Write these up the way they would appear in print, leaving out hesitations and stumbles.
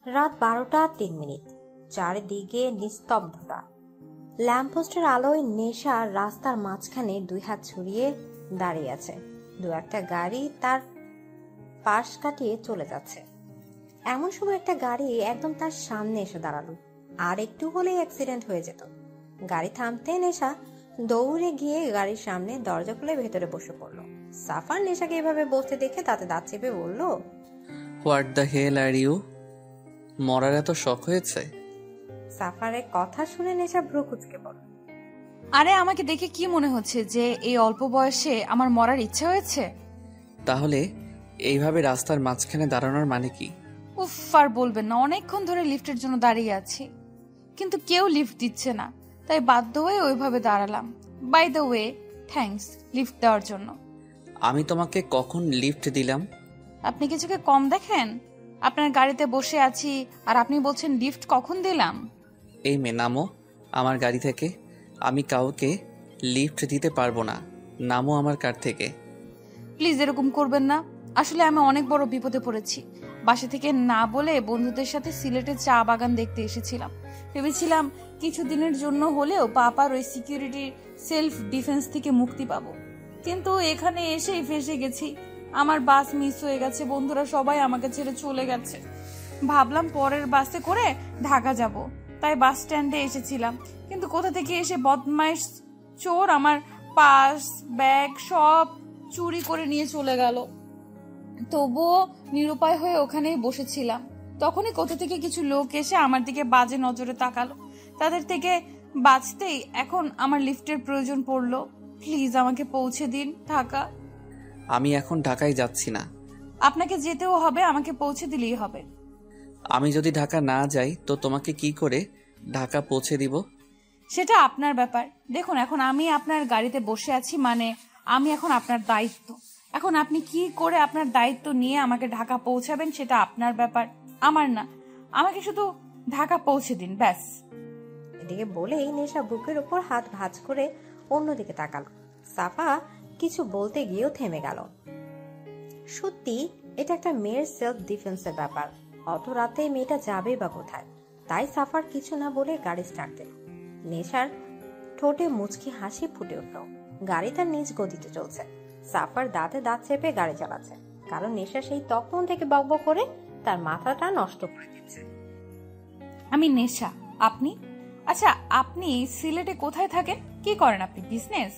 রাত 12:03। চারিদিকে নিস্তব্ধতা। ল্যাম্পপোস্টের আলোয় নেশা রাস্তার মাঝখানে দুই হাত ছড়িয়ে দাঁড়িয়ে আছে। দু একটা গাড়ি তার পাশ কাটিয়ে চলে যাচ্ছে। এমন সময় একটা গাড়ি একদম তার সামনে এসে দাঁড়ালো। আর একটু হলেই অ্যাক্সিডেন্ট হয়ে যেত। গাড়ি থামতে নেশা দৌড়ে গিয়ে গাড়ির সামনে দরজা খুলে ভেতরে বসে পড়লো। সাফার নেশাকে এভাবে বসতে দেখে তাতে দাঁত চেপে বলল, what the hell are you? মরার এত শখ হয়েছে? সাফারের কথা শুনে নেশা ভ্রু কুঁচকে বলল, আরে আমাকে দেখে কি মনে হচ্ছে যে এই অল্প বয়সে আমার মরার ইচ্ছা হয়েছে? তাহলে এইভাবে রাস্তার মাঝখানে দাঁড়ানোর মানে কি? উফ, আর বলবেন না, অনেকক্ষণ ধরে লিফটের জন্য দাঁড়িয়ে আছি, কিন্তু কেউ লিফট দিচ্ছে না, তাই বাধ্য হয়ে ওইভাবে দাঁড়ালাম। By the way, thanks lift দেওয়ার জন্য। আমি তোমাকে কখন লিফট দিলাম? আপনি কিছুকে কম দেখেন? আপনার গাড়িতে বসে আছি আর আপনি বলছেন লিফট কখন দিলাম? এই মেয়ে, নামো আমার গাড়ি থেকে। আমি কাউকে লিফট দিতে পারবো না। নামো আমার কার থেকে। প্লিজ এরকম করবেন না। আসলে আমি অনেক বড় বিপদে পড়েছি। বাসা থেকে না বলে বন্ধুদের সাথে সিলেটে চা বাগান দেখতে এসেছিলাম। ভেবেছিলাম কিছুদিনের জন্য হলেও পাপার ওই সিকিউরিটি সেলফ ডিফেন্স থেকে মুক্তি পাবো, কিন্তু এখানে এসেই ফেসে গেছি। আমার বাস মিস হয়ে গেছে, বন্ধুরা সবাই আমাকে ছেড়ে চলে গেছে। ভাবলাম পরের বাসে করে ঢাকা যাব, তাই বাস স্ট্যান্ডে এসেছিলাম, কিন্তু কোথা থেকে এসে বদমাইশ চোর আমার পাস ব্যাগ সব চুরি করে নিয়ে চলে গেল। তবুও নিরুপায় হয়ে ওখানেই বসেছিলাম। তখনই কোথা থেকে কিছু লোক এসে আমার দিকে বাজে নজরে তাকালো। তাদের থেকে বাঁচতেই এখন আমার লিফটের প্রয়োজন পড়লো। প্লিজ আমাকে পৌঁছে দিন ঢাকা। আমি এখন ঢাকায় যাচ্ছি না। আপনাকে যেতেও হবে, আমাকে পৌঁছে দিলেই হবে। আমি যদি ঢাকা না যাই তো তোমাকে কি করে ঢাকা পৌঁছে দিব? সেটা আপনার ব্যাপার। দেখুন, এখন আমি আপনার গাড়িতে বসে আছি, মানে আমি এখন আপনার দায়িত্ব। এখন আপনি কি করে আপনার দায়িত্ব নিয়ে আমাকে ঢাকা পৌঁছাবেন সেটা আপনার ব্যাপার, আমার না। আমাকে শুধু ঢাকা পৌঁছে দিন, ব্যাস। এদিকে বলেই নেশা বুকের উপর হাত ভাঁজ করে অন্যদিকে তাকালো। সাফা কিছু বলতে গিয়েও থেমে গেল। সত্যি এটা একটা মেয়ের সেলফ ডিফেন্সের ব্যাপার। অত রাতে মেয়েটা যাবে বা কোথায়? তাই সাফার কিছু না বলে গাড়ি স্টার্ট দিল। নেশার ঠোঁটে মুচকি হাসি ফুটে উঠল। গাড়ি তার নিজ গতিতে চলছে। সাফার দাঁতে দাঁত চেপে গাড়ি চালাচ্ছে, কারণ নেশা সেই তখন থেকে বকবক করে তার মাথাটা নষ্ট করে দিচ্ছে। আমি নেশা, আপনি? আচ্ছা, আপনি সিলেটে কোথায় থাকেন? কি করেন আপনি? বিজনেস?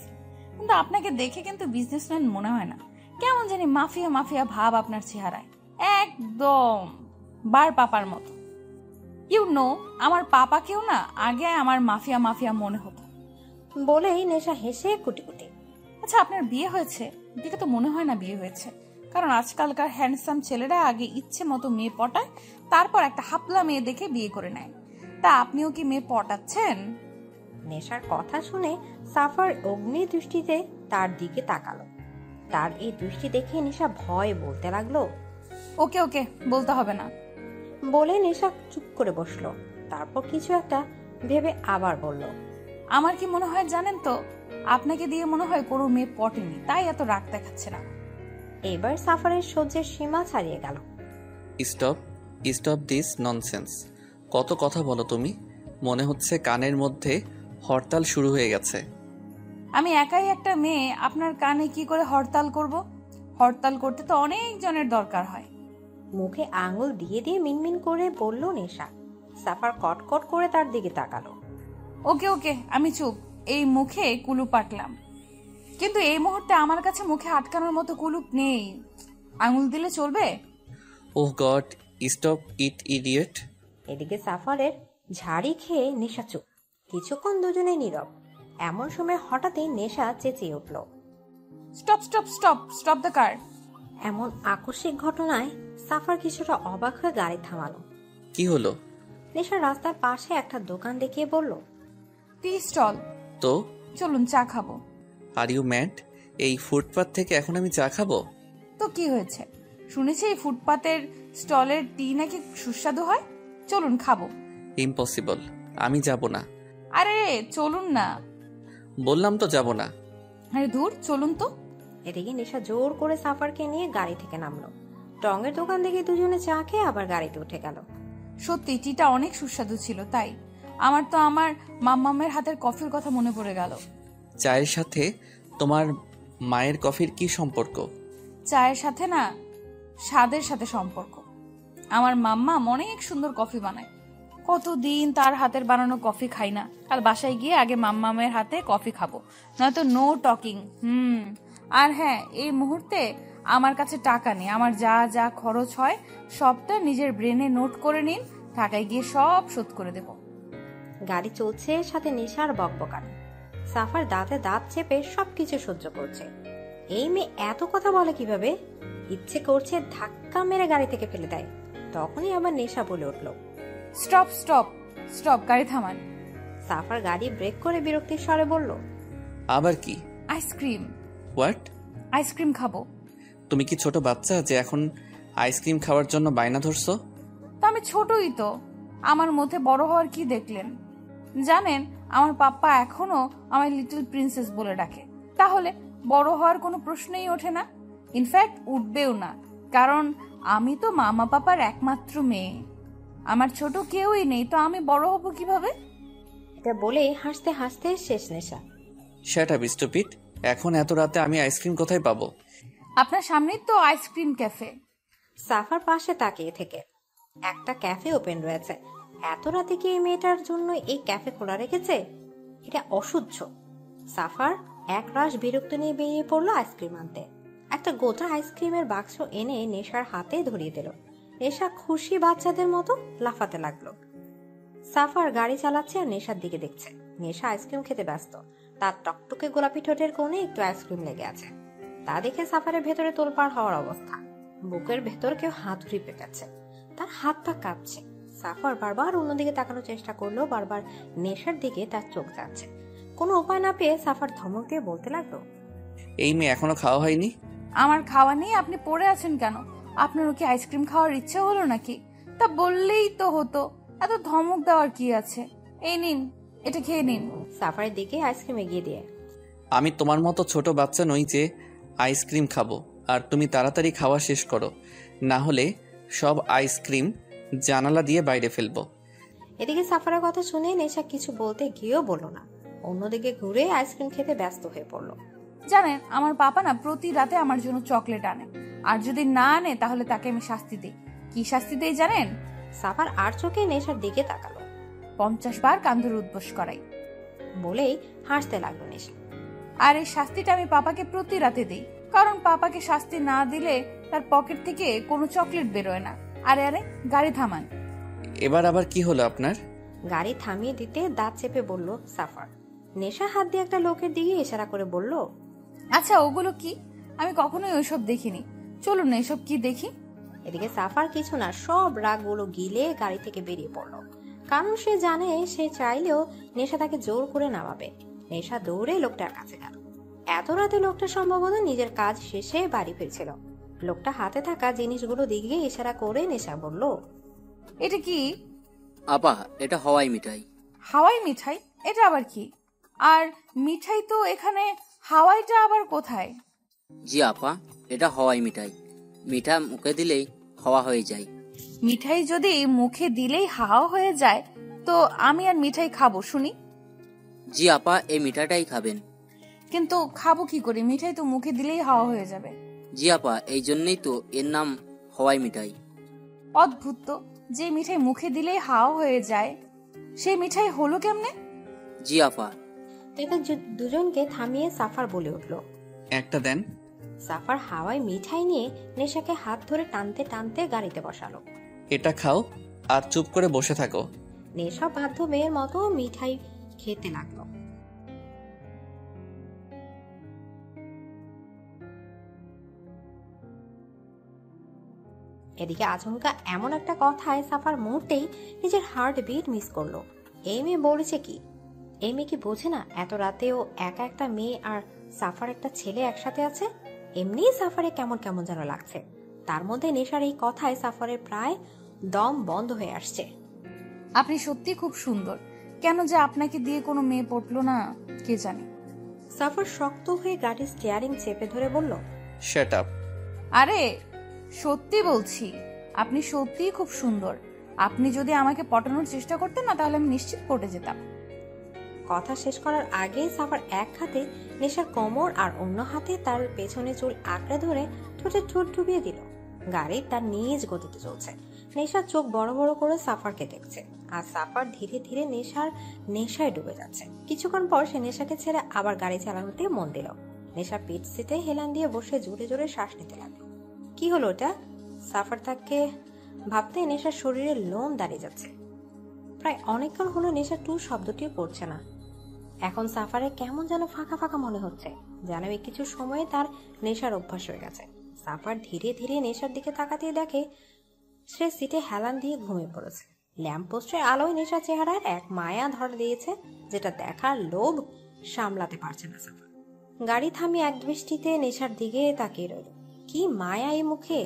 কিন্তু আপনাকে দেখে কিন্তু বিজনেসম্যান মনে হয় না, কেমন জানি মাফিয়া মাফিয়া ভাব আপনার চেহারায়, একদম বার পাপার মতো। ইউ নো, আমার পাপাকেও না আগে আমার মাফিয়া মাফিয়া মনে হতো। বলেই নেশা হেসে কুটি কুটি। আচ্ছা, আপনার বিয়ে হয়েছে? দেখে তো মনে হয় না বিয়ে হয়েছে, কারণ আজকালকার হ্যান্ডসাম ছেলেরা আগে ইচ্ছে মতো মেয়ে পটায়, তারপর একটা হাপলা মেয়ে দেখে বিয়ে করে নেয়। তা আপনিও কি মেয়ে পটাচ্ছেন? নেশার কথা শুনে সাফার অগ্নি দৃষ্টিতে তার দিকে তাকালো। তার এই দৃষ্টি দেখে নেশা ভয় বলতে লাগলো, ওকে ওকে, বলতে হবে না। বলে নেশা চুপ করে বসলো। তারপর কিছু একটা ভেবে আবার বলল, আমার কি মনে হয় জানেন তো, আপনাকে দিয়ে মনে হয় কোনো মেয়ে পটেনি, তাই এত রাগ দেখাচ্ছে না। এবার সাফারের সহ্যের সীমা ছাড়িয়ে গেল। Stop stop this nonsense. কত কথা বলো তুমি, মনে হচ্ছে কানের মধ্যে হরতাল শুরু হয়ে গেছে। আমি একাই একটা মেয়ে, আপনার কানে কি করে হরতাল করব? হরতাল করতে তো অনেক জনের দরকার হয়। মুখে আঙুল দিয়ে দিয়ে মিনমিন করে বলল নেশা। সাফার কটকট করে তার দিকে তাকালো। ওকে ওকে, আমি চুপ। এই মুখে কুলুপ আটলাম, কিন্তু এই মুহূর্তে আমার কাছে মুখে আটকানোর মতো কুলুপ নেই। আঙুল দিলে চলবে? ওহ গড, স্টপ ইট ইডিয়েট। এদিকে সাফারের ঝাড়ি খেয়ে নেশা চুপ। কিছুক্ষণ দুজনে নীরব। এমন সময় হঠাৎই নেশা চেঁচিয়ে উঠল, stop stop stop stop the car. এমন আকস্মিক ঘটনায় সাফার কিছুটা অবাক হয়ে গাড়ি থামালো। কি হলো? নেশা রাস্তার পাশে একটা দোকান দেখিয়ে বলল, টি স্টল। তো চলুন চা খাবো। Are you mad? এই ফুটপাথ থেকে এখন আমি চা খাবো? তো কি হয়েছে? শুনেছি এই ফুটপাতের স্টলের টি নাকি সুস্বাদু হয়। চলুন খাবো। ইম্পসিবল, আমি যাব না। আরে চলুন না। বললাম তো যাব না। আরে দূর, চলুন তো। এদিকে নেশা জোর করে সাফারকে নিয়ে গাড়ি থেকে নামলো। টঙের দোকান থেকে দুজনে চা খেয়ে আবার গাড়িতে উঠে গেল। সত্যি টিটা অনেক সুস্বাদু ছিল। তাই আমার তো আমার মাম্মামের হাতের কফির কথা মনে পড়ে গেল। চায়ের সাথে তোমার মায়ের কফির কি সম্পর্ক? চায়ের সাথে না, স্বাদের সাথে সম্পর্ক। আমার মাম্মা অনেক সুন্দর কফি বানায়। কতদিন তার হাতের বানানো কফি খাই না। কাল বাসায় গিয়ে আগে মাম্মামের হাতে কফি খাবো, নয়তো নো টকিং। আর হ্যাঁ, এই মুহূর্তে আমার কাছে টাকা নেই। আমার যা যা খরচ হয় সবটা নিজের ব্রেনে নোট করে নিন, ঢাকায় গিয়ে সব শোধ করে দেব। গাড়ি চলছে, সাথে নেশার বকবকানি। সাফার দাঁতে দাঁত চেপে সবকিছু সহ্য করছে। এই মেয়ে এত কথা বলে কিভাবে? ইচ্ছে করছে ধাক্কা মেরে গাড়ি থেকে ফেলে দেয়। তখনই আবার নেশা বলে উঠল, স্টপ স্টপ স্টপ, গাড়ি থামান। সাফার গাড়ি ব্রেক করে বিরক্তির স্বরে বলল, আবার কি? আইসক্রিম। হোয়াট? আইসক্রিম খাবো। তুমি কি ছোট বাচ্চা যে এখন আইসক্রিম খাওয়ার জন্য বায়না ধরছো? তা আমি ছোটই তো, আমার মধ্যে বড় হওয়ার কি দেখলেন? জানেন, আমার পাপ্পা এখনো আমায় লিটল প্রিন্সেস বলে ডাকে। তাহলে বড় হওয়ার কোনো প্রশ্নই ওঠে না। ইনফ্যাক্ট উঠবেও না, কারণ আমি তো মামা পাপার একমাত্র মেয়ে। আমার ছোট কেউই নেই, তো আমি বড় হব কিভাবে? এটা বলে হাসতে হাসতে শেষ নেশা। Shut up stupid. এখন এত রাতে আমি আইসক্রিম কোথায় পাবো? আপনার সামনেই তো আইসক্রিম ক্যাফে। সাফার পাশে তাকিয়ে থেকে, একটা ক্যাফে ওপেন রয়েছে। এত রাতে কি এই মেয়েটার জন্য এই ক্যাফে খোলা রেখেছে? এটা অসহ্য। সাফার এক রাশ বিরক্ত নিয়ে বেরিয়ে পড়লো আইসক্রিম আনতে। একটা গোটা আইসক্রিমের বাক্স এনে নেশার হাতে ধরিয়ে দিল। নেশা খুশি বাচ্চাদের মতো লাফাতে লাগলো। সাফার গাড়ি চালাচ্ছে আর নেশার দিকে দেখছে। নেশা আইসক্রিম খেতে ব্যস্ত। তার টকটকে গোলাপি ঠোঁটের কোণে একটু আইসক্রিম লেগে আছে। তা দেখে সাফারের ভেতরে তোলপাড় হওয়ার অবস্থা। বুকের ভেতর কেউ হাতুড়ি পেটাচ্ছে। তার হাত পা কাঁপছে। সাফার বারবার অন্যদিকে তাকানোর চেষ্টা করলো, বারবার নেশার দিকে তার চোখ যাচ্ছে। কোনো উপায় না পেয়ে সাফার ধমক দিয়ে বলতে লাগলো, এই মেয়ে এখনো খাওয়া হয়নি? আমার খাওয়া নেই, আপনি পড়ে আছেন কেন? আপনারও কি আইসক্রিম খাওয়ার ইচ্ছা হলো নাকি? তা বললেই তো হতো, এত ধমক দেওয়ার কি আছে? এই নিন, এটা খেয়ে নিন। সাফারের দিকে আইসক্রিম এগিয়ে দিয়ে, আমি তোমার মতো ছোট বাচ্চা নই যে আইসক্রিম খাবো। আর তুমি তাড়াতাড়ি খাওয়া শেষ করো, না হলে সব আইসক্রিম জানালা দিয়ে বাইরে ফেলবো। এদিকে সাফারের কথা শুনে নেশা কিছু বলতে গিয়েও বলল না। অন্যদিকে ঘুরে আইসক্রিম খেতে ব্যস্ত হয়ে পড়লো। জানেন, আমার পাপা না প্রতি রাতে আমার জন্য চকলেট আনে, আর যদি না আনে তাহলে তাকে আমি শাস্তি দিই। কি শাস্তি দেই জানেন? সাফার আর চোখে নেশার দিকে তাকালো। 50 বার কান ধরে উদ্বোস করাই। বলেই হাসতে লাগলো নেশা। আর এই শাস্তিটা আমি পাপাকে প্রতি রাতে দিই, কারণ পাপাকে শাস্তি না দিলে তার পকেট থেকে কোনো চকলেট বেরোয় না। আরে আরে, গাড়ি থামান। এবার আবার কি হলো আপনার? গাড়ি থামিয়ে দিতে দাঁত চেপে বলল সাফার। নেশা হাত দিয়ে একটা লোকের দিকে ইশারা করে বলল, আচ্ছা, ওগুলো কি? আমি কখনোই ওইসব দেখিনি। চলুন না, এসব কি দেখি। এদিকে সাফার কিছু না সব রাগগুলো গিলে গাড়ি থেকে বেরিয়ে পড়লো। কারণ সে জানে সে চাইলেও নেশা তাকে জোর করে নামাবে। নেশা দৌড়ে লোকটার কাছে গেল। এত রাতে লোকটা সম্ভবত নিজের কাজ শেষে বাড়ি ফিরছিল। লোকটা হাতে থাকা জিনিসগুলো দিকে ইশারা করে নেশা বলল, এটা কি? আপা, এটা হাওয়াই মিঠাই। হাওয়াই মিঠাই? এটা আবার কি? আর মিঠাই তো এখানে, হাওয়াইটা আবার কোথায়? জি আপা, এটা হাওয়াই মিঠাই। মিঠা মুখে দিলেই হাওয়া হয়ে যায়। মিঠাই যদি মুখে দিলেই হাওয়া হয়ে যায়, তো আমি আর মিঠাই খাবো শুনি। জি আপা, এই মিঠাটাই খাবেন। কিন্তু খাবো কি করে? মিঠাই তো মুখে দিলেই হাওয়া হয়ে যাবে। জি আপা, এই জন্যই তো এর নাম হাওয়াই মিঠাই। অদ্ভুত তো, যে মিঠাই মুখে দিলেই হাওয়া হয়ে যায়, সেই মিঠাই হলো কেমনে? জি আপা। এতে দুজনকে থামিয়ে সাফার বলে উঠল, একটা দেন। সাফার হাওয়াই মিঠাই নিয়ে নেশাকে হাত ধরে টানতে টানতে গাড়িতে বসালো। এটা খাও আর চুপ করে বসে থাকো। নেশা বাধ্য মেয়ের মতো মিঠাই খেতে লাগলো। এদিকে আচমকা এমন একটা কথায় সাফার মুহূর্তেই নিজের হার্ট বিট মিস করলো। এই মেয়ে বলেছে কি? এই মেয়ে কি বোঝে না এত রাতেও একা একটা মেয়ে আর সাফার একটা ছেলে একসাথে আছে? এমনি সাফারে কেমন কেমন যেন লাগছে। তার মধ্যে নেশার এই কথায় সাফারের প্রায় দম বন্ধ হয়ে আসছে। আপনি সত্যি খুব সুন্দর। কেন যে আপনাকে দিয়ে কোনো মেয়ে পটলো না কে জানে। সাফার শক্ত হয়ে গাড়ির স্টিয়ারিং চেপে ধরে বলল, শ্যাট আপ। আরে সত্যি বলছি, আপনি সত্যিই খুব সুন্দর। আপনি যদি আমাকে পটানোর চেষ্টা করতেন না, তাহলে আমি নিশ্চিত কোর্টে যেতাম। কথা শেষ করার আগেই সাফার এক হাতে নেশার কোমর আর অন্য হাতে তার পেছনে চুল আঁকড়ে ধরে ঠোঁটে ঠোঁট ডুবিয়ে দিল। গাড়ি তার নিজ গতিতে চলছে। নেশার চোখ বড় বড় করে সাফারকে দেখছে, আর সাফার ধীরে ধীরে নেশায় ডুবে যাচ্ছে। কিছুক্ষণ পর সে নেশাকে ছেড়ে আবার গাড়ি চালানোতে মন দিল। নেশা পিঠ সিটে হেলান দিয়ে বসে জোরে জোরে শ্বাস নিতে লাগলো। কি হলো ওটা? সাফার তাকে ভাবতে নেশার শরীরে লোম দাঁড়িয়ে যাচ্ছে। প্রায় অনেকক্ষণ হলো নেশা টু শব্দটিও পড়ছে না। এখন সাফারে কেমন যেন ফাঁকা ফাঁকা মনে হচ্ছে, যেন এই কিছু সময়ে তার নেশার অভ্যাস হয়ে গেছে। সাফার ধীরে ধীরে নেশার দিকে তাকাতে দেখে সে সিটে হেলান দিয়ে ঘুমিয়ে পড়েছে। ল্যাম্পপোস্টের আলোয় নেশার চেহারার এক মায়া ধরা দিয়েছে, যেটা দেখার লোভ সামলাতে পারছে না সাফার। গাড়ি থামিয়ে এক দৃষ্টিতে নেশার দিকে তাকিয়ে রইল। কি মায়া এই মুখে!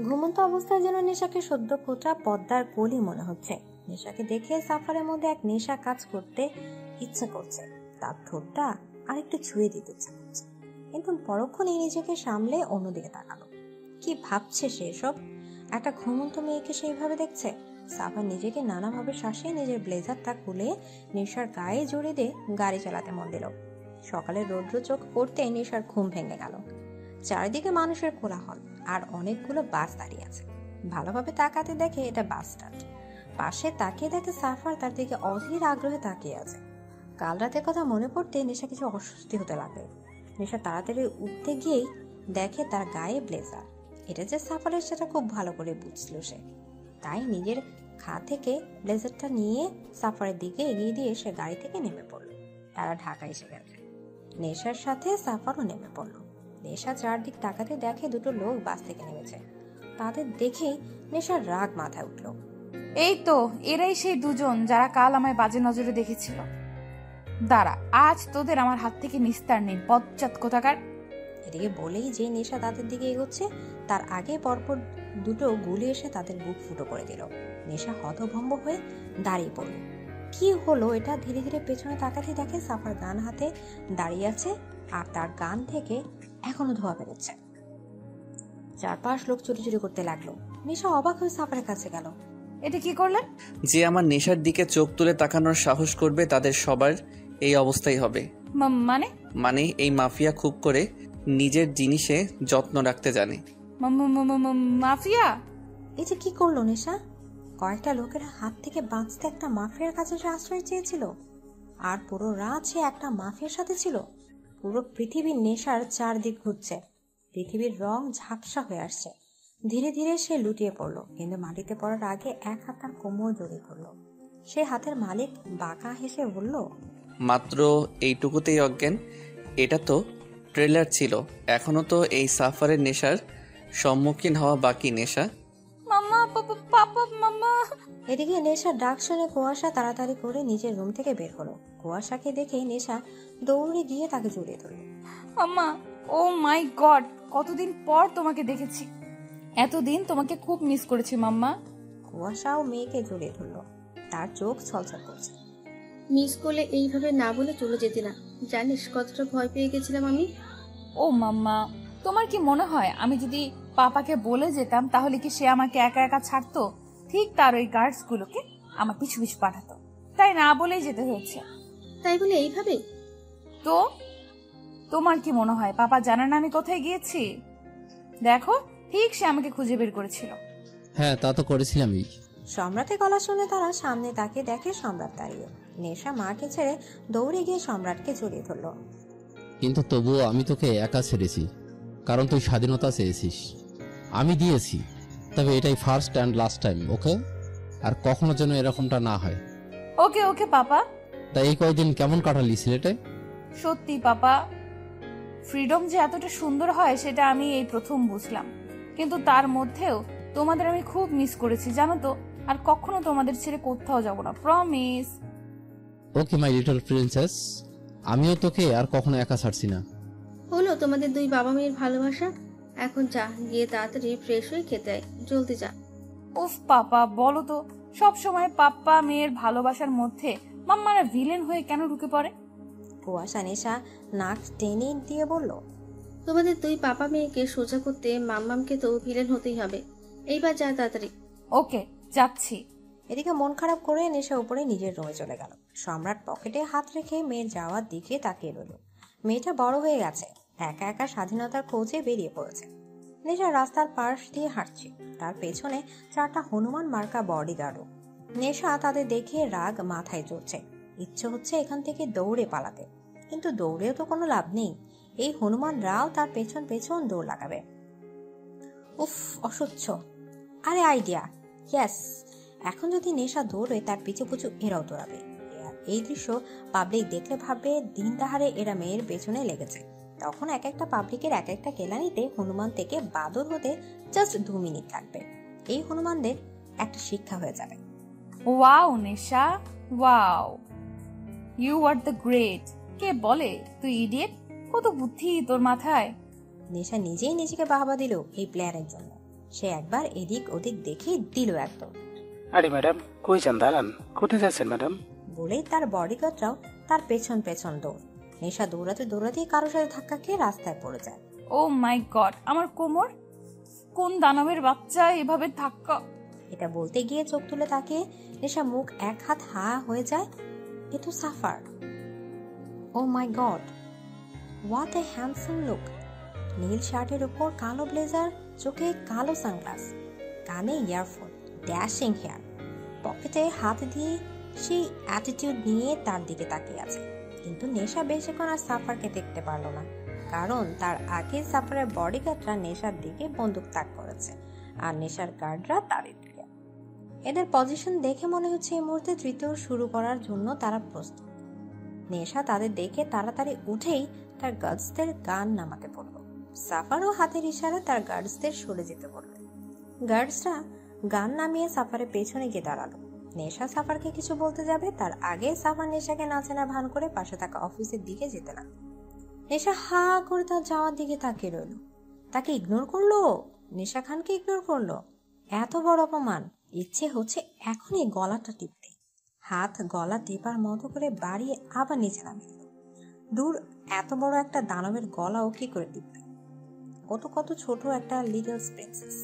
ঘুমন্ত অবস্থায় যেন নেশাকে সদ্য ফোটা পদ্মার কলি মনে হচ্ছে। নেশাকে দেখে সাফারের মধ্যে এক নেশা কাজ করতে ইচ্ছে করছে, তার ঠোঁটটা আরেকটু ছুঁয়ে দিতে ইচ্ছে করছে, কিন্তু পরক্ষণে নিজেকে সামলে অন্যদিকে তাকালো। কি ভাবছে সে সব? একটা ঘুমন্ত মেয়েকে সেইভাবে দেখছে। সাফার নিজেকে নানাভাবে শাসিয়ে নিজের ব্লেজারটা খুলে নেশার গায়ে জড়িয়ে দিয়ে গাড়ি চালাতে মন দিল। সকালের রৌদ্র চোখ পড়তে নেশার ঘুম ভেঙে গেল। চারিদিকে মানুষের কোলাহল, আর অনেকগুলো বাস দাঁড়িয়ে আছে। ভালোভাবে তাকাতে দেখে এটা বাস স্ট্যান্ড। পাশে তাকিয়ে দেখে সাফার তার দিকে অধীর আগ্রহে তাকিয়ে আছে। কাল রাতের কথা মনে পড়তে নেশা কিছু অস্বস্তি হতে লাগলো। নেশা তাড়াতাড়ি উঠতে গিয়েই দেখে তার গায়ে ব্লেজার। এটা যে সাফারের সেটা খুব ভালো করে বুঝলো সে। তাই নিজের খা থেকে ব্লেজারটা নিয়ে সাফারের দিকে এগিয়ে দিয়ে সে গাড়ি থেকে নেমে পড়ল। তারা ঢাকা এসে গেছে। নেশার সাথে সাফারও নেমে পড়ল। নেশা চারদিক তাকাতে দেখে দুটো লোক বাস থেকে নেমেছে। তাদের দেখেই নেশার রাগ মাথায় উঠল। এই তো এরাই সেই দুজন যারা কাল আমায় বাজে নজরে দেখেছিল। দাঁড়া, আজ তোদের আমার হাত থেকে নিস্তার নেই, বজ্জাত কোথাকার। এদিকে বলেই যে নেশা তাদের দিকে এগোচ্ছে, তার আগে পরপর দুটো গুলি এসে তাদের বুক ফুটো করে দিল। নেশা হতভম্ব হয়ে দাঁড়িয়ে পড়ল। কি হলো এটা? ধীরে ধীরে পেছনে তাকাতে দেখে সাফার গান হাতে দাঁড়িয়ে আছে, আর তার গান থেকে এখনো ধোঁয়া বেরোচ্ছে। চারপাশ লোক চুরি করতে লাগলো। নেশা অবাক হয়ে সাফারের কাছে গেল। এটা কি করলেন? যে আমার নেশার দিকে চোখ তুলে তাকানোর সাহস করবে তাদের সবার এই অবস্থাই হবে। মানে এই মাফিয়া খুব করে নিজের জিনিসে যত্ন রাখতে জানে। মাফিয়া? এই যে কি করলো নেশা? কয়েকটা লোকের হাত থেকে বাঁচতে একটা মাফিয়ার কাছে সে আশ্রয় চেয়েছিল, আর পুরো রাত সে একটা মাফিয়ার সাথে ছিল। পুরো পৃথিবীর নেশার চারদিক ঘুরছে। পৃথিবীর রং ঝাপসা হয়ে আসছে। ধীরে ধীরে সে লুটিয়ে পড়ল, কিন্তু মাটিতে পড়ার আগে এক হাত তার কোমর জড়িয়ে ধরল। সে হাতের মালিক বাঁকা হেসে বলল, মাত্র এইটুকুতেই অজ্ঞান? এটা তো ট্রেলার ছিল, এখনো তো এই সাফারের নেশার সম্মুখীন হওয়া বাকি। নেশা মামা, পাপা, মামা। এদিকে নেশার ডাক শুনে কুয়াশা তাড়াতাড়ি করে নিজের রুম থেকে বের হলো। কুয়াশাকে দেখে নেশা দৌড়ে গিয়ে তাকে জড়িয়ে ধরল। মামা, ও মাই গড, কতদিন পর তোমাকে দেখেছি। এতদিন তোমাকে খুব মিস করেছি মাম্মা। কুয়াশাও মেয়েকে জড়িয়ে ধরল। তার চোখ ছলছল করছে। মিস করলে এইভাবে না বলে চলে যেতে না। জানিস কতটা ভয় পেয়ে গেছিলাম আমি। ও মাম্মা, তোমার কি মনে হয় আমি যদি পাপাকে বলে যেতাম তাহলে কি সে আমাকে একা একা ছাড়তো? ঠিক তার ওই গার্ডস গুলোকে আমার পিছু পিছু পাঠাতো। তাই না বলেই যেতে হয়েছে। তাই বলে এইভাবে? তো তোমার কি মনে হয় পাপা জানে না আমি কোথায় গিয়েছি? দেখো, ঠিক সে আমাকে খুঁজে বের করেছিল। হ্যাঁ, তা তো করেছিলামই। সম্রাটের গলা শুনে তারা সামনে তাকে দেখে সম্রাট দাঁড়িয়ে। নেশা মাকে ছেড়ে দৌড়ে গিয়ে সম্রাটকে জড়িয়ে ধরল। কিন্তু তবুও আমি তোকে একা ছেড়েছি, কারণ তুই স্বাধীনতা চেয়েছিস, আমি দিয়েছি। তবে এটাই ফার্স্ট অ্যান্ড লাস্ট টাইম, ওকে? আর কখনো যেন এরকমটা না হয়। ওকে ওকে পাপা। তাই এই কয়দিন কেমন কাটালি সিলেটে? সত্যি পাপা, ফ্রিডম যে এতটা সুন্দর হয় সেটা আমি এই প্রথম বুঝলাম। কিন্তু তার মধ্যেও তোমাদের আমি খুব মিস করেছি জানো তো। আর কখনো তোমাদের ছেড়ে কোথাও যাব না, promise. Okay my little princess, আমিও তোকে আর কখনো একা ছাড়ছি না। হলো তোমাদের দুই বাবা মেয়ের ভালোবাসা। এখন যা, গিয়ে তাড়াতাড়ি ফ্রেশ হয়ে খেতে আয়, জলদি যা। উফ পাপা, বলো তো, সব সময় পাপ্পা মেয়ের ভালোবাসার মধ্যে মাম্মারা ভিলেন হয়ে কেন ঢুকে পড়ে? কুয়াশা নেশা নাক টেনে দিয়ে বলল, তোমাদের দুই বাবা মেয়েকে সোজা করতে মাম্মামকে তো ভিলেন হতেই হবে। এইবার যা তাড়াতাড়ি। ওকে, যাচ্ছি। এদিকে মন খারাপ করে নেশা উপরে নিজের রুমে চলে গেল। সম্রাট পকেটে হাত রেখে মেয়ের যাওয়ার দিকে তাকিয়ে রইল। মেয়েটা বড় হয়ে গেছে, একা একা স্বাধীনতার খোঁজে বেরিয়ে পড়েছে। নেশা রাস্তার পাশ দিয়ে হাঁটছে, তার পেছনে 4টা হনুমান মার্কা বডিগার্ডও। নেশা তাদের দেখে রাগ মাথায় চড়ছে, ইচ্ছে হচ্ছে এখান থেকে দৌড়ে পালাতে, কিন্তু দৌড়েও তো কোনো লাভ নেই। এই হনুমানরাও তার পেছন পেছন দৌড় লাগাবে। উফ, অসহ্য। আরে আইডিয়া, ইয়েস! এখন যদি নেশা দৌড়ে তার পিছু পিছু এরাও দৌড়াবে। এই দৃশ্য পাবলিক দেখলে ভাববে দিন দাহারে এরা মেয়ের পেছনে লেগেছে। তখন এক একটা পাবলিকের এক একটা কেলানিতে হনুমান থেকে বাদর হতে জাস্ট 2 মিনিট লাগবে। এই হনুমানদের একটা শিক্ষা হয়ে যাবে। Wow Nesha, wow, you are the great. কে বলে তুই ইডিয়েট? কত বুদ্ধি তোর মাথায়। নেশা নিজেই নিজেকে বাহবা দিল এই প্ল্যানের জন্য। সে একবার এদিক ওদিক দেখে দিল একদম। আরে ম্যাডাম, কই যান? দাঁড়ান, কোথায় যাচ্ছেন ম্যাডাম? বলেই তার বডিগার্ডরাও তার পেছন পেছন দৌড়। নেশা দৌড়াতে দৌড়াতেই কারোর সাথে ধাক্কা খেয়ে রাস্তায় পড়ে যায়। ও মাই গড, আমার কোমর! কোন দানবের বাচ্চা এভাবে ধাক্কা! এটা বলতে গিয়ে চোখ তুলে তাকিয়ে নেশা মুখ এক হাত হা হয়ে যায়। এ তো suffer. Oh my god, what a handsome look! নীল শার্টের উপর কালো ব্লেজার, চোখে কালো সানগ্লাস, কানে ইয়ারফোন, ড্যাশিং হেয়ার, পকেটে হাত দিয়ে সেই অ্যাটিটিউড নিয়ে তার দিকে তাকিয়ে আছে। কিন্তু নেশা বেশিক্ষণ আর সাফারকে দেখতে পারল না, কারণ তার আগে সাফারের বডিগার্ডরা নেশার দিকে বন্দুক তাক করেছে, আর নেশার গার্ডরা তাদের দিকে। এদের পজিশন দেখে মনে হচ্ছে এই মুহূর্তে তৃতীয় শুরু করার জন্য তারা প্রস্তুত। নেশা তাদের দেখে তাড়াতাড়ি উঠেই তার গার্ডসদের গান নামাতে পড়ল। সাফারও হাতের ইশারা তার গার্ডসদের সরে যেতে বলল। গার্ডসরা গান নামিয়ে সাফারের পেছনে গিয়ে দাঁড়ালো। নেশা সাফারকে কিছু বলতে যাবে, তার আগে সাফার নেশাকে নাচেনা ভান করে পাশে থাকা অফিসের দিকে যেতে লাগলো। নেশা হা করে তার যাওয়ার দিকে তাকিয়ে রইল। তাকে ইগনোর করলো, নেশা খানকে ইগনোর করলো। এত বড় অপমান! ইচ্ছে হচ্ছে এখনই গলাটা টিপতে। হাত গলা টেপার মতো করে বাড়িয়ে আবার নিচে নামিয়ে দিল। দূর, এত বড় একটা দানবের গলাও কি করে টিপবে? কত ছোট একটা লিটল প্রিন্সেস।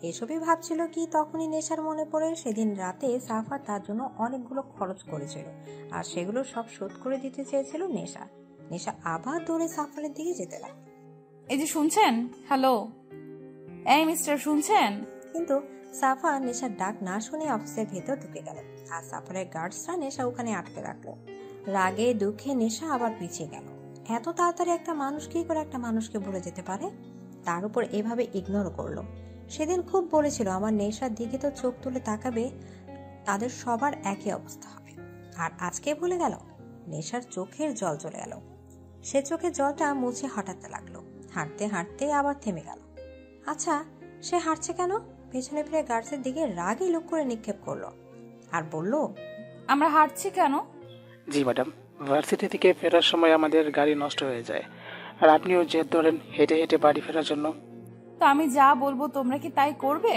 এসবই ভাবছিল কি তখনই নেশার মনে পড়ে সেদিন রাতে সাফার তার জন্য অনেকগুলো খরচ করেছিল, আর সেগুলো সব শোধ করে দিতে চেয়েছিল নেশা। নেশা আবার দৌড়ে সাফারের দিকে যেতে লাগলো। এই যে শুনছেন? হ্যালো, এই মিস্টার, শুনছেন? কিন্তু সাফা নেশার ডাক না শুনে অফিসের ভেতর ঢুকে গেল, আর সাফারের গার্ডসরা নেশা ওখানে আটকে রাখলো। রাগে দুঃখে নেশা আবার পিছিয়ে গেল। এত তাড়াতাড়ি একটা মানুষ কি করে একটা মানুষকে ভুলে যেতে পারে? তার উপর এভাবে ইগনোর করলো। সেদিন খুব বলেছিল আমার নেশার দিকে তো চোখ তুলে তাকাবে, তাদের সবার একই অবস্থা হবে। আর আজকে ভুলে গেল। নেশার চোখের জল চলে গেল। সে চোখের জলটা মুছে হাঁটাতে লাগলো। হাঁটতে হাঁটতে আবার থেমে গেল। আচ্ছা, সে হাঁটছে কেন? পেছনে ফিরে গার্ডসের দিকে রাগে লুক করে নিক্ষেপ করলো আর বলল, আমরা হাঁটছি কেন? জি ম্যাডাম, ভার্সিটি থেকে ফেরার সময় আমাদের গাড়ি নষ্ট হয়ে যায়, আর আপনিও জেদ ধরেন হেঁটে হেঁটে বাড়ি ফেরার জন্য। তো আমি যা বলবো তোমরা কি তাই করবে?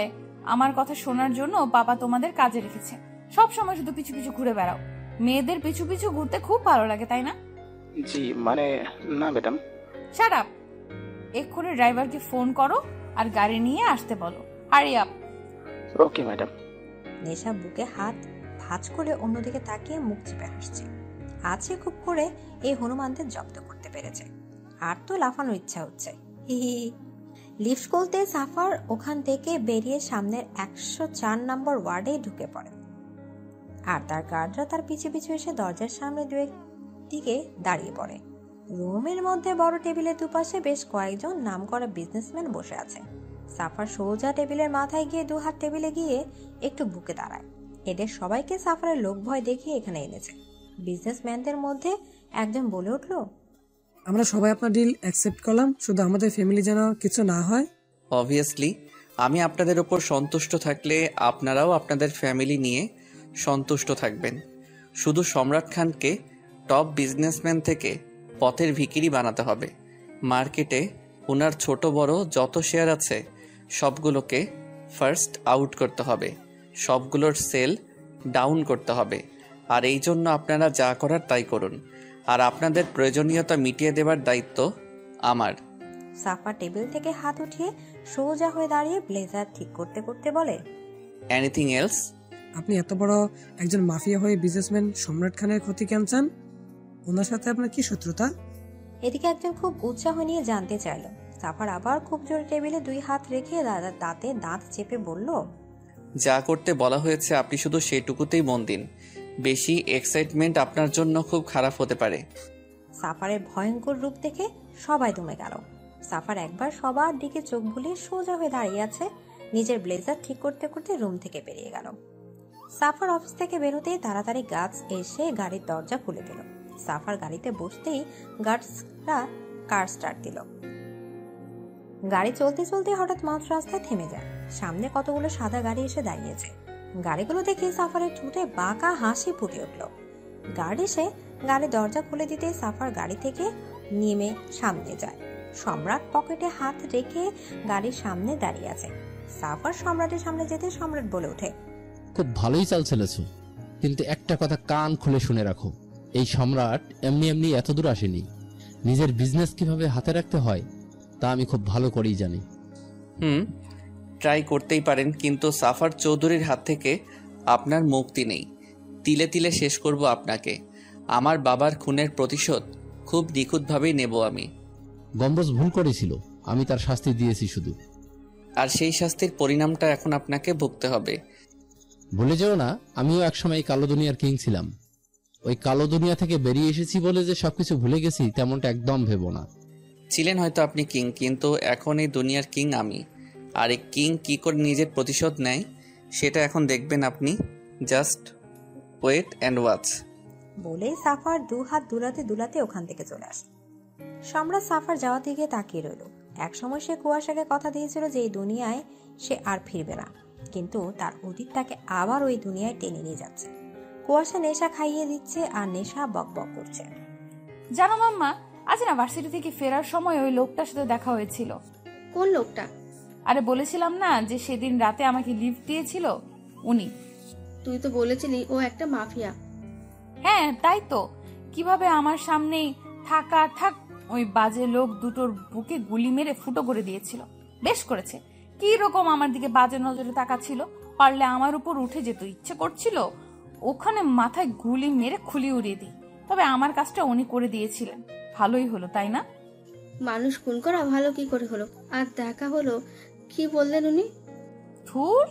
আমার কথা শোনার জন্য বাবা তোমাদের কাজে রেখেছে। সব সময় শুধু পিছু পিছু ঘুরে বেড়াও। মেয়েদের পিছু পিছু ঘুরতে খুব ভালো লাগে, তাই না? জি মানে না ম্যাডাম। Shut up! এক্ষুনি ড্রাইভারকে ফোন করো আর গাড়ি নিয়ে আসতে বলো। Hurry up. Okay madam. নেশা বুকে হাত ভাঁজ করে অন্যদিকে তাকিয়ে মুখ চেপে হাসছে। আছে খুব করে এই হনুমানদের জব্দ করতে পেরেছে। আর তো লাফানোর ইচ্ছা হচ্ছে। হি হি। লিফট খুলতে সাফার ওখান থেকে বেরিয়ে সামনের 104 নম্বর ওয়ার্ডে ঢুকে পড়ে, আর তার গার্ডরা তার পিছু পিছু এসে দরজার সামনে দিকে দাঁড়িয়ে পড়ে। রুমের মধ্যে বড় টেবিলের দুপাশে বেশ কয়েকজন নামকরা বিজনেসম্যান বসে আছে। সাফার সোজা টেবিলের মাথায় গিয়ে 2 হাত টেবিলে গিয়ে একটু বুকে দাঁড়ায়। এদের সবাইকে সাফারের লোক ভয় দেখিয়ে এখানে এনেছে। বিজনেসম্যানদের মধ্যে একজন বলে উঠল, আমরা সবাই আপনার ডিল অ্যাকসেপ্ট করলাম, শুধু আমাদের ফ্যামিলি যেন কিছু না হয়। অবভিয়াসলি আমি আপনাদের উপর সন্তুষ্ট থাকলে আপনারাও আপনাদের ফ্যামিলি নিয়ে সন্তুষ্ট থাকবেন। শুধু সম্রাট খানকে টপ বিজনেসম্যান থেকে পথের ভিখিরি বানাতে হবে। মার্কেটে ওনার ছোট বড় যত শেয়ার আছে সবগুলোকে ফার্স্ট আউট করতে হবে, সবগুলোর সেল ডাউন করতে হবে। আর এই জন্য আপনারা যা করার তাই করুন, আর আপনাদের প্রয়োজনীয়তা মিটিয়ে দেবার দায়িত্ব আমার। সাফা টেবিল থেকে হাত উঠিয়ে সোজা হয়ে দাঁড়িয়ে ব্লেজার ঠিক করতে করতে বলে, এনিথিং এলস? আপনি এত বড় একজন মাফিয়া হয়ে বিজনেসম্যান সম্রাট খানের ক্ষতি কেন চান? ওনার সাথে আপনার কি শত্রুতা? এদিকে একজন খুব উৎসাহ নিয়ে জানতে চাইল। সাফার আবার খুব জোরে টেবিলে 2 হাত রেখে দাঁতে দাঁত চেপে বলল, যা করতে বলা হয়েছে আপনি শুধু সেটুকুতেই মন দিন। বেশি এক্সাইটমেন্ট আপনার জন্য খুব খারাপ হতে পারে। সাফারের ভয়ঙ্কর রূপ দেখে সবাই দমে গেল। সাফার একবার সবার দিকে চোখ বুলিয়ে সোজা হয়ে দাঁড়িয়ে আছে। নিজের ব্লেজার ঠিক করতে করতে রুম থেকে বেরিয়ে গেল। সাফার অফিস থেকে বেরোতেই তাড়াতাড়ি গার্ডস এসে গাড়ির দরজা খুলে দিল। সাফার গাড়িতে বসতেই গার্ডসরা কার স্টার্ট দিল। গাড়ি চলতে চলতে হঠাৎ মাঝ রাস্তায় থেমে যায়। সামনে কতগুলো সাদা গাড়ি এসে দাঁড়িয়েছে। গাড়িগুলো দেখে সাফারের ঠোঁটে বাঁকা হাসি ফুটে উঠল। গার্ড এসে গাড়ির দরজা খুলে দিতে সাফার গাড়ি থেকে নেমে সামনে যায়। সম্রাট পকেটে হাত রেখে গাড়ির সামনে দাঁড়িয়ে আছে। সাফার সম্রাটের সামনে যেতে সম্রাট বলে ওঠে, খুব ভালোই চাল চলেছ, কিন্তু একটা কথা কান খুলে শুনে রাখো, এই সম্রাট এমনি এমনি এত দূর আসেনি। নিজের বিজনেস কিভাবে হাতে রাখতে হয় তা আমি খুব ভালো করেই জানি। ট্রাই করতেই পারেন, কিন্তু সাফার চৌধুরীর হাত থেকে আপনার মুক্তি নেই। তিলে তিলে শেষ করব আপনাকে। আমার বাবার খুনের প্রতিশোধ খুব নিখুঁতভাবেই নেব আমি। গম্বুজ ভুল করেছিল, আমি তার শাস্তি দিয়েছি শুধু। আর সেই শাস্তির পরিণামটা এখন আপনাকে ভুগতে হবে। ভুলে যেও না, আমিও একসময় এই কালো দুনিয়ার কিং ছিলাম। ওই কালো দুনিয়া থেকে বেরিয়ে এসেছি বলে যে সবকিছু ভুলে গেছি তেমনটা একদম ভেবো না। ছিলেন হয়তো আপনি কিং, কিন্তু এখন এই দুনিয়ার কিং আমি। আর এই কিং কি করে নিজের প্রতিশোধ নেয় সেটা এখন দেখবেন আপনি। Just wait and watch. বলে সাফার 2 হাত দুলাতে দুলাতে ওখান থেকে চলে আসে। সম্রাট সাফার যাওয়ার দিকে তাকিয়ে রইল। একসময় সে কুয়াশাকে কথা দিয়েছিল যে এই দুনিয়ায় সে আর ফিরবে না, কিন্তু তার অতীত তাকে আবার ওই দুনিয়ায় টেনে নিয়ে যাচ্ছে। কুয়াশা নেশা খাইয়ে দিচ্ছে আর নেশা বক বক করছে। জানো মাম্মা, আজ না ভার্সিটি থেকে ফেরার সময় ওই লোকটার সাথে দেখা হয়েছিল। কোন লোকটা? আরে বলেছিলাম না যে সেদিন রাতে আমাকে লিফট দিয়েছিল, উনি। তুই তো বলেছিলি ও একটা মাফিয়া। হ্যাঁ তাই তো, কিভাবে আমার সামনেই থাক ওই বাজে লোক দুটোর বুকে গুলি মেরে ফুটো করে দিয়েছিল। বেশ করেছে। কি রকম আমার দিকে বাজে নজরে তাকাচ্ছিল, পারলে আমার উপর উঠে যেত। ইচ্ছে করছিল ওখানে মাথায় গুলি মেরে খুলি উড়িয়ে দিই। তবে আমার কাজটা উনি করে দিয়েছিলেন, ভালোই হলো তাই না? মানুষ খুন করা ভালো কি করে হলো? আর দেখা হলো, কি বললেন উনি? ধুর,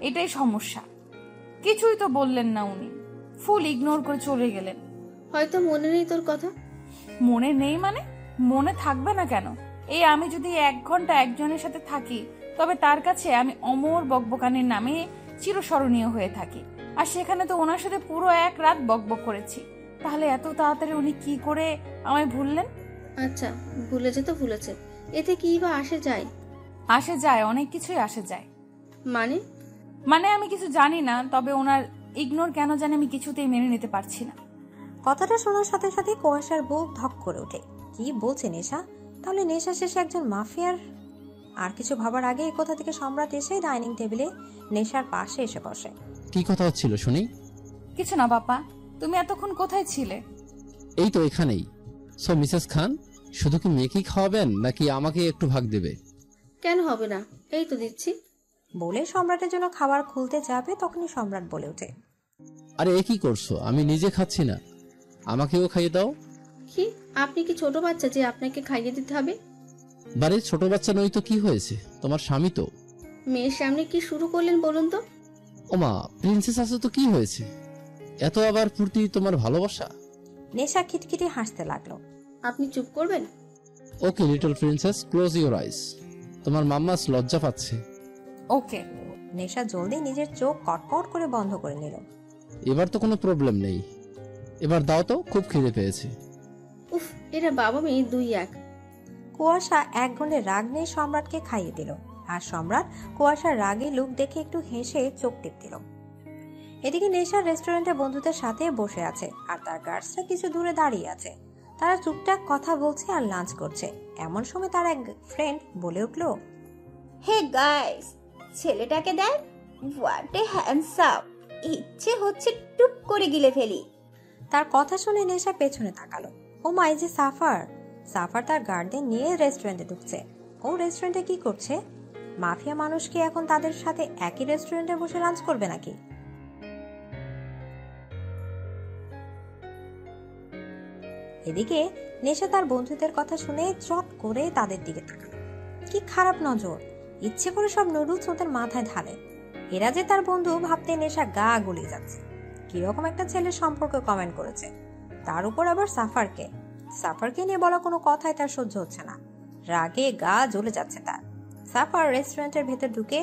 এটাই সমস্যা। কিছুই তো বললেন না উনি, ফুল ইগনোর করে চলে গেলেন। হয়তো মনে নেই তোর কথা। মনে নেই মানে? মনে থাকবে না কেন? এই আমি যদি 1 ঘন্টা একজনের সাথে থাকি, তবে তার কাছে আমি অমর বকবকানির নামে চিরস্মরণীয় হয়ে থাকি। আর সেখানে তো ওনার সাথে পুরো 1 রাত বকবক করেছি। তাহলে এত তাড়াতাড়ি উনি কি করে আমায় ভুললেন? আচ্ছা, ভুলেছে তো ভুলেছে, এতে কি বা আসে যায়? আসে যায়, অনেক কিছুই আসে যায়। মানে আমি কিছু জানি না, তবে ওনার ইগনোর কেন জানি আমি কিছুতেই মেনে নিতে পারছি না। কথাটা শোনার সাথে সাথে কুয়াশার বুক ধক করে ওঠে। কি বলছে নেশা? তাহলে নেশা শেষে একজন মাফিয়ার? আর কিছু ভাবার আগে এই কথা থেকে সম্রাট এসে ডাইনিং টেবিলে নেশার পাশে এসে বসে। কি কথা হচ্ছিল শুনি? কিছু না বাবা, তুমি এতক্ষণ কোথায় ছিলে? এই তো এখানেই। সো মিসেস খান, শুধু কি মেয়েকেই খাওয়াবেন নাকি আমাকে একটু ভাগ দেবে? কেন হবে না, এই তো দিচ্ছি। বলে সম্রাটের জন্য খাবার খুলতে যাবে, তখনই সম্রাট বলে ওঠে, আরে এ কি করছো? আমি নিজে খাচ্ছি না, আমাকেও খাইয়ে দাও। কি, আপনি কি ছোট বাচ্চা যে আপনাকে খাইয়ে দিতে হবে? বারে ছোট বাচ্চা নই তো কি হয়েছে, তোমার স্বামী তো। মেয়ের সামনে কি শুরু করলেন বলুন তো? ওমা, প্রিন্সেস আছে তো কি হয়েছে? এত আবার ফুর্তি তোমার ভালোবাসা? নেশা খিটখিটি হাসতে লাগলো। আপনি চুপ করবেন? Okay little princess, close your eyes. তোমার মাম্মা লজ্জা পাচ্ছে। ওকে। নেশা জলদি নিজের চোখ কটকট করে বন্ধ করে নিল। এবার তো কোনো প্রবলেম নেই, এবার দাও তো, খুব খিদে পেয়েছে। উফ, এরা বাবা মেয়ে 2 এক। কুয়াশা 1 ঘন্টে রাগ নিয়ে সম্রাটকে খাইয়ে দিল। আর সম্রাট কুয়াশার রাগে লুক দেখে একটু হেসে চোখ টিপ দিল। এদিকে নেশা রেস্টুরেন্টে বন্ধুদের সাথে বসে আছে, আর তার গার্ডসরা কিছু দূরে দাঁড়িয়ে আছে। তারা চুপচাপ কথা বলছে আর লাঞ্চ করছে। এমন সময় তার এক ফ্রেন্ড বলে উঠল, হে গাইস, ছেলেটাকে দেখ, হোয়াট এ হ্যান্ডসাম। ইচ্ছে হচ্ছে টুপ করে গিলে ফেলি। তার কথা শুনে নেশা পেছনে তাকালো। ও মাই যে সাফার। সাফার তার গার্ডদের নিয়ে রেস্টুরেন্টে ঢুকছে। ও রেস্টুরেন্টে কি করছে? মাফিয়া মানুষ কি এখন তাদের সাথে একই রেস্টুরেন্টে বসে লাঞ্চ করবে নাকি? এদিকে নেশা তার বন্ধুদের কথা শুনে চট করে তাদের দিকে তাকালো। কি খারাপ নজর, ইচ্ছে করে সব নুডলস ওদের মাথায় ঢালে। এরা যে তার বন্ধু ভাবতে নেশা গা গুলিয়ে যাচ্ছে। কিরকম একটা ছেলের সম্পর্কে কমেন্ট করেছে, তার উপর আবার সাফারকে নিয়ে বলা কোনো কথাই তার সহ্য হচ্ছে না। রাগে গা জ্বলে যাচ্ছে তার। সাফার রেস্টুরেন্টের ভেতর ঢুকে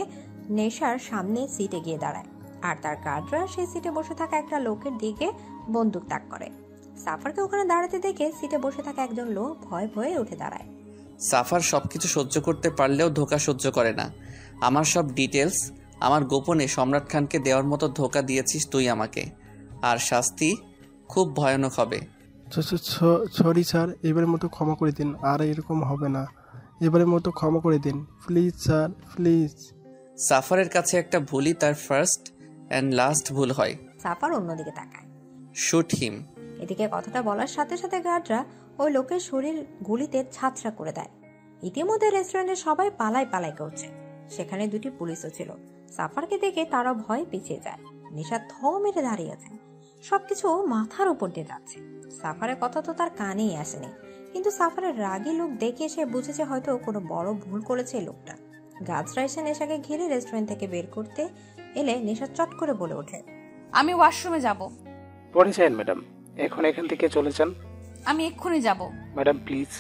নেশার সামনে সিটে গিয়ে দাঁড়ায়, আর তার গার্ডরা সেই সিটে বসে থাকা একটা লোকের দিকে বন্দুক তাক করে। সাফারকে ওখানে দাঁড়াতে দেখে সিটে বসে থাকা একজন লোক ভয়ে ভয়ে উঠে দাঁড়ায়। সাফার সবকিছু সহ্য করতে পারলেও ধোঁকা সহ্য করে না। আমার সব ডিটেলস, আমার গোপনে সম্রাট খানকে দেওয়ার মতো ধোঁকা দিয়েছিস তুই আমাকে, আর শাস্তি খুব ভয়ানক হবে। সরি স্যার, এবারের মতো ক্ষমা করে দিন, আর এরকম হবে না। এবারের মতো ক্ষমা করে দিন প্লিজ স্যার, প্লিজ। সাফারের কাছে একটা ভুলই তার ফার্স্ট অ্যান্ড লাস্ট ভুল হয়। সাফার অন্যদিকে তাকায়। Shoot him. এদিকে কথাটা বলার সাথে সাথে গার্ডরা ওই লোকের শরীর গুলিতে ছাতরা করে দেয়। ইতিমধ্যে রেস্টুরেন্টের সবাই পালাই করছে। সেখানে দুটি পুলিশও ছিল। সাফারকে দেখে তারা ভয় পিছিয়ে যায়। নেশা থ মেরে দাঁড়িয়ে আছে, সবকিছু মাথার উপর দিয়ে যাচ্ছে। সাফারের কথা তো তার কানেই আসেনি, কিন্তু সাফারের রাগী লোক দেখে সে বুঝেছে হয়তো কোনো বড় ভুল করেছে এই লোকটা। গাছরা এসে নেশাকে ঘিরে রেস্টুরেন্ট থেকে বের করতে এলে নেশা চট করে বলে ওঠে, আমি ওয়াশরুমে যাব। পরে যান ম্যাডাম, এখন এখান থেকে চলে যান। আমি এক্ষুনি যাব ম্যাডাম প্লিজ।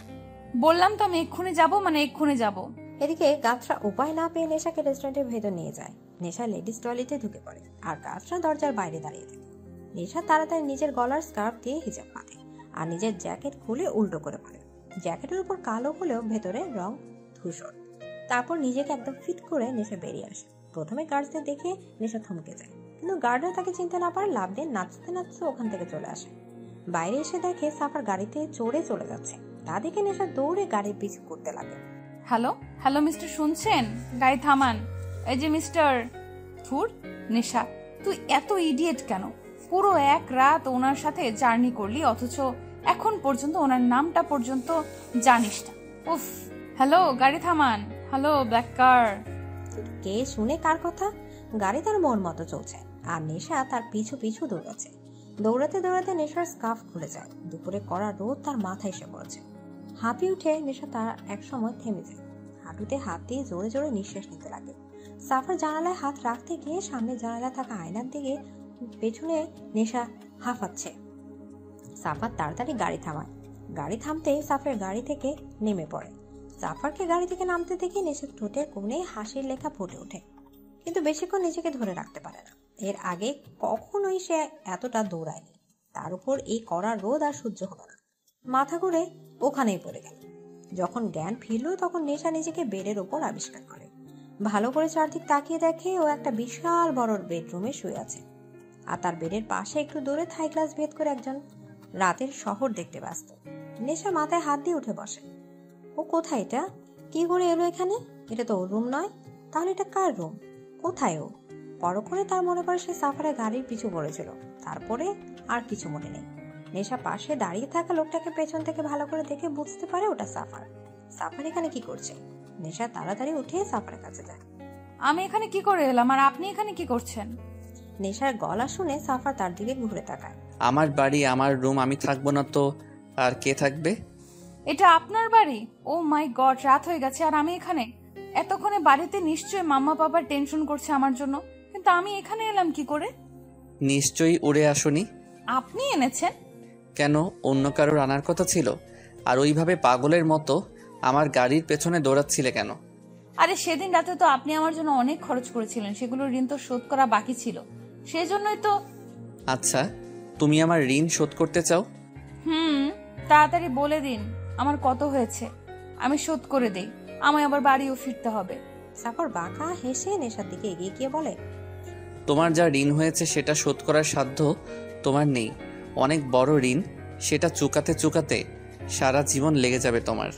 বললাম তো আমি এক্ষুনি যাব, মানে এক্ষুনি যাব। এদিকে গাছরা উপায় না পেয়ে নেশাকে রেস্টুরেন্টের ভেতর নিয়ে যায়। নেশা লেডিস টয়লেটে ঢুকে পড়ে, আর গাছরা দরজার বাইরে দাঁড়িয়ে থাকে। নেশা তাড়াতাড়ি নিজের গলার স্কার্ফ দিয়ে হিজাব বাঁধে আর নিজের জ্যাকেট খুলে উল্টো করে পড়ে। জ্যাকেটের উপর কালো হলেও ভেতরে রং ধূসর। তারপর নিজেকে একদম ফিট করে নেশা বেরিয়ে আসে। প্রথমে গার্ডসদের দেখে নেশা থমকে যায়, কিন্তু গার্ডরা তাকে চিনতে না পারে লাভ দিয়ে নাচতে নাচতে ওখান থেকে চলে আসে। বাইরে এসে দেখে সাফার গাড়িতে চড়ে চলে যাচ্ছে। তা দেখে নেশা দৌড়ে গাড়ির পিছু করতে লাগে। হ্যালো মিস্টার, শুনছেন? গাড়ি থামান। এই যে মিস্টার। থুর, নেশা তুই এত ইডিয়েট কেন? পুরো এক রাত ওনার সাথে জার্নি করলি, অথচ এখন পর্যন্ত ওনার নামটা পর্যন্ত জানিস না। উফ। হ্যালো, গাড়ি থামান। হ্যালো, ব্ল্যাক কার। কে শুনে কার কথা? গাড়ি তার মন মতো চলছে, আর নেশা তার পিছু পিছু দৌড়াচ্ছে। দৌড়াতে দৌড়াতে নেশার স্কার্ফ খুলে যায়। দুপুরে কড়া রোদ তার মাথায় এসে পড়েছে। হাঁপিয়ে উঠে নেশা তার এক সময় থেমে যায়। হাঁটুতে হাত দিয়ে জোরে জোরে নিঃশ্বাস নিতে লাগে। সাফার জানালায় হাত রাখতে গিয়ে সামনে জানালায় থাকা আয়নার দিকে পেছনে নেশা হাঁফাচ্ছে। সাফার তাড়াতাড়ি গাড়ি থামায়। গাড়ি থামতে সাফার গাড়ি থেকে নেমে পড়ে। সাফারকে গাড়ি থেকে নামতে দেখে নেশার ঠোঁটের কোণে হাসির লেখা ফুটে ওঠে, কিন্তু বেশিক্ষণ নিজেকে ধরে রাখতে পারে না। এর আগে কখনোই সে এতটা দৌড়ায়নি। তার উপর এই কড়া রোদ আর সহ্য হলো না। মাথা ঘুরে ওখানেই পড়ে গেল। যখন জ্ঞান ফিরল তখন নেশা নিজেকে বেডের ওপর আবিষ্কার করে। ভালো করে চারদিক তাকিয়ে দেখে ও একটা বিশাল বড় বেডরুমে শুয়ে আছে, আর তার বেডের পাশে একটু দূরে থাই গ্লাস ভেদ করে একজন রাতের শহর দেখতে ব্যস্ত। নেশা মাথায় হাত দিয়ে উঠে বসে। ও কোথায়? এটা কি করে এলো এখানে? এটা তো ওর রুম নয়। তাহলে এটা কার রুম? কোথায় ও? পরক্ষণে তার মনে পড়ে সে সাফারের গাড়ির পিছু পড়েছিল। তারপরে আর কিছু মনে নেই। নেশা পাশে দাঁড়িয়ে থাকা লোকটাকে পেছন থেকে ভালো করে দেখে বুঝতে পারে ওটা সাফার। সাফার এখানে কি করছে? নেশা তাড়াতাড়ি উঠে সাফারের কাছে যায়। আমি এখানে কি করে এলাম, আর আপনি এখানে কি করছেন? নেশার গলা শুনে সাফার তার দিকে ঘুরে তাকায়। আমার বাড়ি, আমার রুম, আমি থাকবো না তো আর কে থাকবে? এটা আপনার বাড়ি? ও মাই গড, রাত হয়ে গেছে আর আমি এখানে। এতক্ষণে বাড়িতে নিশ্চয়ই মাম্মা পাপা টেনশন করছে আমার জন্য, কিন্তু আমি এখানে এলাম কি করে? নিশ্চয়ই উড়ে আসুনি। আপনি এনেছেন? কেন, অন্য কারোর আনার কথা ছিল? আর ওইভাবে পাগলের মতো আমার গাড়ির পেছনে দৌড়াচ্ছিলে কেন? আরে সেদিন রাতে তো আপনি আমার জন্য অনেক খরচ করেছিলেন, সেগুলোর ঋণ তো শোধ করা বাকি ছিল, সেই জন্যই তো। আচ্ছা, তুমি আমার ঋণ শোধ করতে চাও? তাড়াতাড়ি বলে দিন আমার কত হয়েছে, আমি শোধ করে দেই। আমায় আবার বাড়িও ফিরতে হবে। সাফার বাঁকা হেসে নেশার দিকে এগিয়ে গিয়ে বলে, তোমার যা ঋণ হয়েছে সেটা শোধ করার সাধ্য তোমার নেই। অনেক বড় ঋণ, সেটা চুকাতে চুকাতে সারা জীবন লেগে যাবে তোমার।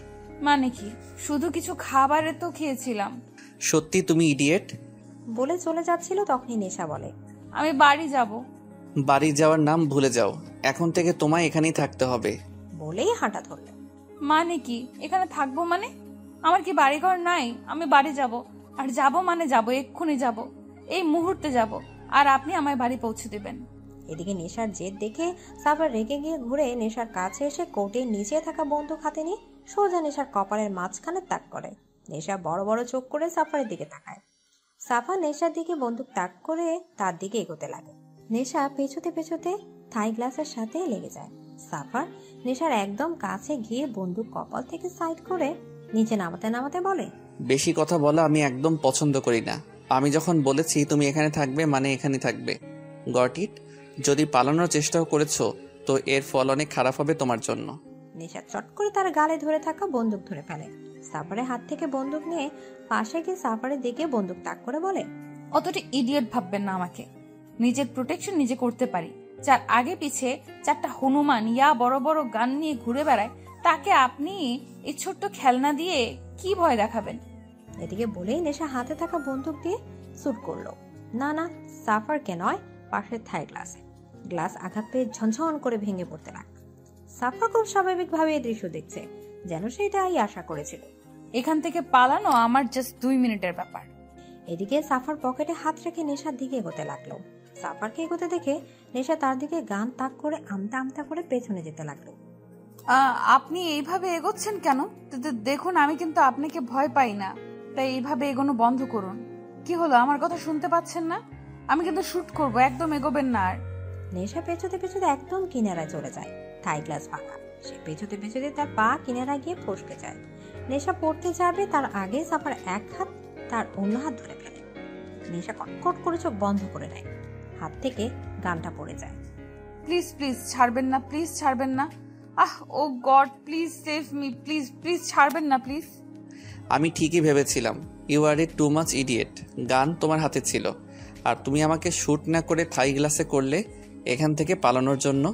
মানে কি? শুধু কিছু খাবারে তো খেয়েছিলাম। সত্যি তুমি ইডিয়েট। বলে চলে যাচ্ছিল তখনই নেশা বলে, আমি বাড়ি যাব। বাড়ি যাওয়ার নাম ভুলে যাও, এখন থেকে তোমায় এখানেই থাকতে হবে। বলেই হাঁটা ধরল। মানে কি এখানে থাকবো? মানে আমার কি বাড়িঘর নাই? আমি বাড়ি যাব, আর যাব মানে যাব, এক্ষুনি যাব, এই মুহূর্তে যাব, আর আপনি আমায় বাড়ি পৌঁছে দেবেন। এদিকে নেশার জেদ দেখে সাফার রেগে গিয়ে ঘুরে নেশার কাছে এসে কোটের নিচে থাকা বন্দুক হাতে নিয়ে সোজা নেশার কপালের মাঝখানে তাক করে। নেশা বড় বড় চোখ করে সাফারের দিকে তাকায়। সাফা নেশার দিকে বন্দুক তাক করে তার দিকে এগোতে লাগে। নেশা পেছোতে পেছোতে থাই গ্লাসের সাথে লেগে যায়। সাফার নেশার একদম কাছে গিয়ে বন্দুক কপাল থেকে সাইড করে নিচে নামাতে নামাতে বলে, বেশি কথা বলা আমি একদম পছন্দ করি না। আমি যখন বলেছি তুমি এখানে থাকবে মানে এখানে থাকবে। Got it? যদি পালানোর চেষ্টাও করেছো তো এর ফল অনেক খারাপ হবে তোমার জন্য। নেশা চট করে তার গালে ধরে থাকা বন্দুক ধরে ফেলে। সাফারের হাত থেকে বন্দুক নিয়ে পাশে গিয়ে সাফারের দিকে বন্দুক তাক করে বলে, অতটা ইডিয়েট ভাববেন না আমাকে। নিজের প্রোটেকশন নিজে করতে পারি। যার আগে পিছে 4টা হনুমান ইয়া বড় বড় গান নিয়ে ঘুরে বেড়ায়, তাকে আপনি এই ছোট্ট খেলনা দিয়ে কি ভয় দেখাবেন? এদিকে বলেই নেশা হাতে থাকা বন্দুক দিয়ে শুট করলো। না না, সাফারকে নয়, পাশের থাই গ্লাসে। গ্লাস আঘাত পেয়ে ঝনঝন করে ভেঙে পড়তে লাগলো। সাফার খুব স্বাভাবিকভাবে এই দৃশ্য দেখছে, যেন সেটাই আশা করেছিল। এখান থেকে পালানো আমার জাস্ট 2 মিনিটের ব্যাপার। এদিকে সাফার পকেটে হাত রেখে নেশার দিকে এগোতে লাগলো। সাফারকে এগোতে দেখে নেশা তার দিকে গান তাক করে আমতা আমতা করে পেছনে যেতে লাগলো। আপনি এইভাবে এগোচ্ছেন কেন? দেখুন আমি কিন্তু আপনাকে ভয় পাই না, তাই এইভাবে এগোনো বন্ধ করুন। কি হলো, আমার কথা শুনতে পাচ্ছেন না? আমি কিন্তু শুট করব, একদম এগোবেন না আর। নেশা পেছোতে পেছোতে একদম কিনারায় চলে যায়। থাই গ্লাস ফাঁকা। সে পেছোতে পেছোতে তার পা কিনারায় গিয়ে ফসকে যায়। নেশা পড়তে যাবে তার আগে সাফার এক হাত তার অন্য হাত ধরে ফেলে। নেশা কটকট করে চোখ বন্ধ করে নেয়। হাত থেকে গানটা পড়ে যায়। প্লিজ প্লিজ ছাড়বেন না, প্লিজ ছাড়বেন না। Oh god, please save me, please please ছাড়বেন না প্লিজ। আমি ঠিকই ভেবেছিলাম you are a too much idiot. Gun তোমার হাতে ছিল আর তুমি আমাকে শুট না করে থাই গ্লাসে করলে এখান থেকে পালানোর জন্য।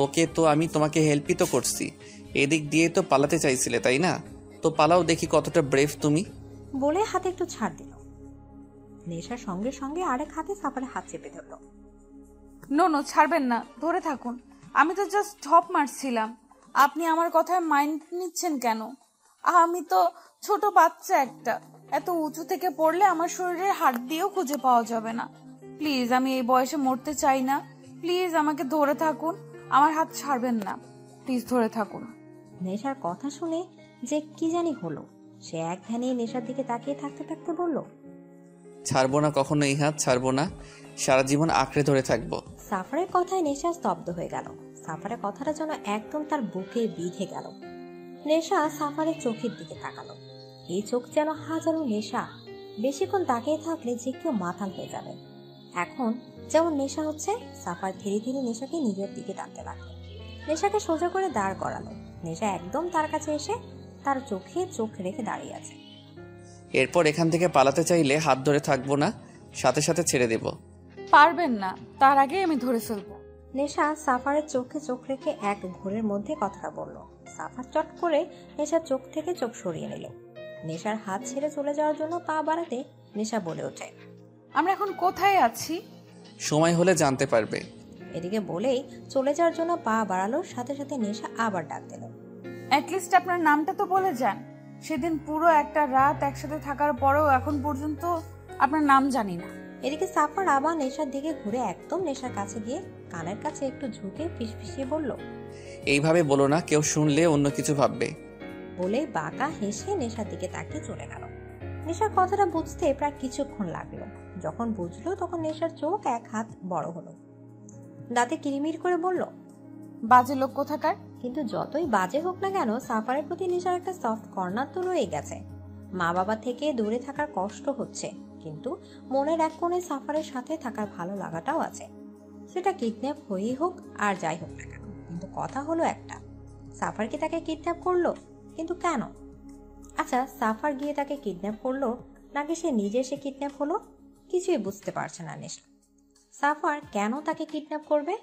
ওকে, তো আমি তোমাকে হেল্পই তো করছি। এদিক দিয়ে তো পালাতে চাইছিলে তাই না? তো পালাও দেখি কতটা ব্রেভ তুমি। বলে হাতে একটু ছাড় দিল। নেশার সঙ্গে সঙ্গে আরেক হাতে সাফারের হাত চেপে ধরল। নো নো, ছাড়বেন না, ধরে থাকুন। আমি তো জাস্ট ঢপ মারছিলাম, আপনি আমার কথায় মাইন্ড নিচ্ছেন কেন? আমি তো ছোট বাচ্চা একটা, এত উঁচু থেকে পড়লে আমার শরীরের হাড় দিয়েও খুঁজে পাওয়া যাবে না। প্লিজ, আমি এই বয়সে মরতে চাই না। প্লিজ আমাকে ধরে থাকুন, আমার হাত ছাড়বেন না, প্লিজ ধরে থাকুন। নেশার কথা শুনে যে কি জানি হলো, সে এক ধ্যানে নেশার দিকে তাকিয়ে থাকতে থাকতে বলল, ছাড়বো না, কখনো এই হাত ছাড়বো না, সারা জীবন আঁকড়ে ধরে থাকবো। সাফারের কথায় নেশা স্তব্ধ হয়ে গেল। সাফারের কথাটা যেন একদম তার বুকে বিঁধে গেল। নেশা সাফারের চোখের দিকে তাকালো। এই চোখ যেন হাজারো নেশা। বেশিক্ষণ তাকিয়ে থাকলে যে কেউ মাতাল হয়ে যাবে। এখন যেমন নেশা হচ্ছে, সাফার ধীরে ধীরে নেশাকে নিজের দিকে টানতে লাগলো। নেশাকে সোজা করে দাঁড় করালো। নেশা একদম তার কাছে এসে তার চোখে চোখ রেখে দাঁড়িয়ে আছে। এরপর এখান থেকে পালাতে চাইলে হাত ধরে থাকবো না, সাথে সাথে ছেড়ে দেব। পারবেন না, তার আগে আমি ধরে ফেলবো। নেশা সাফারের চোখে চোখ রেখে এক ঘোরের মধ্যে কথাটা বলল। সাফার চট করে নেশার চোখ থেকে চোখ সরিয়ে নিল। নেশার হাত ছেড়ে চলে যাওয়ার জন্য পা বাড়াতে নেশা বলে ওঠে, আমরা এখন কোথায় আছি? সময় হলে জানতে পারবে। এদিকে বলেই চলে যাওয়ার জন্য পা বাড়ালো। সাথে সাথে নেশা আবার ডাক দিল, অ্যাটলিস্ট আপনার নামটা তো বলে যান। সেদিন পুরো একটা রাত একসাথে থাকার পরেও এখন পর্যন্ত আপনার নাম জানি না। এদিকে সাফার আবার নেশার দিকে ঘুরে একদম নেশার কাছে গিয়ে কানের কাছে একটু ঝুঁকে ফিসফিসিয়ে বলল, এইভাবে বলো না, কেউ শুনলে অন্য কিছু ভাববে। বলে বাঁকা হেসে নেশার দিকে তাকিয়ে চলে গেল। নেশার কথাটা বুঝতে প্রায় কিছুক্ষণ লাগলো। যখন বুঝলো তখন নেশার চোখ এক হাত বড় হলো। দাঁতে কিরিমির করে বলল, বাজে লোক কোথাকার। কিন্তু যতই বাজে হোক না কেন, সাফারের প্রতি নেশার একটা সফট কর্নার তো রয়ে গেছে। মা বাবা থেকে দূরে থাকার কষ্ট হচ্ছে, কিন্তু মনের এক কোণে সাফারের সাথে থাকার ভালো লাগাটাও আছে। সেটা কিডন্যাপ হয়েই হোক আর যাই হোক না কেন, কিন্তু কথা হলো একটা, সাফার কি তাকে কিডন্যাপ করলো? কিন্তু কেন? আচ্ছা, সাফার গিয়ে তাকে কিডন্যাপ করলো নাকি সে নিজে এসে কিডন্যাপ হলো? কিছুই বুঝতে পারছে না নেশা। সাফার কেন তাকে কিডন্যাপ করবে?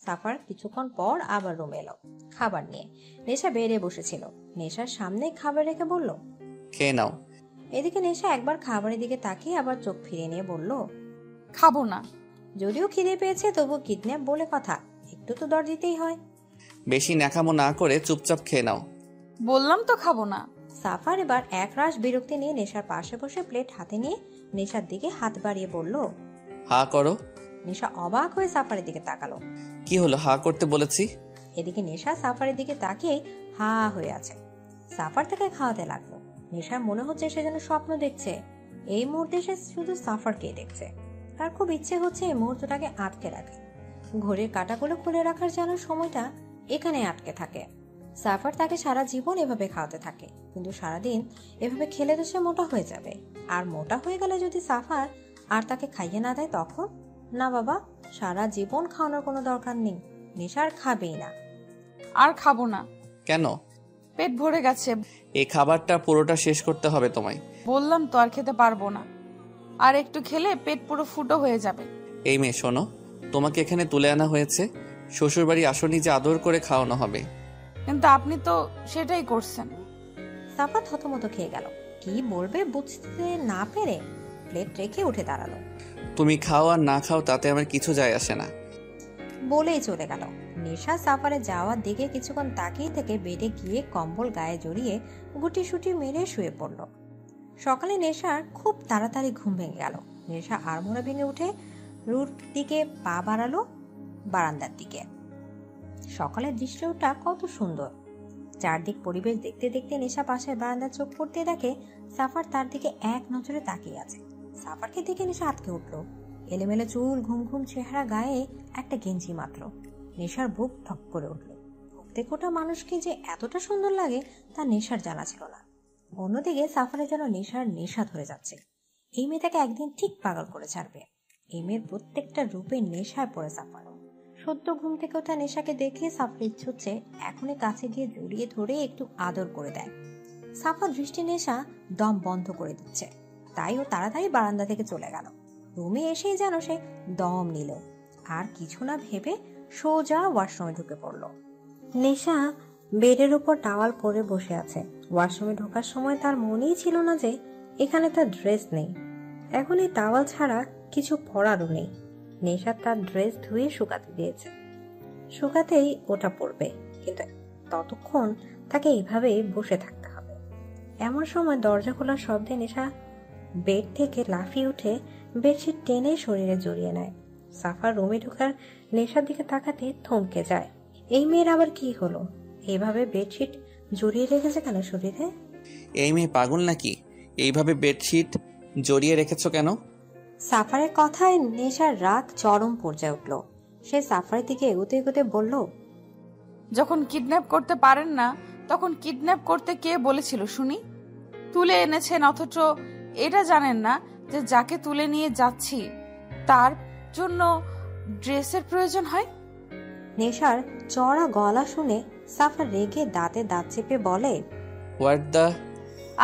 সাফার কিছুক্ষণ পর আবার রুমে এলো খাবার নিয়ে। নেশা বেড়ে বসেছিল। নেশার সামনে খাবার রেখে বলল, খেয়ে নাও। এদিকে নেশা একবার খাবারের দিকে তাকিয়ে আবার চোখ ফিরিয়ে নিয়ে বলল, খাবো না। যদিও খিদে পেয়েছে, তবু কিডন্যাপ বলে কথা, একটু তো দর দিতেই হয়। বেশি ন্যাকামো না করে চুপচাপ খেয়ে নাও। বললাম তো খাবো না। সাফার এবার একরাশ বিরক্তি নিয়ে নেশার পাশে বসে প্লেট হাতে নিয়ে নেশার দিকে হাত বাড়িয়ে বলল, হা করো। নেশা অবাক হয়ে সাফারের দিকে তাকালো। কি হলো, হা করতে বলেছি? এদিকে নেশা সাফারের দিকে তাকিয়ে হা হয়ে আছে। সাফার তাকে খাওয়াতে লাগলো। নেশার মনে হচ্ছে সে যেন স্বপ্ন দেখছে। এই মুহূর্তে সে শুধু সাফারকে দেখছে। তার খুব ইচ্ছে হচ্ছে এই মুহূর্তটাকে আটকে রাখে। ঘড়ির কাঁটাগুলো খুলে রাখার যেন সময়টা এখানে আটকে থাকে। সাফার তাকে সারা জীবন এভাবে খাওয়াতে থাকে, কিন্তু সারাদিন এভাবে খেলে তো সে মোটা হয়ে যাবে। আর মোটা হয়ে গেলে যদি সাফার আর তাকে খাইয়ে না দেয় তখন? না বাবা, সারা জীবন খাওয়ানোর কোনো দরকার নেই। নেশা আর খাবেই না। আর খাবো না। কেন? পেট ভরে গেছে। এই খাবারটা পুরোটা শেষ করতে হবে তোমায়। বললাম তো আর খেতে পারবো না। আর একটু খেলে পেট পুরো ফুটো হয়ে যাবে। এই মেয়ে শোনো, তোমাকে এখানে তুলে আনা হয়েছে, শ্বশুরবাড়ি আসনি যে আদর করে খাওয়ানো হবে। কিন্তু আপনি তো সেটাই করছেন। সাফা থতমত খেয়ে গেল। কি বলবে বুঝতে না পেরে প্লেট রেখে উঠে দাঁড়ালো। তুমি খাও আর না খাও তাতে আমার কিছু যায় আসে না, বলেই চলে গেল। নেশা সাফারে যাওয়ার দিকে কিছুক্ষণ তাকিয়ে থেকে বেডে গিয়ে কম্বল গায়ে জড়িয়ে গুটি সুটি মেরে শুয়ে পড়ল। সকালে নেশার খুব তাড়াতাড়ি ঘুম ভেঙে গেল। নেশা আড়মোড়া ভেঙে উঠে রুট দিকে পা বাড়ালো, বারান্দার দিকে। সকালের দৃশ্যটা কত সুন্দর। চারদিক পরিবেশ দেখতে দেখতে নেশা পাশের বারান্দার চোখ পড়তে দেখে সাফার তার দিকে এক নজরে তাকিয়ে আছে। সাফারকে দেখে নেশা আটকে উঠল। এলোমেলো চুল, ঘুম ঘুম চেহারা, গায়ে একটা গেঞ্জি মাত্র। নেশার বুক ঠক করে উঠল। প্রত্যেকটা মানুষকে যে এতটা সুন্দর লাগে তা নেশার জানা ছিল না। অন্যদিকে সাফারের যেন নেশার নেশা ধরে যাচ্ছে। এই মেয়েটাকে একদিন ঠিক পাগল করে ছাড়বে। এই মেয়ের প্রত্যেকটা রূপে নেশায় পড়ে সাফার। সদ্য ঘুম থেকে ওঠা নেশাকে দেখে সাফার ইচ্ছে হচ্ছে এখনই কাছে গিয়ে জড়িয়ে ধরে একটু আদর করে দেয়। সাফার দৃষ্টি নেশা দম বন্ধ করে দিচ্ছে, তাই ও তাড়াতাড়ি বারান্দা থেকে চলে গেল। রুমে এসেই যেন সে দম নিল, আর কিছু না ভেবে সোজা ওয়াশরুমে ঢুকে পড়ল। নেশা বেডের উপর টাওয়াল পরে বসে আছে। ওয়াশরুমে ঢোকার সময় তার মনেই ছিল না যে এখানে তার ড্রেস নেই। এখন এই টাওয়াল ছাড়া কিছু পরারও নেই। নেশা তার ড্রেস ধুয়ে শুকাতে দিয়েছে। শুকাতেই ওটা পরবে, কিন্তু ততক্ষণ তাকে এইভাবে বসে থাকতে হবে। এমন সময় দরজা খোলার শব্দে নেশা বেড থেকে লাফিয়ে উঠে বেডশিট টেনে শরীরে জড়িয়ে নেয়। সাফার রুমে ঢোকার নেশার দিকে তাকাতে থমকে যায়। এই মেয়ের আবার কি হলো? এইভাবে বেডশিট জড়িয়ে রেখেছে কেন শরীরে? এই মেয়ে পাগল নাকি? এইভাবে বেডশিট জড়িয়ে রেখেছো কেন? সাফারের কথায় নেশার রাগ চরম পর্যায়ে উঠল। সে সাফারের দিকে এগোতে এগোতে বলল, যখন কিডন্যাপ করতে পারেন না তখন কিডন্যাপ করতে কে বলেছিল শুনি? তুলে এনেছেন অথচ এটা জানেন না যে যাকে তুলে নিয়ে যাচ্ছি তার জন্য ড্রেসের প্রয়োজন হয়। নেশার চড়া গলা শুনে সাফার রেগে দাঁতে দাঁত চেপে বলে, হোয়াট দ্য?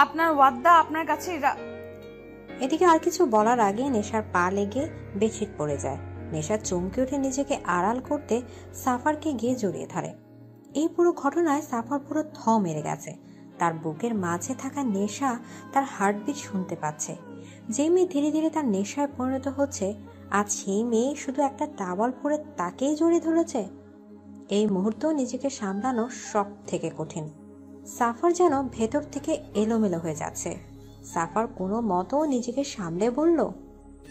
আপনার ওয়াদ্দা আপনার কাছে। এদিকে আর কিছু বলার আগে নেশার পা লেগে বেডশিট পড়ে যায়। নেশা চমকে উঠে নিজেকে আড়াল করতে সাফারকে গিয়ে জড়িয়ে ধরে। এই পুরো ঘটনায় সাফার পুরো থ মেরে গেছে। তার বুকের মাঝে থাকা নেশা তার হার্টবিট শুনতে পাচ্ছে। যে মেয়ে ধীরে ধীরে তার নেশায় পরিণত হচ্ছে, আজ সেই মেয়ে শুধু একটা টাওয়াল পরে তাকেই জড়িয়ে ধরেছে। এই মুহূর্ত নিজেকে সামলানো সব থেকে কঠিন। সাফার যেন ভেতর থেকে এলোমেলো হয়ে যাচ্ছে। সাফার কোনো মতো নিজেকে সামলে বলল,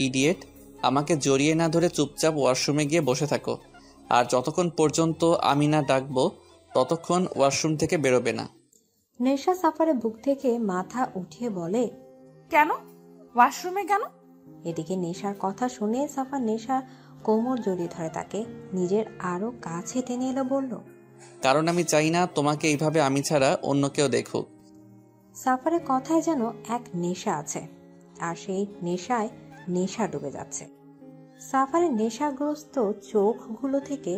ইডিয়েট, আমাকে জড়িয়ে না ধরে চুপচাপ ওয়াশরুমে গিয়ে বসে থাকো। আর যতক্ষণ পর্যন্ত আমি না ডাকবো ততক্ষণ ওয়াশরুম থেকে বেরোবে না। নেশা সাফারের বুক থেকে মাথা উঠিয়ে বলে, কেন ওয়াশরুমে কেন? এদিকে নেশার কথা শুনে সাফার নেশার কোমর জড়িয়ে ধরে তাকে নিজের আরো কাছে টেনে এলো, বলল, কারণ আমি চাই না তোমাকে এইভাবে আমি ছাড়া অন্য কেউ দেখুক। সাফারের কথায় যেন এক নেশা আছে, আর সেই নেশায় নেশা ডুবে যাচ্ছে। সাফারের নেশাগ্রস্ত চোখগুলো থেকে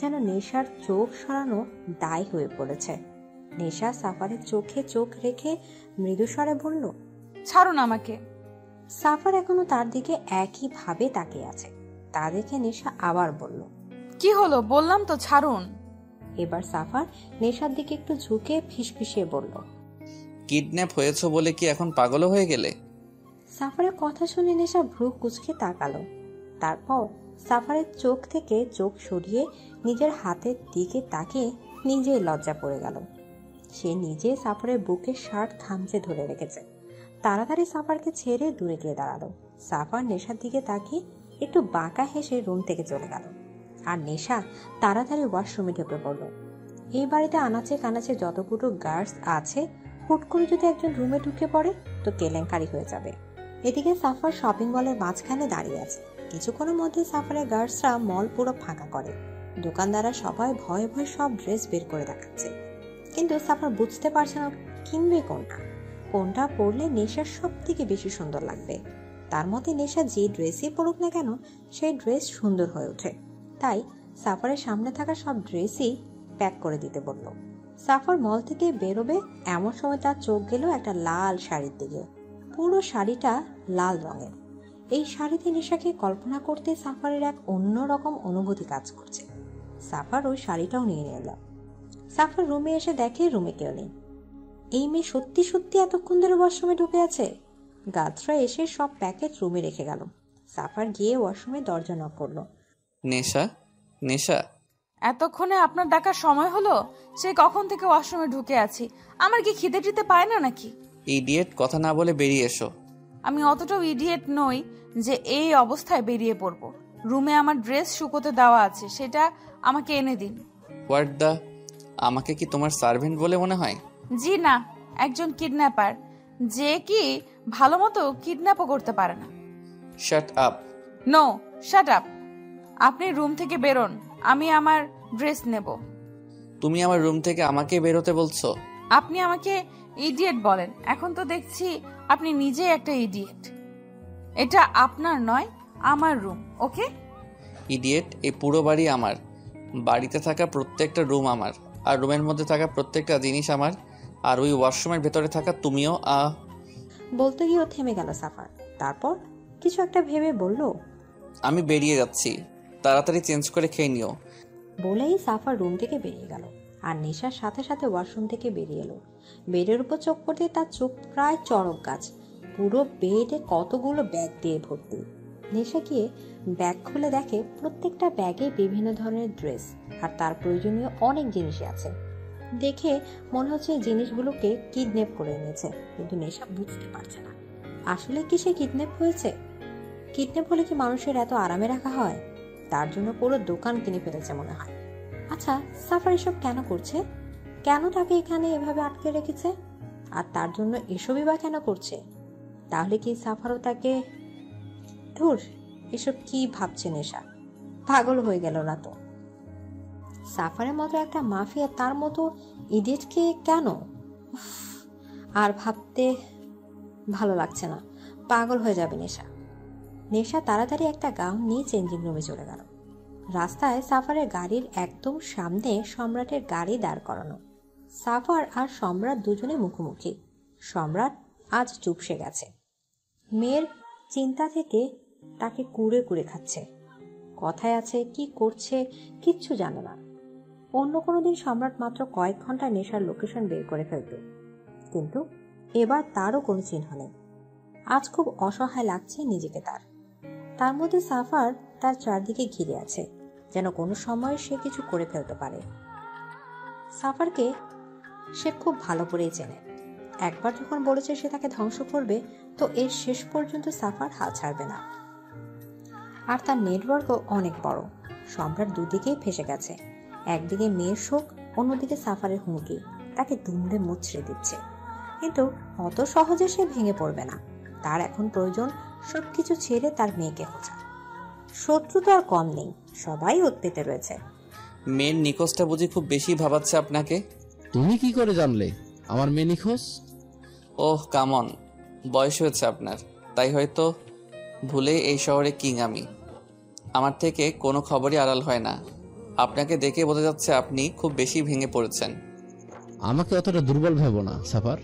যেন নেশার চোখ সরানো দায় হয়ে পড়েছে। নেশা সাফারের চোখে চোখ রেখে মৃদু স্বরে বলল, ছাড়ুন আমাকে। সাফার এখনো তার দিকে একই ভাবে তাকিয়ে আছে। তা দেখে নেশা আবার বলল, কি হলো? বললাম তো ছাড়ুন। এবার সাফার নেশার দিকে একটু ঝুঁকে ফিসফিসিয়ে বলল, কিডন্যাপ হয়েছো বলে কি এখন পাগল হয়ে গেলে? সাফারের কথা শুনে নেশা ভ্রু কুঁচকে তাকালো। তারপর সাফারের চোখ থেকে চোখ সরিয়ে নিজের হাতের দিকে তাকিয়ে নিজেই লজ্জা পড়ে গেল। সে নিজে সাফারের বুকের শার্ট খামচে ধরে রেখেছে। তাড়াতাড়ি সাফারকে ছেড়ে দূরে গিয়ে দাঁড়ালো। সাফার নেশার দিকে তাকিয়ে একটু বাঁকা হেসে রুম থেকে চলে গেল। আর নেশা তাড়াতাড়ি ওয়াশরুমে ঢুকে পড়ল। এই বাড়িতে আনাচে কানাচে যতগুলো গার্ডস আছে, হুট করে যদি একজন রুমে ঢুকে পড়ে তো কেলেঙ্কারি হয়ে যাবে। এদিকে সাফার শপিং মলের মাঝখানে দাঁড়িয়ে আছে। কিছুক্ষণের মধ্যে সাফারের গার্ডসরা মল পুরো ফাঁকা করে। দোকানদাররা সবাই ভয়ে ভয়ে সব ড্রেস বের করে দেখাচ্ছে, কিন্তু সাফার বুঝতে পারছে না কিনবে কোনটা পরলে নেশার সব থেকে বেশি সুন্দর লাগবে। তার মতে নেশা যে ড্রেসই পরুক না কেন সেই ড্রেস সুন্দর হয়ে ওঠে। তাই সাফারের সামনে থাকা সব ড্রেসই প্যাক করে দিতে বলল। সাফার মল থেকে বেরোবে এমন সময় তার চোখ গেল একটা লাল শাড়ির দিকে। পুরো শাড়িটা লাল রঙের। এই শাড়িতে নেশাকে কল্পনা করতে সাফারের এক অন্যরকম অনুভূতি কাজ করছে। সাফার ওই শাড়িটাও নিয়ে নিল। সাফার রুমে এসে দেখে রুমে কেউ নেই। এই মেয়ে সত্যি সত্যি এতক্ষণ ধরে ওয়াশরুমে ঢুকে আছে। গার্ডসরা এসে সব প্যাকেট রুমে রেখে গেল। সাফার গিয়ে ওয়াশরুমে দরজা নক করলো। নেশা, নেশা, এতক্ষণে আপনার ডাকার সময় হলো? সে কখন থেকে ওয়াশরুমে ঢুকে আছি। আমার কি খিদে টিতে পায় না নাকি? ইডিয়েট, কথা না বলে বেরিয়ে এসো। আমি অতটাও ইডিয়েট নই যে এই অবস্থায় বেরিয়ে পড়ব। রুমে আমার ড্রেস শুকোতে দেওয়া আছে, সেটা আমাকে এনে দিন। হোয়াট দা, আমাকে কি তোমার সার্ভেন্ট বলে মনে হয়? জি না, একজন কিডন্যাপার, যে কি ভালো মতো কিডন্যাপও করতে পারে না। Shut up. No, shut up. আপনি রুম থেকে বেরোন, আমি আমার ড্রেস নেব। তুমি আমার রুম থেকে আমাকে বেরোতে বলছো? আপনি আমাকে ইডিয়েট বলেন, এখন তো দেখছি আপনি নিজেই একটা ইডিয়েট। এটা আপনার নয়, আমার রুম, ওকে? ইডিয়েট, এই পুরো বাড়ি আমার। বাড়িতে থাকা প্রত্যেকটা রুম আমার, আর রুমের মধ্যে থাকা প্রত্যেকটা জিনিস আমার, আর ওই ওয়াশরুমের ভেতরে থাকা তুমিও। বলতে গিয়েও থেমে গেল সাফার। তারপর কিছু একটা ভেবে বলল, আমি বেরিয়ে যাচ্ছি, তাড়াতাড়ি চেঞ্জ করে খেয়ে নিও। বলেই সাফার রুম থেকে বেরিয়ে গেল। আর নেশার সাথে সাথে ওয়াশরুম থেকে বেরিয়ে এলো। বেডের উপর চোখ পড়তে তার চোখ প্রায় চড়ক গাছ। পুরো বেডে কতগুলো ব্যাগ দিয়ে ভর্তি। নেশা গিয়ে ব্যাগ খুলে দেখে প্রত্যেকটা ব্যাগে বিভিন্ন ধরনের ড্রেস আর তার প্রয়োজনীয় অনেক জিনিসই আছে। দেখে মনে হচ্ছে জিনিসগুলোকে কিডন্যাপ করে এনেছে, কিন্তু নেশা বুঝতে পারছে না আসলে কি সে কিডন্যাপ হয়েছে। কিডন্যাপ হলে কি মানুষের এত আরামে রাখা হয়? তার জন্য পুরো দোকান কিনে ফেলেছে মনে হয়। আচ্ছা, সাফার এসব কেন করছে? কেন তাকে এখানে এভাবে আটকে রেখেছে? আর তার জন্য এসবই বা কেন করছে? তাহলে কি সাফারও তাকে... ধুর, এসব কি ভাবছে নেশা? পাগল হয়ে গেল না তো? সাফারের মতো একটা মাফিয়া তার মতো ইডিয়েটকে কেন? আর ভাবতে ভালো লাগছে না, পাগল হয়ে যাবে নেশা। নেশা তাড়াতাড়ি একটা গাউন নিয়ে চেঞ্জিং রুমে চলে গেল। রাস্তায় সাফারের গাড়ির একদম সামনে সম্রাটের গাড়ি দাঁড় করানো। সাফার আর সম্রাট দুজনে মুখোমুখি। সম্রাট আজ চুপসে গেছে। মেয়ের চিন্তা থেকে তাকে কুড়ে কুড়ে খাচ্ছে। কথায় আছে, কি করছে কিচ্ছু জানে না। অন্য কোনো দিন সম্রাট মাত্র কয়েক ঘন্টা নেশার লোকেশন বের করে ফেলত, কিন্তু এবার তারও কোনো চিহ্ন নেই। আজ খুব অসহায় লাগছে নিজেকে তার মধ্যে সাফার তার চারদিকে ঘিরে আছে, যেন কোনো সময় সে কিছু করে ফেলতে পারে। সাফারকে সে খুব ভালো করেই চেনে। একবার যখন বলেছে সে তাকে ধ্বংস করবে, তো এর শেষ পর্যন্ত সাফার হাল ছাড়বে না। আর তার নেটওয়ার্কও অনেক বড়। সম্রাট দুদিকেই ফেসে গেছে। একদিকে মেয়ের শোক, অন্যদিকে সাফারের হুমকি তাকে দুমড়ে মুচড়ে দিচ্ছে। কিন্তু অত সহজে সে ভেঙে পড়বে না। তার এখন প্রয়োজন সবকিছু ছেড়ে তার মেয়েকে খোঁজা। শত্রু তো আর কম নেই, সবাই ওত পেতে রয়েছে। মেয়ের নিখোঁজটা বুঝি খুব বেশি ভাবাচ্ছে আপনাকে? তুমি কি করে জানলে আমার মেয়ে নিখোঁজ? ওহ কামন, বয়স হয়েছে আপনার, তাই হয়তো ভুলে এই শহরে কিং আমি। আমার থেকে কোনো খবরই আড়াল হয় না। আপনাকে দেখে বোঝা যাচ্ছে আপনি খুব বেশি ভেঙে পড়েছেন। আমাকে অতটা দুর্বল ভেবো না সাফার।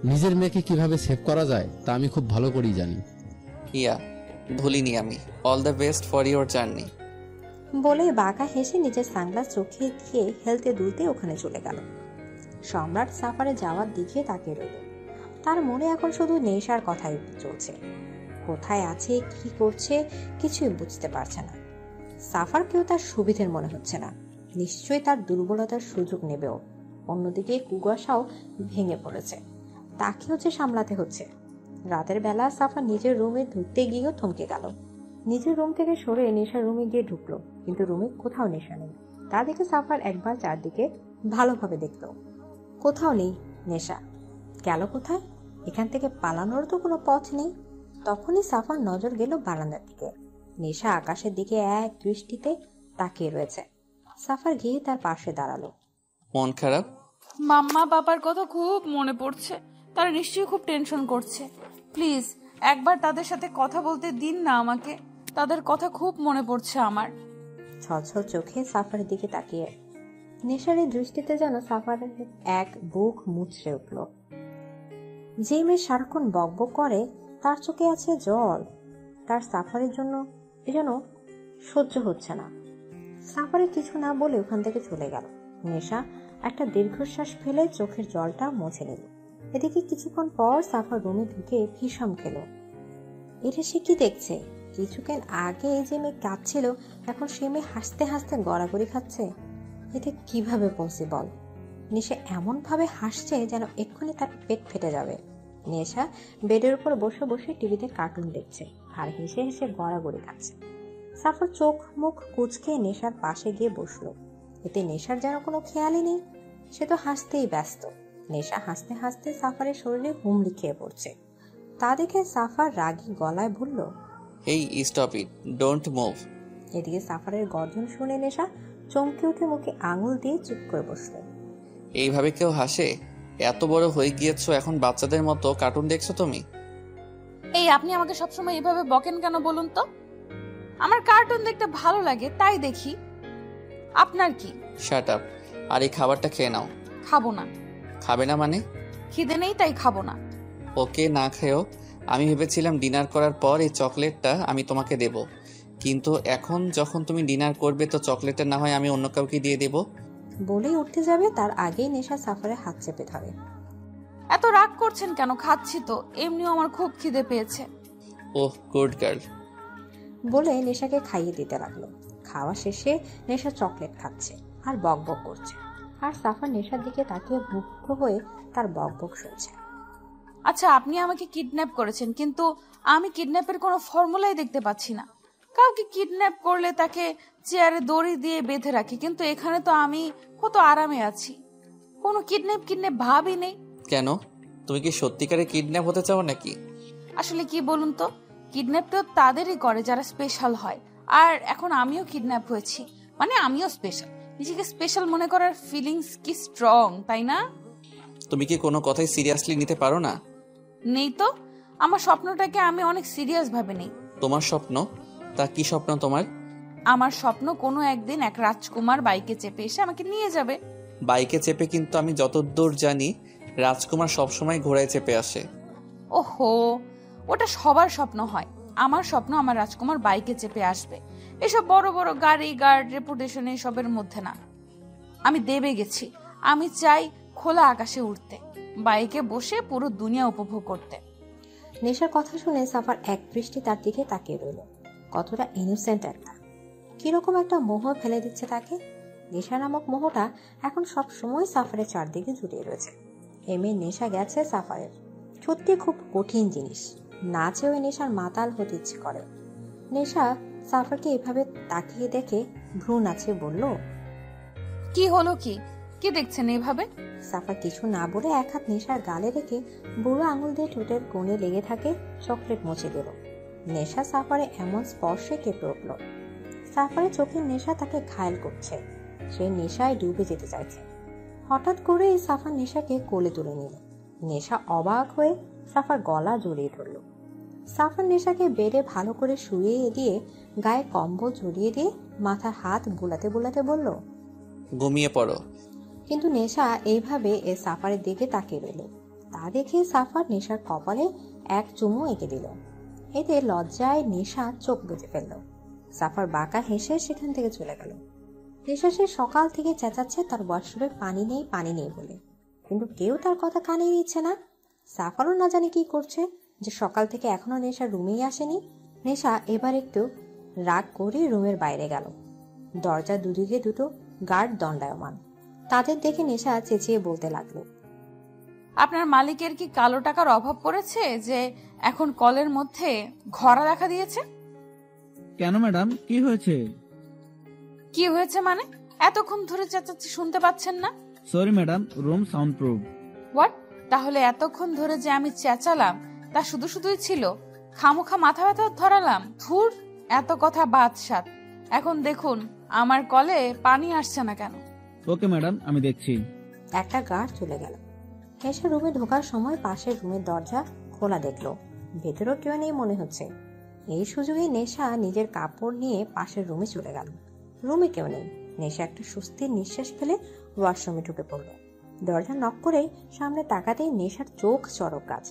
নিজের মেয়েকে কিভাবে সেভ করা যায় তা আমি খুব ভালো করেই জানি। ইয়া, ভুলিনি আমি। All the best for your journey. বলে বাঁকা হেসে নিজের সানগ্লাস চোখে দিয়ে হেলতে দুলতে ওখানে চলে গেল। সম্রাট সাফারে যাওয়ার দিকে তাকিয়ে রইল। তার মনে এখন শুধু নেশার কথাই চলছে। কোথায় আছে, কি করছে, কিছুই বুঝতে পারছে না। সাফারকেও তার সুবিধের মনে হচ্ছে না। নিশ্চয়ই তার দুর্বলতার সুযোগ নেবেও। অন্যদিকে কুয়াশাও ভেঙে পড়েছে, তাকে হচ্ছে সামলাতে হচ্ছে। রাতের বেলা সাফার নিজের রুমে ঢুকতে গিয়েও থমকে গেল। নিজের রুম থেকে সরে নেশার রুমে গিয়ে ঢুকলো, কিন্তু রুমে কোথাও নেশা নেই। তা দেখে সাফার একবার চারদিকে ভালোভাবে দেখলো, কোথাও নেই নেশা। গেল কোথায়? এখান থেকে পালানোর তো কোনো পথ নেই। তখনই সাফার নজর গেল বারান্দার দিকে। নেশা আকাশের দিকে এক দৃষ্টিতে তাকিয়ে রয়েছে। সাফার গিয়ে তার পাশে দাঁড়ালো। মন খারাপ? মাম্মা বাবার কথা খুব মনে পড়ছে, তারা নিশ্চয়ই খুব টেনশন করছে। প্লিজ একবার তাদের সাথে কথা বলতে দিন না আমাকে, তাদের কথা খুব মনে পড়ছে আমার। ছলছল চোখে সাফারের দিকে তাকিয়ে নেশার এই দৃষ্টিতে যেন সাফারের এক বুক মুচড়ে উঠল। যে মেয়ে সারাক্ষণ বকবক করে তার চোখে আছে জল, তার সাফারের জন্য যেন সহ্য হচ্ছে না। সাফারে কিছু না বলে ওখান থেকে চলে গেল। নেশা একটা দীর্ঘশ্বাস ফেলে চোখের জলটা মুছে নিল। এদিকে কিছুক্ষণ পর সাফার রুমে ঢুকে ভীষণ খেল। এটা সে কি দেখছে? কিছুক্ষণ আগে যে মেয়ে কাঁদছিল, এখন সে মেয়ে হাসতে হাসতে গড়াগড়ি খাচ্ছে। এটা কিভাবে পসিবল? নেশা এমন ভাবে হাসছে যেন এক্ষুনি তার পেট ফেটে যাবে। নেশা বেডের উপর বসে বসে টিভিতে কার্টুন দেখছে আর হেসে হেসে গড়াগড়ি খাচ্ছে। সাফার চোখ মুখ কুঁচকে নেশার পাশে গিয়ে বসলো। এতে নেশার যেন কোনো খেয়ালই নেই, সে তো হাসতেই ব্যস্ত। নেশা হাসতে হাসতে সাফারের শরীরে হুমড়ি খেয়ে পড়ছে। তা দেখে সাফার রাগী গলায় বলল, এই স্টপ ইট, ডোন্ট মুভ। এদিকে সাফারের গর্জন শুনে নেশা চমকে উঠে মুখে আঙুল দিয়ে চুপ করে বসলো। এইভাবে কেউ হাসে? এত বড় হয়ে গিয়েছো, এখন বাচ্চাদের মতো কার্টুন দেখছো তুমি? এই আপনি আমাকে সবসময় এভাবে বকেন কেন বলুন তো? আমার কার্টুন দেখতে ভালো লাগে তাই দেখি, আপনার কি? শাট আপ, আর এই খাবারটা খেয়ে নাও। খাবো না। খাবে না মানে? খিদে নেই তাই খাবো না। ওকে, না খেয়েও। আমি ভেবেছিলাম ডিনার করার পর এই চকলেটটা আমি তোমাকে দেব, কিন্তু এখন যখন তুমি ডিনার করবে তো চকলেটটা না হয় আমি অন্য কাউকে দিয়ে দেব। বলেই উঠতে যাবে, তার আগেই নেশা সাফারের হাত চেপে ধরে। এত রাগ করছেন কেন? খাচ্ছি তো, এমনিও আমার খুব খিদে পেয়েছে। ওহ গুড গার্ল। বলে নেশাকে খাইয়ে দিতে লাগলো। খাওয়া শেষে নেশা চকলেট খাচ্ছে আর বক বক করছে, আর সাফার নেশার দিকে তাকিয়ে মুগ্ধ হয়ে তার বক বক শুনছে। আচ্ছা, আপনি আমাকে কিডন্যাপ করেছেন, কিন্তু আমি কিডন্যাপের কোনো ফর্মুলাই দেখতে পাচ্ছি না। কাউকে কিডন্যাপ করলে তাকে চেয়ারে দড়ি দিয়ে বেঁধে রাখি, কিন্তু এখানে তো আমি কত আরামে আছি, কোনো কিডন্যাপ ভাবই নেই। কেন, তুমি কি সত্যিকারে কিডন্যাপ হতে চাও নাকি? আসলে কি বলুন তো, কিডন্যাপ তো তাদেরই করে যারা স্পেশাল হয়, আর এখন আমিও কিডন্যাপ হয়েছি, মানে আমিও স্পেশাল। নিজেকে স্পেশাল মনে করার ফিলিংস কি স্ট্রং, তাই না? তুমি কি কোনো কথাই সিরিয়াসলি নিতে পারো না? নেই তো, আমার স্বপ্নটাকে আমি অনেক সিরিয়াস ভাবে নেই। তোমার স্বপ্ন? তা কি স্বপ্ন তোমার? আমার স্বপ্ন কোনো একদিন এক রাজকুমার বাইকে চেপে এসে আমাকে নিয়ে যাবে। বাইকে চেপে? কিন্তু আমি যতদূর জানি রাজকুমার সবসময় ঘোড়ায় চেপে আসে। ওহো, ওটা সবার স্বপ্ন হয়। আমার স্বপ্ন আমার রাজকুমার বাইকে চেপে আসবে। এসব বড় বড় গাড়ি, গার্ড, রেপুটেশন এসবের মধ্যে না। আমি দেবে গেছি, আমি চাই খোলা আকাশে উঠতে, বাইকে বসে পুরো দুনিয়া উপভোগ করতে। নেশার কথা শুনে সাফার এক দৃষ্টি তার দিকে তাকিয়ে রইল। কতটা ইনোসেন্ট একটা, কিরকম একটা মোহ ফেলে দিচ্ছে তাকে। নেশা নামক মোহটা এখন সব সময় সাফারের চারদিকে জুড়িয়ে রয়েছে। মেয়ে নেশা গেছে সাফারের, সত্যি খুব কঠিন জিনিস। না চেয়েও নেশার মাতাল হতে ইচ্ছে করে। নেশা সাফারকে এভাবে তাকিয়ে দেখে ভ্রু নাচিয়ে বলল, কি হলো? কি কি দেখছেন এইভাবে? সাফার কিছু না বলে এক হাত নেশার গালে রেখে বুড়ো আঙুল দিয়ে ঠোঁটের কোণে লেগে থাকে চকলেট মুছে দিল। নেশা সাফারে এমন স্পর্শে কেঁপে উঠল। সাফারের চোখের নেশা তাকে ঘায়েল করছে, সে নেশায় ডুবে যেতে চাইছে। হঠাৎ করে সাফার নেশাকে কোলে তুলে নিল। নেশা অবাক হয়ে সাফার গলা জড়িয়ে ধরল। সাফার নেশাকে বেডে ভালো করে শুইয়ে দিয়ে গায়ে কম্বল জড়িয়ে দিয়ে মাথার হাত বুলাতে বুলাতে বলল, ঘুমিয়ে পড়ো। কিন্তু নেশা এইভাবে সাফারের দিকে তাকিয়ে রইল। তা দেখে সাফার নেশার কপালে এক চুমু এঁকে দিল। এতে লজ্জায় নেশা চোখ বুজে ফেলল। সাফার বাঁকা হেসে সেখান থেকে চলে গেল। নেশা সে সকাল থেকে চেঁচাচ্ছে তার ওয়াশরুমে পানি নেই পানি নেই বলে, কিন্তু কেউ তার কথা কানে নিচ্ছে না। সাফারও না জানে কি করছে, যে সকাল থেকে এখনো নেশা রুমেই আসেনি। নেশা এবার একটু রাগ করে রুমের বাইরে গেল। দরজার দুদিকে দুটো গার্ড দণ্ডায়মান। তাদের দেখে নেশা চেঁচিয়ে বলতে লাগলো, আপনার মালিকের কি কালো টাকার অভাব পড়েছে যে এখন কলের মধ্যে ঘরা দেখা দিয়েছে? কেন ম্যাডাম, কি হয়েছে? কি হয়েছে মানে? এতক্ষণ ধরে চেঁচাচ্ছি, শুনতে পাচ্ছেন না? Sorry madam, room sound proof. What? তাহলে এতক্ষণ ধরে যে আমি চেঁচালাম তা শুধু শুধুই ছিল? খামোখা মাথা ব্যথা ধরালাম? ধুর, এত কথা বাদ সাত। এখন দেখুন আমার কলে পানি আসছে না কেন। ওকে ম্যাডাম, আমি দেখছি। একটা গার্ড চলে গেল। নেশা রুমে ঢোকার সময় পাশের রুমের দরজা খোলা দেখলো, ভেতরেও কেউ নেই মনে হচ্ছে। এই সুযোগে নেশা নিজের কাপড় নিয়ে পাশের রুমে চলে গেল। রুমে কেউ নেই। নেশা একটা স্বস্তির নিঃশ্বাস ফেলে ওয়াশরুমে ঢুকে পড়ল। দরজা নক করে সামনে তাকাতেই নেশার চোখ চড়ক গাছ।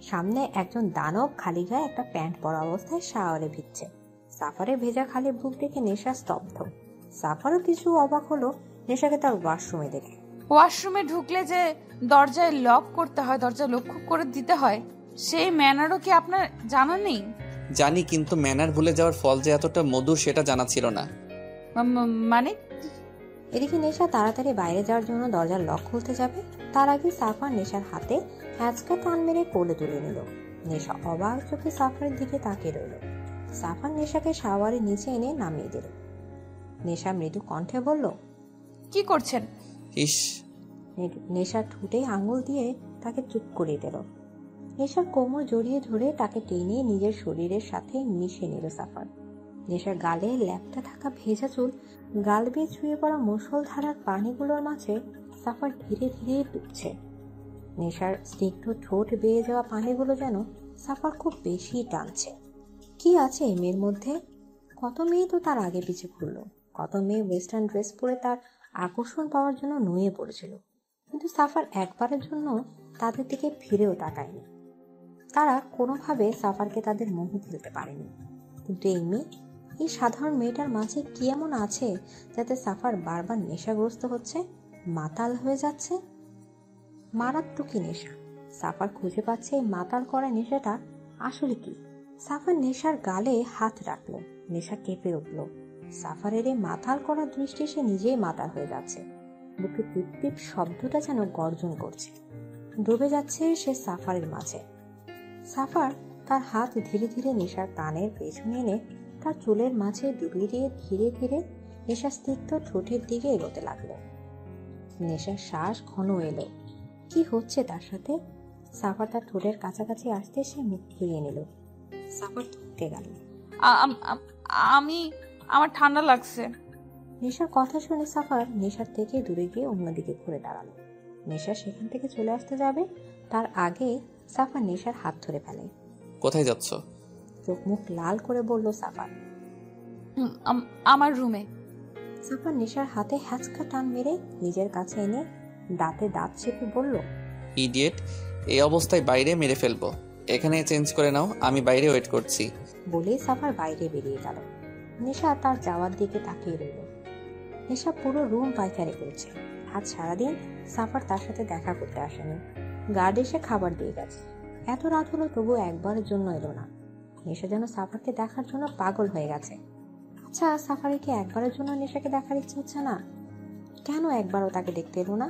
সামনে একজন দানব খালি গায়ে একটা প্যান্ট পরা অবস্থায় শাওয়ারে ভিজছে। সাফারের ভেজা খালি বুক দেখে নেশা স্তব্ধ। সাফারও কিছু অবাক হলো নেশাকে তার ওয়াশরুমে দেখে। ওয়াশরুমে ঢুকলে যে দরজায় লক করতে হয়, দরজা লক্ষ্য করে দিতে হয়, সেই ম্যানারও কি আপনার জানা নেই? জানি, কিন্তু ম্যানার ভুলে যাওয়ার ফল যে এতটা মধুর সেটা জানা ছিল না। মানে? এদিকে নেশা তাড়াতাড়ি বাইরে যাওয়ার জন্য দরজার লক খুলতে যাবে, তার আগে সাফার নেশার হাতে হ্যাঁচকা টান মেরে কোলে তুলে নিল। নেশা অবাক চোখে সাফারের দিকে তাকিয়ে রইল। সাফার নেশাকে শাওয়ারের নিচে এনে নামিয়ে দিল। নেশা মৃদু কণ্ঠে বলল, কি করছেন? ইস। নেশা ঠোঁটে আঙুল দিয়ে তাকে চুপ করিয়ে দিল। নেশার কোমর জড়িয়ে ধরে তাকে টেনে নিজের শরীরের সাথে মিশিয়ে নিল সাফার। নেশার গালে ল্যাপটা থাকা ভেজা চুল গাল বেয়ে ছুঁয়ে পড়া মুষলধারার পানিগুলোর মাঝে সাফার ধীরে ধীরে ডুবছে। নেশার স্নিগ্ধ ঠোঁট বেয়ে যাওয়া পানিগুলো যেন সাফার খুব বেশি টানছে। কি আছে এই মেয়ের মধ্যে? কত মেয়ে তো তার আগে পিছে ঘুরল, কত মেয়ে ওয়েস্টার্ন ড্রেস পরে তার আকর্ষণ পাওয়ার জন্য নুয়ে পড়েছিল, কিন্তু সাফার একবারের জন্য তাদের দিকে ফিরেও তাকায়নি। তারা কোনোভাবে সাফারকে তাদের মোহে ফেলতে পারেনি। কিন্তু এই মেয়ে, এই সাধারণ মেয়েটার মাঝে কি এমন আছে যাতে সাফার বারবার নেশাগ্রস্ত হচ্ছে, মাতাল হয়ে যাচ্ছে? মারাত্মক নেশা। সাফার খুঁজে পাচ্ছে এই মাতাল করা নেশাটা আসলে কি। সাফার নেশার গালে হাত রাখলো। নেশা কেঁপে উঠল। সাফারের এই মাতাল করা দৃষ্টি সে নিজেই মাতাল হয়ে যাচ্ছে। বুকে টিপ টিপ শব্দটা যেন গর্জন করছে। ডুবে যাচ্ছে সে সাফারের মাঝে। সাফার তার হাত ধীরে ধীরে নেশার কানের পেছনে এনে তার চুলের মাঝে ডুবিয়ে দিয়ে ধীরে ধীরে নেশার স্নিগ্ধ ঠোঁটের দিকে এগোতে লাগলো। নেশার শ্বাস ঘন এলো। কি হচ্ছে তার সাথে? সাফার তার ঠোঁটের কাছাকাছি আসতে সে মুখ ফিরিয়ে নিল। সাফার থমকে গেল। আমার ঠান্ডা লাগছে। নেশার কথা শুনে সাফার নেশার থেকে দূরে গিয়ে অন্যদিকে ঘুরে দাঁড়ালো। নেশা সেখান থেকে চলে আসতে যাবে, তার আগে সাফার নেশার হাত ধরে ফেলে। কোথায় যাচ্ছ? চোখ মুখ লাল করে বলল সাফার। আমার রুমে। সাফার নেশার হাতে হ্যাঁচকা টান মেরে নিজের কাছে এনে দাঁতে দাঁত চেপে বলল, ইডিয়েট, এই অবস্থায় বাইরে মেরে ফেলবো। এখানে চেঞ্জ করে নাও, আমি বাইরে ওয়েট করছি। বলেই সাফার বাইরে বেরিয়ে গেল। নেশা তার যাওয়ার দিকে তাকিয়ে রইল। নেশা পুরো রুম পায়চারি করেছে। আজ সারাদিন সাফার তার সাথে দেখা করতে আসেনি। গার্ড এসে খাবার দিয়ে গেছে। এত রাত হলো তবু একবারের জন্য এলো না। নেশা যেন সাফারকে দেখার জন্য পাগল হয়ে গেছে। আচ্ছা, সাফারের কি একবারের জন্য নেশাকে দেখার ইচ্ছে হচ্ছে না? কেন একবারও তাকে দেখতে এলো না?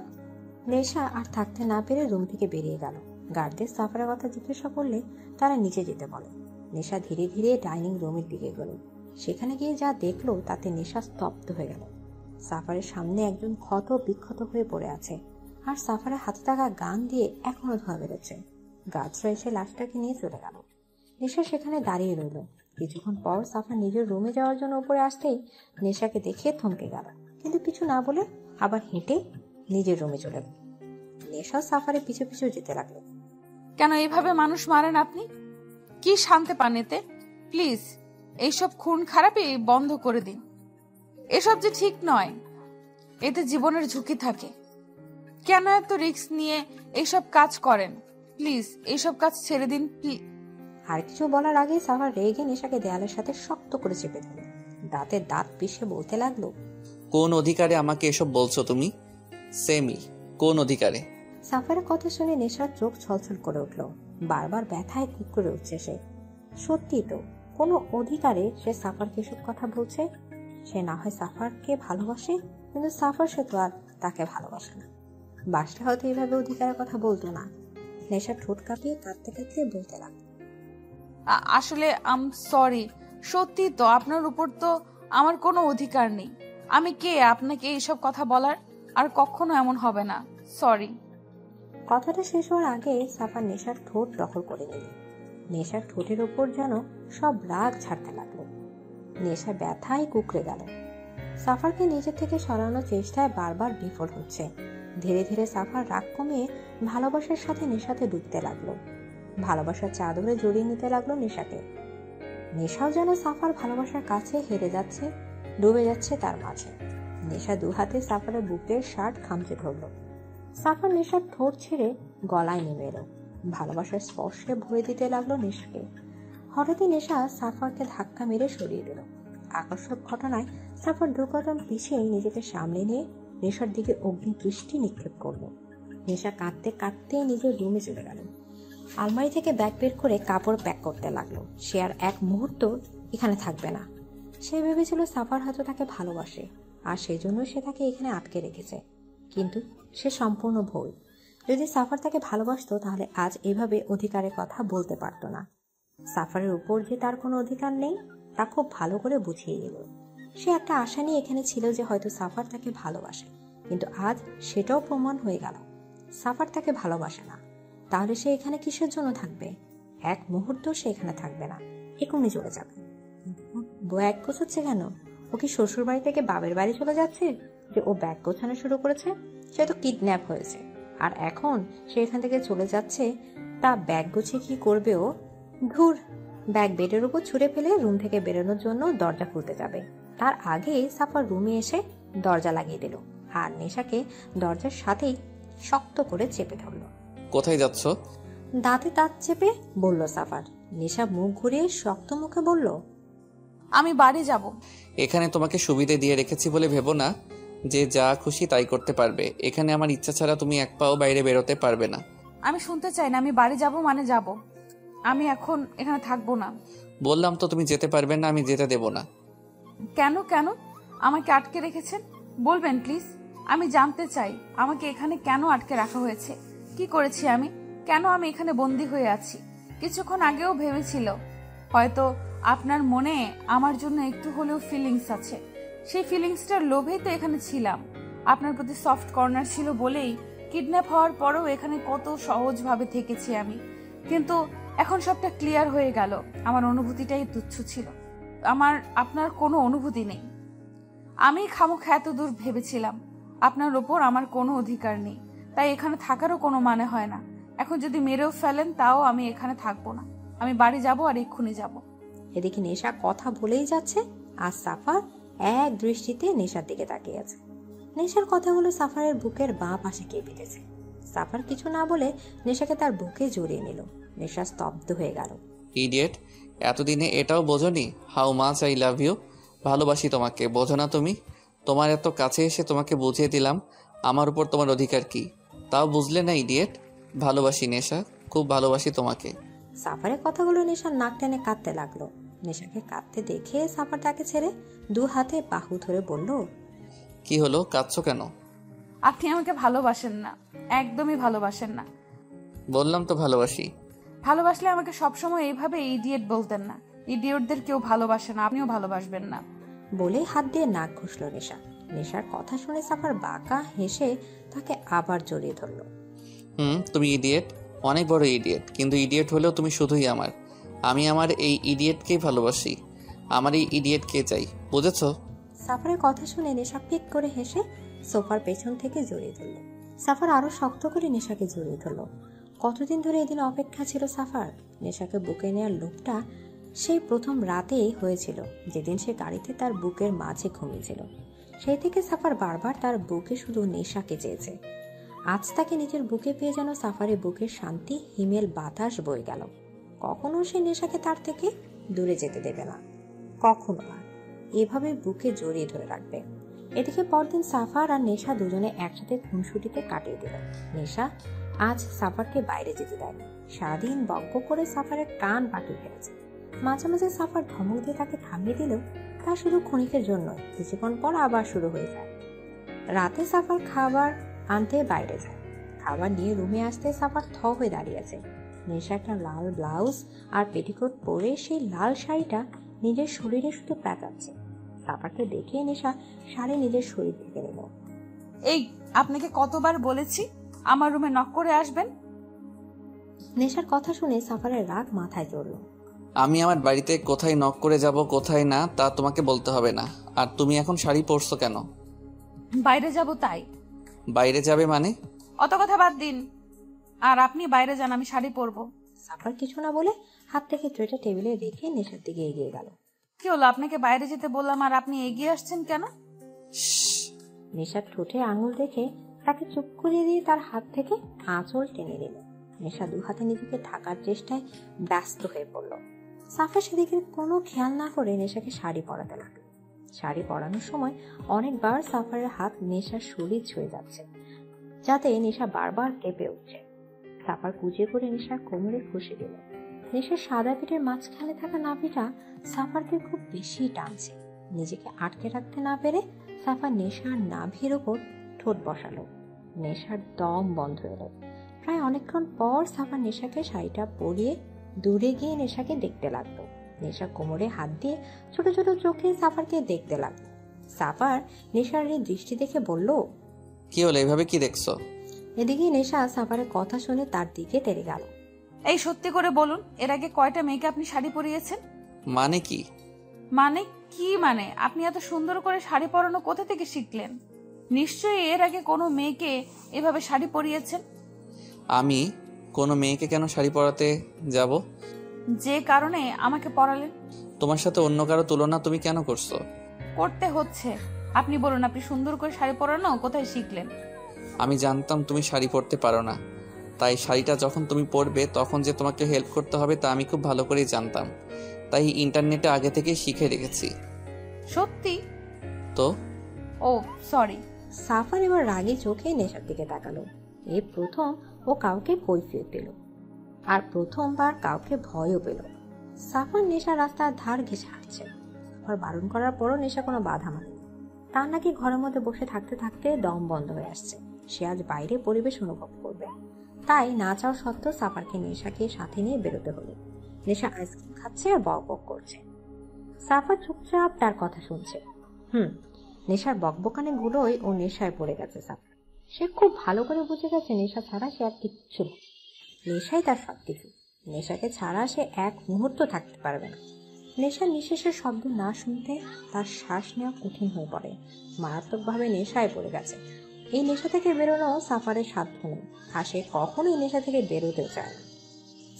নেশা আর থাকতে না পেরে রুম থেকে বেরিয়ে গেল। গার্ডদের সাফারের কথা জিজ্ঞাসা করলে তারা নিচে যেতে বলে। নেশা ধীরে ধীরে ডাইনিং রুমের দিকে গেল। সেখানে গিয়ে যা দেখলো তাতে নেশা স্তব্ধ হয়ে গেল। সাফারের সামনে একজন ক্ষত বিক্ষত হয়ে পড়ে আছে, আর সাফারের হাতে থাকা গান দিয়ে এখনো ধোয়া বেরোচ্ছে। গার্ডরা এসে লাশটাকে নিয়ে চলে গেল। নেশা সেখানে দাঁড়িয়ে রইল। কিছুক্ষণ পর সাফার নিজের রুমে যাওয়ার জন্য উপরে আসতেই নেশাকে দেখে থমকে গেল, কিন্তু কিছু না বলে আবার হেঁটে নিজের রুমে চলে গেল। নেশা সাফারের পিছু পিছু যেতে লাগলো। কেন এইভাবে মানুষ মারেন আপনি? কি শান্তি পান এতে? প্লিজ এইসব খুন খারাপি বন্ধ করে দিন। এসব যে ঠিক নয়, এতে জীবনের ঝুঁকি থাকে। কেন এত রিস্ক নিয়ে এইসব কাজ করেন? প্লিজ এইসব কাজ ছেড়ে দিন। আর কিছু বলার আগে সাফার রেগে নেশাকে দেয়ালের সাথে শক্ত করে চেপে ধরল। দাঁতে দাঁত পিষে বলতে লাগলো, কোন অধিকারে আমাকে এসব বলছো তুমি? সেমি, কোন অধিকারে? সাফারের কথা শুনে নেশার চোখ ছলছল করে উঠল। বারবার ব্যথায় কুক করে উঠছে সে। সত্যি তো, কোনো অধিকারে সে সাফারকে এসব কথা বলছে? সে না হয় সাফারকে ভালোবাসে, কিন্তু সাফার সে তো আর তাকে ভালোবাসে না। বাসটা হয়তো এইভাবে অধিকারের কথা বলতো না। নেশা ঠোঁট কাঁপিয়ে কাঁদতে কাঁদতে বলতে লাগলো, আসলে আম সরি, সত্যি তো আপনার উপর তো আমার কোনো অধিকার নেই। আমি কে আপনাকে এইসব কথা বলার? আর কখনো এমন হবে না, সরি। কথাটা শেষ হওয়ার আগে সাফা নেশার ঠোঁট দখল করে নিল। নেশার ঠোঁটের ওপর যেন সব রাগ ছাড়তে লাগলো। নেশা ব্যথায় কুকড়ে গেল। সাফারকে নিজের থেকে সরানোর চেষ্টায় বারবার বিফল হচ্ছে। ধীরে ধীরে সাফার রাগ কমিয়ে ভালোবাসার সাথে নেশাতে ডুবতে লাগলো। ভালোবাসার চাদরে জড়িয়ে নিতে লাগলো নেশাকে। নেশাও যেন সাফার ভালোবাসার কাছে হেরে যাচ্ছে, ডুবে যাচ্ছে তার মাঝে। নেশা দু হাতে সাফারের বুকের শার্ট খামচে ধরল। সাফার নেশার ঠোঁট ছেড়ে গলায় নেমে এলো। ভালোবাসার স্পর্শে ভরে দিতে লাগলো নেশাকে। হঠাৎই নেশা সাফারকে ধাক্কা মেরে সরিয়ে দিল। আকস্মিক ঘটনায় সাফার দু কদম পিছিয়ে নিজেকে সামলে নিয়ে নেশার দিকে অগ্নি দৃষ্টি নিক্ষেপ করলো। নেশা কাঁদতে কাঁদতে নিজের রুমে চলে গেল। আলমারি থেকে ব্যাগ বের করে কাপড় প্যাক করতে লাগলো। সে আর এক মুহূর্ত এখানে থাকবে না। সে ভেবেছিল সাফার হয়তো তাকে ভালোবাসে, আর সেই জন্য সে তাকে এখানে আটকে রেখেছে। কিন্তু সে সম্পূর্ণ ভুল। যদি সাফার তাকে ভালোবাসতো তাহলে আজ এভাবে অধিকারের কথা বলতে পারতো না। সাফারের উপর যে তার কোনো অধিকার নেই তা খুব ভালো করে বুঝিয়ে দিল। সে একটা আশা নিয়ে এখানে ছিল যে হয়তো সাফার তাকে ভালোবাসে, কিন্তু আজ সেটাও প্রমাণ হয়ে গেল সাফার তাকে ভালোবাসে না। তাহলে সে এখানে কিসের জন্য থাকবে? এক মুহূর্ত সে এখানে থাকবে না, এখনই চলে যাবে। ব্যাগ গোছাচ্ছে কেন? ও কি শ্বশুর বাড়ি থেকে বাবের বাড়ি চলে যাচ্ছে যে ও ব্যাগ গোছানো শুরু করেছে? সে তো কিডন্যাপ হয়েছে, আর এখন সে এখান থেকে চলে যাচ্ছে। তা ব্যাগ গুছিয়ে কি করবে ও? ধুর, ব্যাগ বেডের উপর ছুঁড়ে ফেলে রুম থেকে বেরোনোর জন্য দরজা খুলতে যাবে। তার আগে সাফার রুমে এসে দরজা লাগিয়ে দিল, আর নেশাকে দরজার সাথেই শক্ত করে চেপে ধরল। কোথায় যাচ্ছ? দাঁতে দাঁত চেপে বলল সাফার। নেশা মুখ ঘুরিয়ে শক্ত মুখে বলল, আমি বাড়ি যাব। এখানে তোমাকে সুবিধে দিয়ে রেখেছি বলে ভেবো না যে যা খুশি তাই করতে পারবে। এখানে আমার ইচ্ছা ছাড়া তুমি এক পাও বাইরে বেরোতে পারবে না। আমি শুনতে চাই না। আমি বাড়ি যাব মানে যাব। আমি এখন এখানে থাকবো না। বললাম তো তুমি যেতে পারবে না, আমি যেতে দেব না। কেন কেন আমাকে আটকে রেখেছেন? বলবেন প্লিজ। আমি জানতে চাই আমাকে এখানে কেন আটকে রাখা হয়েছে। কি করেছি আমি? কেন আমি এখানে বন্দি হয়ে আছি? কিছুক্ষণ আগেও ভেবেছিল হয়তো আপনার মনে আমার জন্য একটু হলেও ফিলিংস আছে। সেই ফিলিংসটার লোভেই তো এখানে ছিলাম। আপনার প্রতি সফট কর্নার ছিল বলেই কিডন্যাপ হওয়ার পরেও এখানে কত সহজভাবে থেকেছি আমি। কিন্তু এখন সবটা ক্লিয়ার হয়ে গেল। আমার অনুভূতিটাই তুচ্ছ ছিল। আমার আপনার কোনো অনুভূতি নেই। আমি খামোখা এত দূর ভেবেছিলাম আপনার ওপর আমার কোনো অধিকার নেই, তাই এখানে থাকারও কোনো মানে হয় না। এখন যদি মেরেও ফেলেন তাও আমি এখানে থাকবো না। আমি বাড়ি যাব, আর এক্ষুনি যাব। এদিকে নেশা কথা বলেই যাচ্ছে, আর সাফার এক দৃষ্টিতে নেশার দিকে তাকিয়ে আছে। নেশার কথাগুলো সাফারের বুকের বাঁ পাশে কেঁপে গেছে। সাফার কিছু না বলে নেশাকে তার বুকে জড়িয়ে নিল। নেশা স্তব্ধ হয়ে গেল। ইডিয়েট, এতদিনে এটাও বোঝনি how much I love you. ভালোবাসি তোমাকে, বোঝো না তুমি? তোমার এত কাছে এসে তোমাকে বুঝিয়ে দিলাম আমার উপর তোমার অধিকার কি, তাও বুঝলে না ইডিয়েট। ভালোবাসি নেশা, খুব ভালোবাসি তোমাকে। সাফারের কথাগুলো নেশার নাক টেনে কাঁদতে লাগলো। নেশাকে কাঁদতে দেখে সাফার তাকে ছেড়ে দু হাতে বাহু ধরে বলল, কি হলো, কাঁদছো কেন? আপনি আমাকে ভালোবাসেন না, একদমই ভালোবাসেন না। বললাম তো ভালোবাসি। ভালোবাসলে আমাকে সবসময় এইভাবে ইডিয়েট বলতেন না। ইডিয়েটদের কেউ ভালোবাসে না, আপনিও ভালোবাসবেন না। বলে হাত দিয়ে নাক ঘষল নেশা। নেশার কথা শুনে সাফার বাঁকা হেসে তাকে আবার জড়িয়ে ধরল। তুমি ইডিয়েট, অনেক বড় ইডিয়েট, কিন্তু ইডিয়েট হলেও তুমি শুধুই আমার। আমি আমার এই ইডিয়েটকেই ভালোবাসি। আমার এই ইডিয়েটকে চাই, বুঝেছো? সাফারের কথা শুনে নেশা পিক করে হেসে সোফার পেছন থেকে জড়িয়ে ধরল। সাফার আরো শক্ত করে নেশাকে জড়িয়ে ধরল। কতদিন ধরে এদিন অপেক্ষা ছিল সাফার। নেশাকে বুকে নেওয়ার লোভটা সেই প্রথম রাতেই হয়েছিল, যেদিন সে গাড়িতে তার বুকের মাঝে ঘুমিয়েছিল। সেই থেকে সাফার বারবার তার বুকে শুধু নেশাকে চেয়েছে। আজ তাকে নিজের বুকে পেয়ে যেন সাফারের বুকের শান্তি হিমেল বাতাস বয়ে গেল। কখনো সে নেশাকে তার থেকে দূরে যেতে দেবে না, কখনো না। এভাবে বুকে জড়িয়ে ধরে রাখবে। এদিকে পরদিন সাফার আর নেশা দুজনে একসাথে খুনসুটিতে কাটিয়ে দিল। নেশা আজ সাফারকে বাইরে যেতে দেয়নি। সারাদিন বকব করে সাফারের কান পাকিয়ে ফেলেছে। মাঝে মাঝে সাফার ধমক দিয়ে তাকে থামিয়ে দিলেও তা শুধু ক্ষণিকের জন্য, কিছুক্ষণ পর আবার শুরু হয়ে যায়। রাতে সাফার খাবার আনতে বাইরে যায়। খাবার নিয়ে রুমে আসতে সাফার থ হয়ে দাঁড়িয়ে আছে। নেশা একটা লাল ব্লাউজ আর পেটিকোট পরে সেই লাল শাড়িটা নিজের শরীরে শুধু প্যাঁচাচ্ছে। সাফারকে দেখে নেশা শাড়ি নিজের শরীর থেকে নিল। এই, আপনাকে কতবার বলেছি আমার রুমে নক করে আসবেন? নেশার কথা শুনে সাফারের রাগ মাথায় চড়ল। আমি আমার বাড়িতে কোথায় নক করে যাব কোথায় না তা তোমাকে বলতে হবে না। আর তুমি এখন শাড়ি পরছো কেন? বাইরে যাব তাই। বাইরে যাবে মানে? অত কথা বাদ দিন, আর আপনি বাইরে যান, আমি শাড়ি পরবো। সাফার কিছু না বলে হাত থেকে ট্রেটা টেবিলে রেখে নেশার দিকে এগিয়ে গেল। কি হলো, আপনাকে বাইরে যেতে বললাম আর আপনি এগিয়ে আসছেন কেন? নেশার ঠোঁটে আঙুল রেখে তাকে চুপ করিয়ে দিয়ে তার হাত থেকে আঁচল টেনে নিল। নেশা দু হাতে নিজেকে ঢাকার চেষ্টায় ব্যস্ত হয়ে পড়ল। সাফা সেদিকে কোনো খেয়াল না করে নেশাকে শাড়ি পরাতে লাগলো। শাড়ি পরানোর সময় অনেকবার সাফারের হাত নেশার শরীর ছুঁয়ে যাচ্ছে, যাতে নেশা বারবার কেঁপে উঠছে। সাফার কুঁজে করে নেশার কোমরে ঘষে দিল। নেশার সাদা পিঠের মাঝখানে থাকা নাভিটা সাফারকে খুব বেশি টানছে। নিজেকে আটকে রাখতে না পেরে সাফা নেশার নাভির ওপর ঠোঁট বসালো। নেশার দম বন্ধ এলো। প্রায় অনেকক্ষণ পর সাফা নেশাকে শাড়িটা পরিয়ে দূরে গিয়ে নেশাকে দেখতে লাগলো। নেশা কোমরে হাত দিয়ে ছোট ছোট চোখে সাফারকে দেখতে লাগলো। সাফার নেশার এই দৃষ্টি দেখে বলল, কি হলো, এভাবে কি দেখছো? এদিকে নেশা সাফারের কথা শুনে তার দিকে তেড়ে গেল। এই সত্যি করে বলুন, এর আগে কয়টা মেয়েকে আপনি শাড়ি পরিয়েছেন? মানে কি? মানে কি মানে? আপনি এত সুন্দর করে শাড়ি পরানো কোথা থেকে শিখলেন? নিশ্চয়ই এর আগে কোনো মেয়েকে এভাবে শাড়ি পরিয়েছেন। আমি কোনো মেয়েকে কেন শাড়ি পরাতে যাব? যে কারণে আমাকে পরালেন। তোমার সাথে অন্য কারো তুলনা তুমি কেন করছো? করতে হচ্ছে। আপনি বলুন, আপনি সুন্দর করে শাড়ি পরানো কোথায় শিখলেন? আমি জানতাম তুমি শাড়ি পরতে পারো না, তাই শাড়িটা যখন তুমি পরবে তখন যে তোমাকে হেল্প করতে হবে তা আমি খুব ভালো করেই জানতাম, তাই ইন্টারনেটে আগে থেকে শিখে রেখেছি। সত্যি তো? ও সরি। সাফার এবার রাগী চোখে নেশার দিকে তাকালো। এই প্রথম ও কাউকে কৈফিয়ত দিল, আর প্রথমবার কাউকে ভয়ও পেল। সাফার নেশা রাস্তার ধার ঘেঁষে হাঁটছে। সাফার বারণ করার পরও নেশা কোনো বাধা মানে। তার নাকি ঘরের মধ্যে বসে থাকতে থাকতে দম বন্ধ হয়ে আসছে। সে আজ বাইরে পরিবেশ অনুভব করবে, তাই না চাওয়া সত্ত্বেও সাফারকে নেশাকে সাথে নিয়ে বেরোতে হলো। নেশা আইসক্রিম খাচ্ছে আর বকবক করছে। সাফার চুপচাপ তার কথা শুনছে। নেশার বকবকানে গুলোই ও নেশায় পড়ে গেছে সাফার। সে খুব ভালো করে বুঝে গেছে নেশা ছাড়া সে আর কিচ্ছু না। নেশাই তার সবকিছু। নেশাকে ছাড়া সে এক মুহূর্ত থাকতে পারবে না। নেশার নিঃশ্বাসের শব্দ না শুনতে তার শ্বাস নেওয়া কঠিন হয়ে পড়ে। মারাত্মকভাবে নেশায় পড়ে গেছে। এই নেশা থেকে বেরোনো সাফারের সাধ্য নেই, আর সে কখনোই নেশা থেকে বেরোতেও চায় না।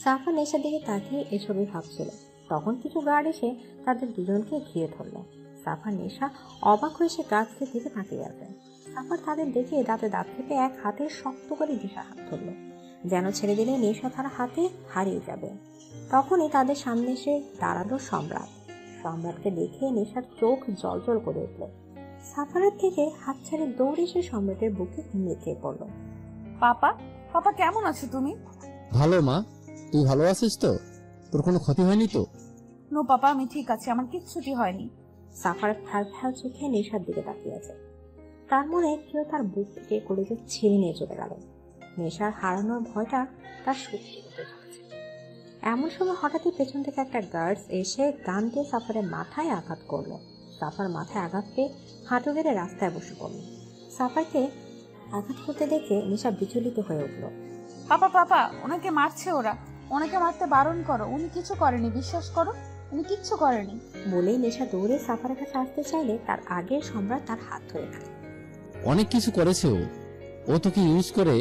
সাফার নেশার দিকে তাকিয়ে এসবই ভাবছিল। তখন কিছু গার্ড এসে তাদের দুজনকে ঘিরে ধরল। সাফার নেশা অবাক হয়ে সে গাছকে দিকে তাকিয়ে আছে। সাফার তাদের দেখে দাঁতে দাঁত চেপে এক হাতে শক্ত করে নেশার হাত ধরল, যেন ছেড়ে দিলে নেশা তার হাতে হারিয়ে যাবে। তখনই তাদের সামনে এসে দাঁড়ালো সম্রাট। সম্রাটকে দেখে নেশার চোখ জলজল করে উঠল। সাফারের থেকে হাত ছেড়ে দৌড়ে এসে সম্রাটের বুকে ঘুমিয়ে খেয়ে পড়ল। পাপা, পাপা কেমন আছো তুমি? ভালো মা, তুই ভালো আছিস তো? তোর কোনো ক্ষতি হয়নি তো? নো পাপা, আমি ঠিক আছি, আমার কিচ্ছুটি হয়নি। সাফার ফ্যাল ফ্যাল চোখে নেশার দিকে তাকিয়ে আছে। তার মনে কেউ তার বুক থেকে কলেজে ছিঁড়ে নিয়ে চলে গেল। নেশার হারানোর ভয়টা তার সত্যি হতে চলেছে। এমন সময় হঠাৎই পেছন থেকে একটা গার্ডস এসে গান দিয়ে সাফারের মাথায় আঘাত করলো। সাফার মাথায় আঘাত পেয়ে হাঁটু গেড়ে রাস্তায় বসে পড়ল। সাফারকে আঘাত করতে দেখে নেশা বিচলিত হয়ে উঠল। পাপা পাপা, ওনাকে মারছে ওরা, ওনাকে মারতে বারণ করো, উনি কিছু করেনি, বিশ্বাস করো উনি কিচ্ছু করেনি। বলেই নেশা দৌড়ে সাফারের কাছে আসতে চাইলে তার আগে সম্রাট তার হাত ধরে ফেলে। অনেক কিছু করেছে ও তোকে ইউজ করে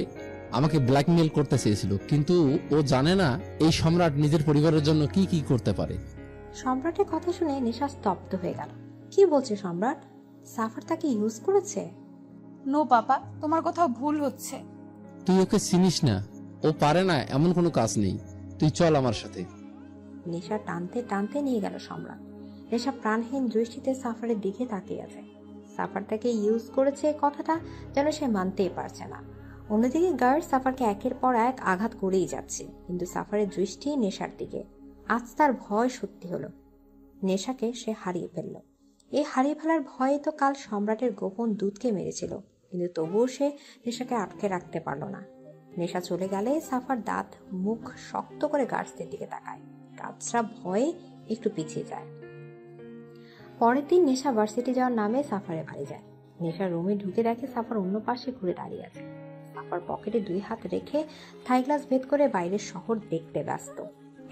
আমাকে ব্ল্যাকমেল করতে চেয়েছিল, কিন্তু ও জানে না এই সম্রাট নিজের পরিবারের জন্য কি কি করতে পারে। সম্রাটের কথা শুনে নেশা স্তব্ধ হয়ে গেল। কি বলছে সম্রাট? সাফার তাকে ইউজ করেছে? নো পাপা, তোমার কোথাও ভুল হচ্ছে। তুই ওকে চিনিস না, ও পারে না এমন কোনো কাজ নেই। তুই চল আমার সাথে। নেশা টানতে টানতে নিয়ে গেল সম্রাট। নেশা প্রাণহীন দৃষ্টিতে সাফারের দিকে তাকিয়ে আছে। সাফার তাকে ইউজ করেছে কথাটা যেন সে মানতেই পারছে না। অন্যদিকে গার্ড সাফারকে একের পর এক আঘাত করেই যাচ্ছে, কিন্তু সাফারের দৃষ্টি নেশার দিকে। আজ তার ভয় সত্যি হলো। নেশাকে সে হারিয়ে ফেলল। এই হারিয়ে ফেলার ভয়ে তো কাল সম্রাটের গোপন দূতকে মেরেছিল, কিন্তু তবুও সে নেশাকে আটকে রাখতে পারল না। নেশা চলে গেলে সাফার দাঁত মুখ শক্ত করে গার্ডসদের দিকে তাকায়। গার্ডসরা ভয়ে একটু পিছিয়ে যায়। পরের দিন নেশা ভার্সিটি যাওয়ার নামে সাফারে বাড়ি যায়। নেশা রুমে ঢুকে দেখে সাফার অন্য পাশে ঘুরে দাঁড়িয়ে আছে। সাফার পকেটে 2 হাত রেখে থাই গ্লাস ভেদ করে বাইরের শহর দেখতে ব্যস্ত।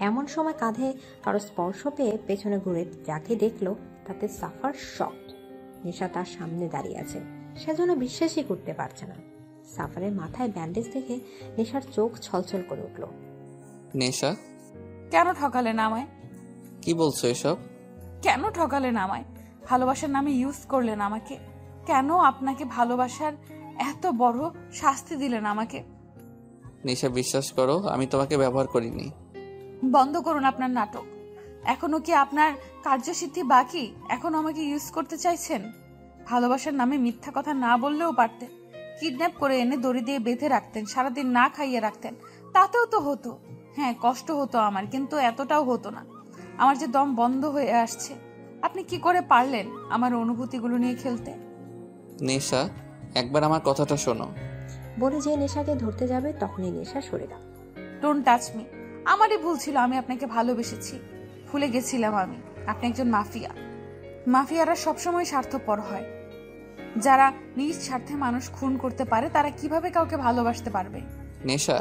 এমন সময় কাঁধে কারো স্পর্শ পেয়ে পেছনে ঘুরে যাকে দেখলো তাতে সাফার শক। নেশা তার সামনে দাঁড়িয়ে আছে, সেজন্য বিশ্বাসই করতে পারছে না। সাফারের মাথায় ব্যান্ডেজ দেখে নেশার চোখ ছলছল করে উঠল। নেশা, কেন ঠকালেন আমায়? কি বলছো এসব? কেন ঠকালেন আমায়? ভালোবাসার নামে ইউজ করলেন আমাকে। কেন আপনাকে ভালোবাসার এত বড় শাস্তি দিলেন আমাকে? নেশা, বিশ্বাস করো আমি তোমাকে ব্যবহার করিনি। বন্ধ করুন আপনার নাটক। এখনো কি আপনার কার্যসিদ্ধি বাকি? এখনো আমাকে ইউজ করতে চাইছেন? ভালোবাসার নামে মিথ্যা কথা না বললেও পারতেন। কিডন্যাপ করে এনে দড়ি দিয়ে বেঁধে রাখতেন, সারাদিন না খাইয়ে রাখতেন, তাতেও তো হতো। হ্যাঁ, কষ্ট হতো আমার, কিন্তু এতটাও হতো না। আমার যে দম বন্ধ হয়ে আসছে। আপনি কি করে পারলেন আমার অনুভূতিগুলো নিয়ে খেলতে? নেশা, একবার আমার কথাটা শোনো। বলে যে নেশাকে ধরতে যাবে তখনই নেশা সরে গেল। Don't touch me. আমারই ভুল ছিল, আমি আপনাকে ভালোবেসেছি। ভুলে গেছিলাম আপনি একজন মাফিয়া। মাফিয়ারা সবসময় স্বার্থপর হয়। যারা নিজ স্বার্থে মানুষ খুন করতে পারে তারা কিভাবে কাউকে ভালোবাসতে পারবে? নেশা,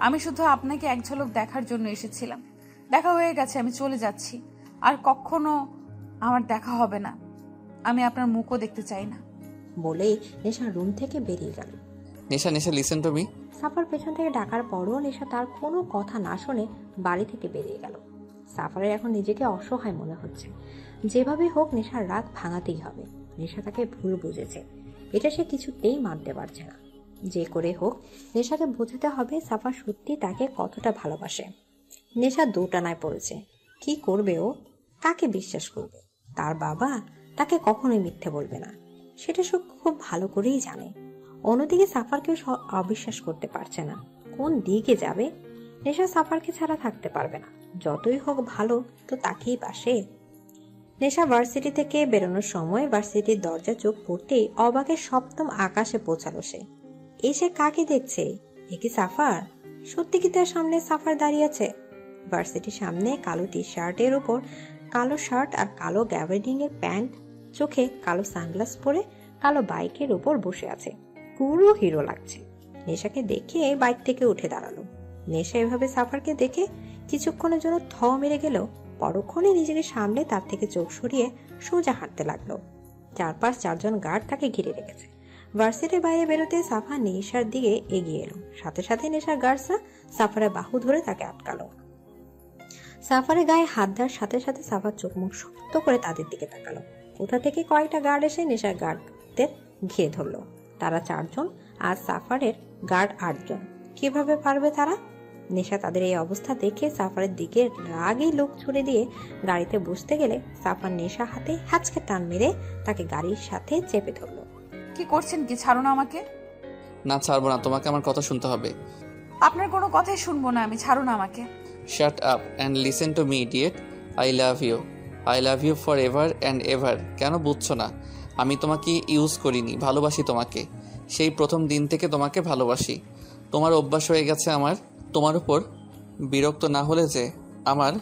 আমি শুধু আপনাকে এক ঝলক দেখার জন্য এসেছিলাম। দেখা হয়ে গেছে, আমি চলে যাচ্ছি। আর কখনো আমার দেখা হবে না। আমি আপনার মুখও দেখতে চাই না। বলেই নেশা রুম থেকে বেরিয়ে গেল। নেশা, নেশা, লিসেন টু মি। সাফার পেছন থেকে ডাকার পরও নেশা তার কোনো কথা না শুনে বাড়ি থেকে বেরিয়ে গেল। সাফারের এখন নিজেকে অসহায় মনে হচ্ছে। যেভাবে হোক নেশার রাগ ভাঙাতেই হবে। নেশা তাকে ভুল বুঝেছে, এটা সে কিছুতেই মানতে পারছে না। যে করে হোক নেশাকে বোঝাতে হবে সাফা সত্যি তাকে কতটা ভালোবাসে। নেশা দোটানায় পড়েছে। কি করবে ও? কাকে বিশ্বাস করবে? তার বাবা তাকে কখনোই মিথ্যে বলবে না, সেটা সে খুব ভালো করেই জানে। অন্যদিকে সাফারকেও অবিশ্বাস করতে পারছে না। কোন দিকে যাবে? নেশা সাফারকে ছাড়া থাকতে পারবে না। যতই হোক ভালো তো তাকেই বাসে। নেশা ভার্সিটি থেকে বেরোনোর সময় ভার্সিটির দরজা চোখ পড়তেই অবাকে সপ্তম আকাশে পৌঁছালো সে। এসে কাকে দেখছে? এ কি সাফার? সত্যি কি তার সামনে সাফার দাঁড়িয়ে আছে? ভার্সিটির সামনে কালো টি শার্টের উপর কালো শার্ট আর কালো গ্যাভার্ডিং এর প্যান্ট, চোখে কালো সানগ্লাস পরে কালো বাইকের উপর বসে আছে। পুরো হিরো লাগছে। নেশাকে দেখে বাইক থেকে উঠে দাঁড়ালো। নেশা এভাবে সাফারকে দেখে কিছুক্ষণের জন্য থ মেরে গেল। পরক্ষণে নিজেকে সামলে তার থেকে চোখ সরিয়ে সোজা হাঁটতে লাগলো। 4-5 গার্ড তাকে ঘিরে রেখেছে। ভার্সিটির বাইরে বেরোতে সাফা নেশার দিকে এগিয়ে এলো। সাথে সাথে নেশার গার্ডসরা সাফারের বাহু ধরে তাকে আটকালো। সাফারের গায়ে হাত দেওয়ার সাথে সাথে সাফার চোখ মুখ শক্ত করে তাদের দিকে তাকালো। কোথা থেকে কয়েকটা গার্ড এসে নেশার গার্ডদের ঘিরে ধরলো। তারা 4 জন আর সাফারের গার্ড 8 জন। কিভাবে পারবে তারা? নেশা তাদের এই অবস্থা দেখে সাফারের দিকে রাগে লোক ছুড়ে দিয়ে গাড়িতে বসতে গেলে সাফার নেশা হাতে হ্যাচকে টান মেরে তাকে গাড়ির সাথে চেপে ধরলো। কি করছেন? কি ছাড়ো না আমাকে। না, ছাড়বো না, তোমাকে আমার কথা শুনতে হবে। আপনার কোনো কথাই শুনবো না আমি, ছাড়ো না আমাকে। Shut up and listen to me idiot. I love you. I love you for ever and ever. কেন বুঝছো না? আমি তোমাকে ইউজ করিনি, ভালোবাসি তোমাকে। সেই প্রথম দিন থেকে তোমাকে ভালোবাসি। তোমার অভ্যাস হয়ে গেছে আমার তোমার উপর বিরক্ত না হলে যে আমার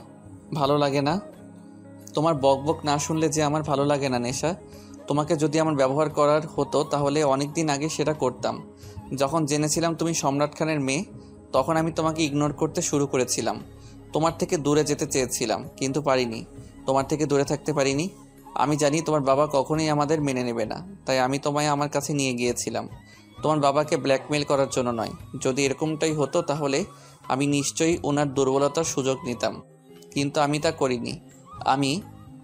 ভালো লাগে না, তোমার বকবক না শুনলে যে আমার ভালো লাগে না। নেশা, তোমাকে যদি আমার ব্যবহার করার হতো তাহলে অনেক দিন আগে সেটা করতাম। যখন জেনেছিলাম তুমি সম্রাট খানের মেয়ে, তখন আমি তোমাকে ইগনোর করতে শুরু করেছিলাম। তোমার থেকে দূরে যেতে চেয়েছিলাম, কিন্তু পারিনি। তোমার থেকে দূরে থাকতে পারিনি। আমি জানি তোমার বাবা কখনোই আমাদের মেনে নেবে না, তাই আমি তোমায় আমার কাছে নিয়ে গিয়েছিলাম। তোমার বাবাকে ব্ল্যাকমেল করার জন্য নয়। যদি এরকমটাই হতো তাহলে আমি নিশ্চয়ই ওনার দুর্বলতার সুযোগ নিতাম, কিন্তু আমি তা করিনি। আমি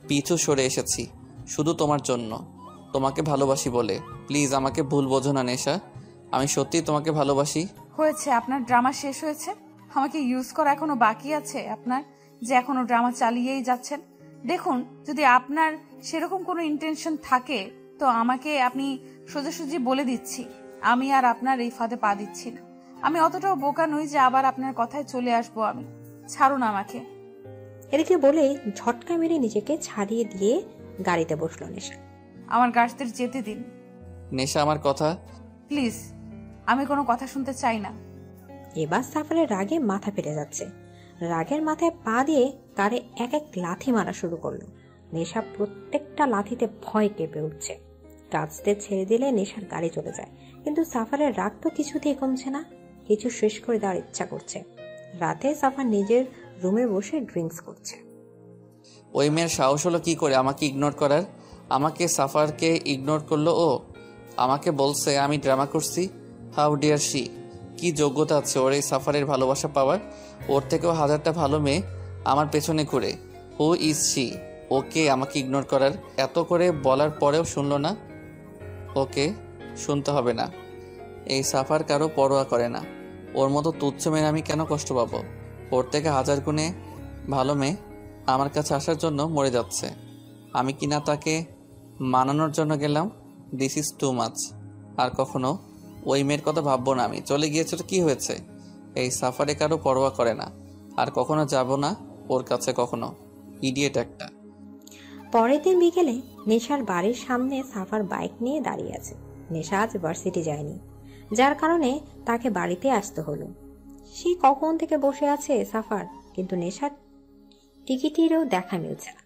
পিছু সরে এসেছি শুধু তোমার জন্য, তোমাকে ভালোবাসি বলে। প্লিজ আমাকে ভুল বোঝো না নেশা, আমি সত্যিই তোমাকে ভালোবাসি। হয়েছে, আপনার ড্রামা শেষ হয়েছে। আমাকে ইউজ করা এখনো বাকি আছে আপনার, যে এখনো ড্রামা চালিয়েই যাচ্ছেন। দেখুন, যদি আপনার সেরকম কোনো ইন্টেনশন থাকে তো আমাকে আপনি সোজাসুজি বলে দিচ্ছি, আমি আর আপনার এই ফাঁদে পা দিচ্ছি না। আমি অতটাও বোকা নই যে আবার আপনার কথায় চলে আসবো আমি। ছাড়ুন আমাকে। এদিকে বলে ঝটকা মেরে নিজেকে ছাড়িয়ে দিয়ে গাড়িতে বসলো নেশা। আমার গার্ডদের যেতে দিন। নেশা, আমার কথা প্লিজ, আমি কোনো কথা শুনতে চাই না। এবার সাফারের রাগে মাথা ফেটে যাচ্ছে। রাগের মাথায় পা দিয়ে কারে এক এক লাথি মারা শুরু করলো। নেশা প্রত্যেকটা লাথিতে ভয় কেঁপে উঠছে। কাঁচতে ছেড়ে দিলে নেশার গাড়ি চলে যায়, কিন্তু সাফারের রাগ তো কিছুতেই কমছে না। কিছু শেষ করে দেওয়ার ইচ্ছা করছে। রাতে সাফার নিজের রুমে বসে ড্রিঙ্কস করছে। ওই মেয়ের সাহস হলো কি করে আমাকে ইগনোর করার? আমাকে সাফারকে ইগনোর করলো ও? আমাকে বলছে আমি ড্রামা করছি। How dare she! কি যোগ্যতা আছে ওর এই সাফারের ভালোবাসা পাওয়ার? ওর থেকেও হাজারটা ভালো মেয়ে আমার পেছনে ঘুরে। Who is she? ওকে আমাকে ইগনোর করার? এত করে বলার পরেও শুনলো না। ওকে শুনতে হবে না। এই সাফার কারো পরোয়া করে না। ওর মতো তুচ্ছ মেয়ে আমি কেন কষ্ট পাবো? ওর থেকে হাজার গুণে ভালো মেয়ে আমার কাছে আসার জন্য মরে যাচ্ছে। আমি কিনা তাকে মানানোর জন্য গেলাম। This is too much. আর কখনো ওই মেয়ের কথা ভাববো না আমি। চলে গিয়েছে তো কি হয়েছে? এই সাফারে কারো পরোয়া করে না। আর কখনো যাব না ওর কাছে, কখনো। ইডিয়েট একটা। পরের দিন বিকেলে নেশার বাড়ির সামনে সাফার বাইক নিয়ে দাঁড়িয়ে আছে। নেশা আজ ভার্সিটি যায়নি, যার কারণে তাকে বাড়িতে আসতে হলো। সে কখন থেকে বসে আছে সাফার, কিন্তু নেশার টিকিটেরও দেখা মিলছে না।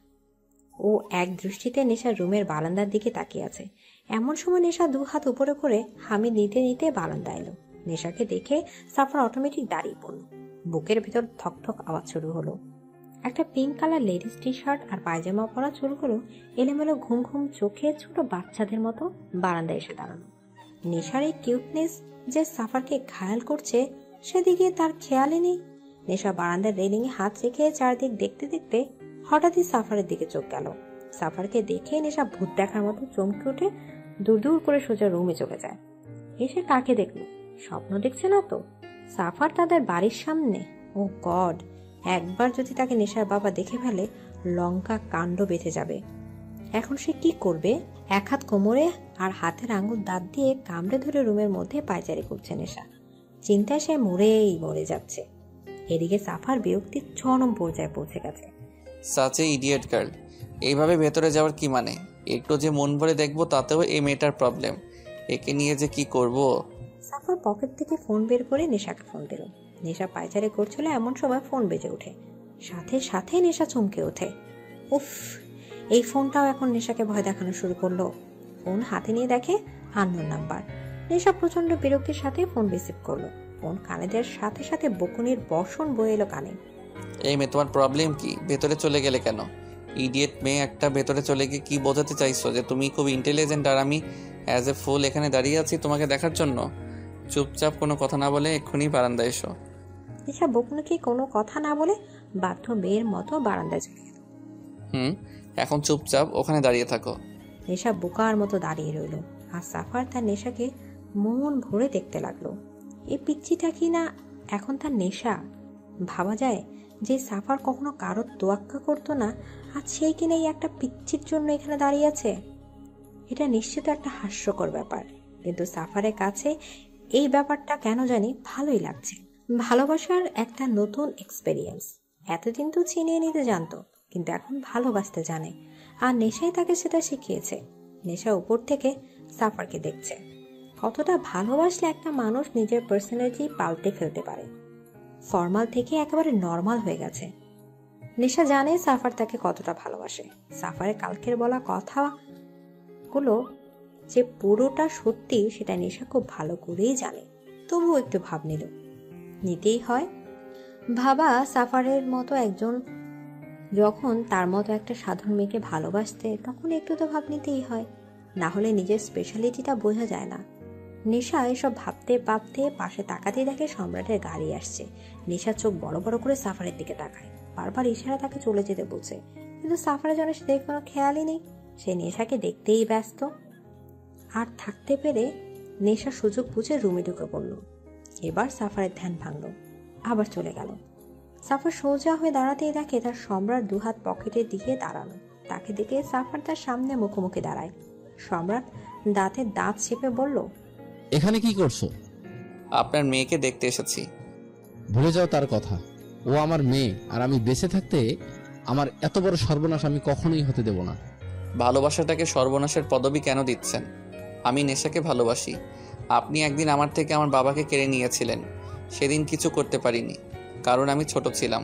ও এক দৃষ্টিতে নেশার রুমের বারান্দার দিকে তাকিয়ে আছে। এমন সময় নেশা 2 হাত উপরে করে হামি নিতে নিতে বারান্দা এলো। নেশাকে দেখে সাফার অটোমেটিক দাঁড়িয়ে পড়ল। বুকের ভেতর থকথক আওয়াজ শুরু হলো। একটা pink colour ladies T shirt আর পায়জামা পরা চুলগুলো এলোমেলো ঘুম ঘুম চোখে ছোট বাচ্চাদের মতো বারান্দায় এসে দাঁড়ানো। নেশার এই কিউটনেস যে সাফারকে ঘায়াল করছে সেদিকে তার খেয়ালই নেই। নেশা বারান্দার রেলিং এ হাত রেখে চারদিক দেখতে দেখতে হঠাৎই সাফারের দিকে চোখ গেল। সাফারকে দেখে নেশা ভূত দেখার মতো চমকে উঠে দূর দূর করে সোজা রুমে চলে যায়। এসে কাকে দেখলো? স্বপ্ন দেখছে না তো? সাফার তাদের বাড়ির সামনে। ও গড! একবার যদি তাকে নেশার বাবা দেখে ফেলে, লঙ্কা কাণ্ড বেঁধে যাবে। এখন সে কি করবে? এক হাত কোমরে আর হাতের আঙ্গুল দাঁত দিয়ে কামড়ে ধরে রুমের মধ্যে পায়চারি করছে নেশা। চিন্তায় সে মরে যাচ্ছে। এদিকে সাফার বিরক্তির চরম পর্যায়ে পৌঁছে গেছে। সাচে ইডিয়েট গার্ল। এইভাবে ভেতরে যাওয়ার কি মানে? একটু যে মন ভরে দেখবো তাতেও এই মেয়েটার প্রবলেম। একে নিয়ে যে কি করব? সাফার পকেট থেকে ফোন বের করে নেশাকে ফোন দিল। নেশা পায়চারি করছিল, এমন সময় ফোন বেজে ওঠে। সাথে সাথে নেশা চমকে ওঠে। উফ! এই ফোনটাও এখন নেশাকে ভয় দেখানো শুরু করলো। ফোন হাতে নিয়ে দেখে আননোন নাম্বার। নেশা প্রচন্ড বিরক্তির সাথে ফোন রিসিভ করলো। ফোন কানে দেওয়ার সাথে সাথে বকুনির বর্ষণ বয়ে এলো কানে। এই মেয়ে, তোমার প্রবলেম কি? ভেতরে চলে গেলে কেন? ইডিয়েট মেয়ে একটা। ভেতরে চলে গিয়ে কি বোঝাতে চাইছো? যে তুমি খুব ইন্টেলিজেন্ট আর আমি অ্যাজ এ ফুল এখানে দাঁড়িয়ে আছি তোমাকে দেখার জন্য? চুপচাপ কোনো কথা না বলে এক্ষুনি বারান্দায় এসো। নেশা বকুনিকে কোনো কথা না বলে বাধ্য মেয়ের মতো বারান্দায় চলে গেল। এখন চুপচাপ ওখানে দাঁড়িয়ে থাকো। নেশা বোকার মতো দাঁড়িয়ে রইল। আর সাফার তার নেশাকে মন ভরে দেখতে লাগলো। এই পিচ্চিটা কি না এখন তার নেশা? ভাবা যায় যে সাফার কখনো কারোর তোয়াক্কা করতো না, আর সেই কিনা এই একটা পিচ্চির জন্য এখানে দাঁড়িয়ে আছে। এটা নিশ্চিত একটা হাস্যকর ব্যাপার, কিন্তু সাফারের কাছে এই ব্যাপারটা কেন জানি ভালোই লাগছে। ভালোবাসার একটা নতুন এক্সপেরিয়েন্স। এতদিন তো চিনিয়ে নিতে জানতো, কিন্তু এখন ভালোবাসতে জানে, আর নেশাই তাকে সেটা শিখিয়েছে। নেশা উপর থেকে সাফারকে দেখছে। কতটা ভালোবাসলে একটা মানুষ নিজের পার্সোনালিটি পাল্টে ফেলতে পারে। ফর্মাল থেকে একেবারে নর্মাল হয়ে গেছে। নেশা জানে সাফার তাকে কতটা ভালোবাসে। সাফারের কালকের বলা কথাগুলো যে পুরোটা সত্যি সেটা নেশা খুব ভালো করেই জানে। তবুও একটু ভাব নিতেই হয়। ভাবা সাফারের মতো একজন যখন তার মতো একটা সাধারণ মেয়েকে ভালোবাসতে, তখন একটু তো ভাব নিতেই হয়, না হলে নিজের স্পেশালিটিটা বোঝা যায় না। নেশা এসব ভাবতে ভাবতে পাশে তাকাতেই দেখে সম্রাটের গাড়ি আসছে। নেশা চোখ বড় বড় করে সাফারের দিকে তাকায়, বারবার ইশারা তাকে চলে যেতে বলছে, কিন্তু সাফারের জন্য সে কোনো খেয়ালই নেই। সে নেশাকে দেখতেই ব্যস্ত। আর থাকতে পেরে নেশা সুযোগ বুঝে রুমে ঢুকে পড়ল। এবার সাফারের ধ্যান ভাঙল, আবার চলে গেল। সাফার সোজা হয়ে দাঁড়াতেই দেখে তার সম্রাট 2 হাত পকেটে দিয়ে দাঁড়ানো। তাকে দেখে সাফার তার সামনে মুখোমুখি দাঁড়ায়। সম্রাট দাঁতে দাঁত চেপে বলল, এখানে কি করছো? আপনার মেয়েকে দেখতে এসেছি। ভুলে যাও তার কথা। ও আমার মেয়ে, আর আমি বেঁচে থাকতে আমার এত বড় সর্বনাশ আমি কখনোই হতে দেব না। ভালোবাসাটাকে সর্বনাশের পদবি কেন দিচ্ছেন? আমি নেশাকে ভালোবাসি। আপনি একদিন আমার থেকে আমার বাবাকে কেড়ে নিয়েছিলেন। সেদিন কিছু করতে পারিনি, কারণ আমি ছোট ছিলাম।